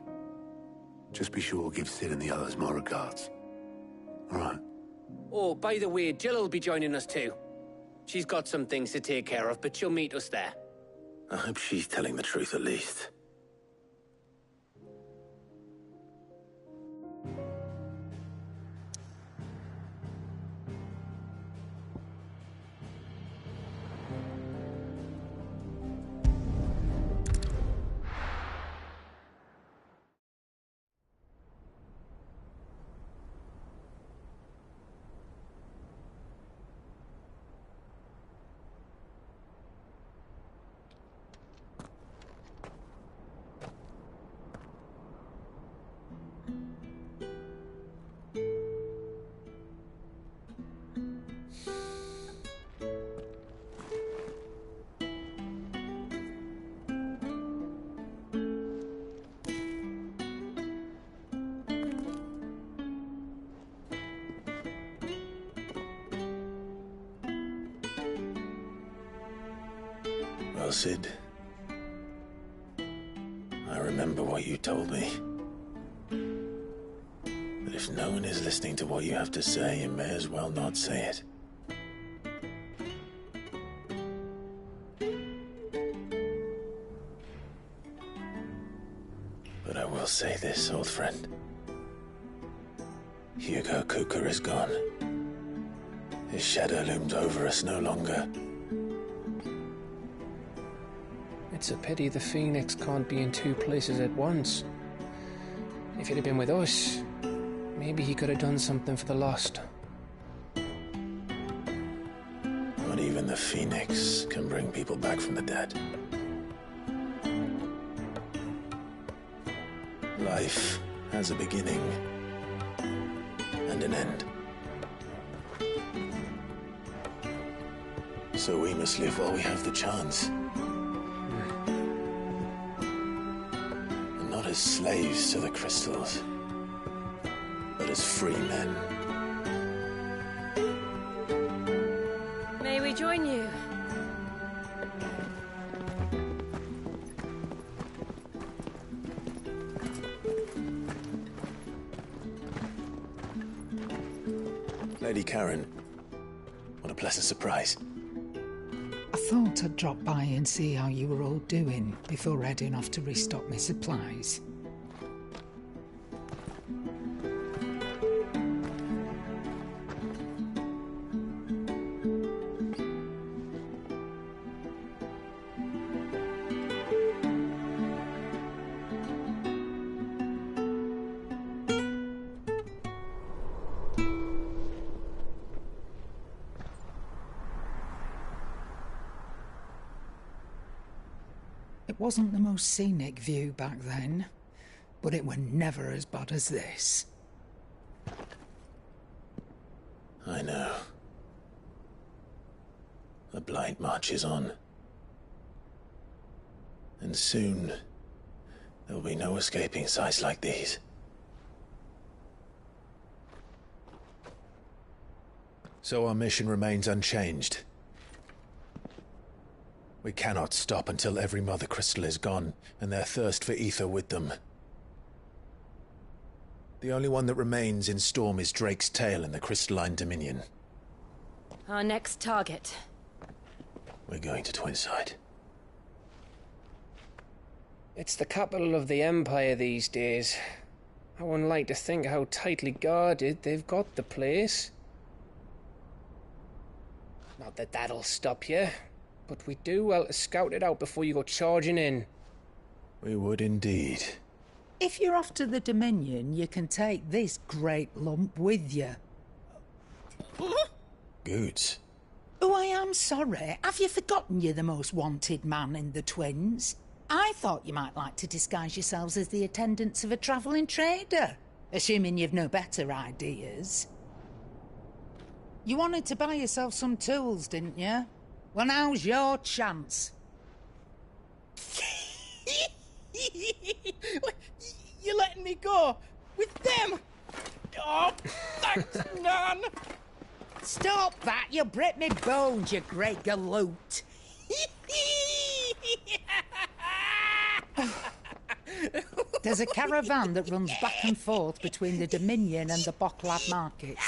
Speaker 11: Just be sure to give Sid and the others my regards. All right.
Speaker 10: Oh, by the way, Jill will be joining us too. She's got some things to take care of, but she'll meet us there.
Speaker 1: I hope she's telling the truth at least. Well, Sid, I remember what you told me. That if no one is listening to what you have to say, you may as well not say it. But I will say this, old friend. Hugo Kupka is gone. His shadow looms over us no longer.
Speaker 10: It's a pity the Phoenix can't be in two places at once. If he'd have been with us, maybe he could have done something for the Lost.
Speaker 1: Not even the Phoenix can bring people back from the dead. Life has a beginning and an end. So we must live while we have the chance. And not as slaves to the crystals, but as free men.
Speaker 5: May we join you?
Speaker 1: Lady Karen,
Speaker 14: What a pleasant surprise.
Speaker 22: I thought I'd drop by and see how you were all doing before heading off to restock my supplies. It wasn't the most scenic view back then, but it were never as bad as this.
Speaker 1: I know. The Blight marches on. And soon, there will be no escaping sights like these. So our mission remains unchanged. We cannot stop until every Mother Crystal is gone, and their thirst for ether with them. The only one that remains in Storm is Drake's Tail in the Crystalline Dominion.
Speaker 5: Our next target.
Speaker 1: We're going to Twinside.
Speaker 10: It's the capital of the Empire these days. I wouldn't like to think how tightly guarded they've got the place. Not that that'll stop you, but we do well to scout it out before you go charging in.
Speaker 1: We would indeed.
Speaker 22: If you're off to the Dominion, you can take this great lump with you.
Speaker 1: Goods.
Speaker 22: Oh, I am sorry. Have you forgotten you're the most wanted man in the Twins? I thought you might like to disguise yourselves as the attendants of a travelling trader, assuming you've no better ideas. You wanted to buy yourself some tools, didn't you? Well, now's your chance.
Speaker 13: You're letting me go with them? Oh, thanks, Nan.
Speaker 22: Stop that! You'll break me bones, you great galoot. There's a caravan that runs back and forth between the Dominion and the Bocklad markets.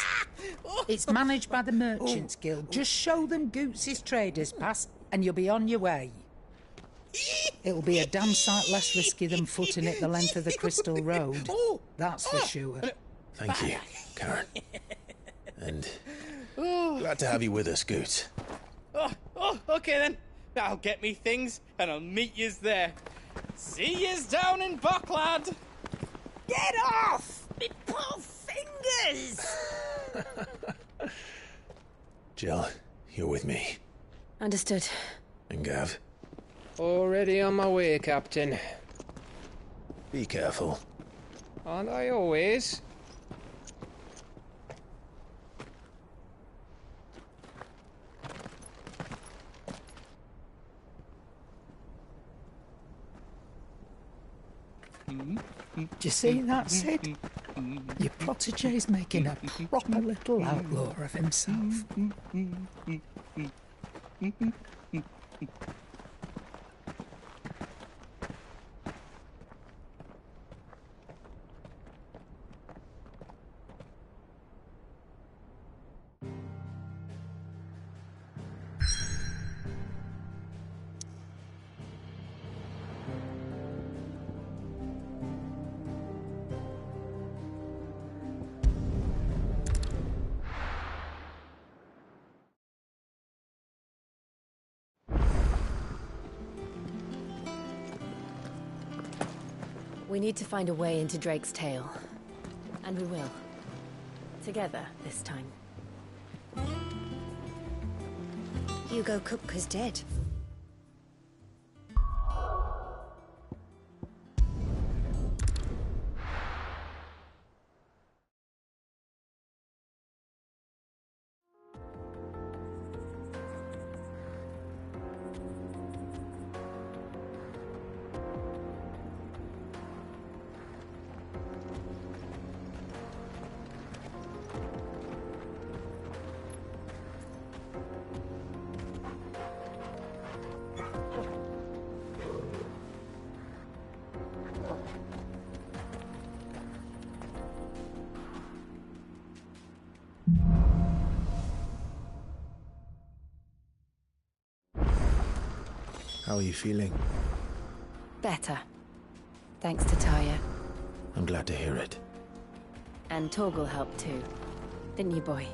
Speaker 22: It's managed by the Merchants Guild. Just show them Goots' traders pass and you'll be on your way. It'll be a damn sight less risky than footing it the length of the Crystal Road. That's for sure.
Speaker 1: Thank you, Karen. And glad to have you with us, Goots.
Speaker 13: Okay then. I'll get me things and I'll meet yous there. See yous down in Bocklad.
Speaker 22: Get off! Me poor fingers!
Speaker 1: Jill, you're with me.
Speaker 5: Understood.
Speaker 1: And Gav?
Speaker 10: Already on my way, Captain.
Speaker 1: Be careful.
Speaker 10: Aren't I always?
Speaker 22: Do you see that, Sid? Your protege's making a proper little outlaw of himself.
Speaker 5: We need to find a way into Drake's Tail. And we will. Together, this time.
Speaker 18: Hugo Kupka's dead.
Speaker 14: How are you feeling?
Speaker 9: Better. Thanks to Taya.
Speaker 14: I'm glad to hear it.
Speaker 9: And Torgal helped too. Didn't you, boy?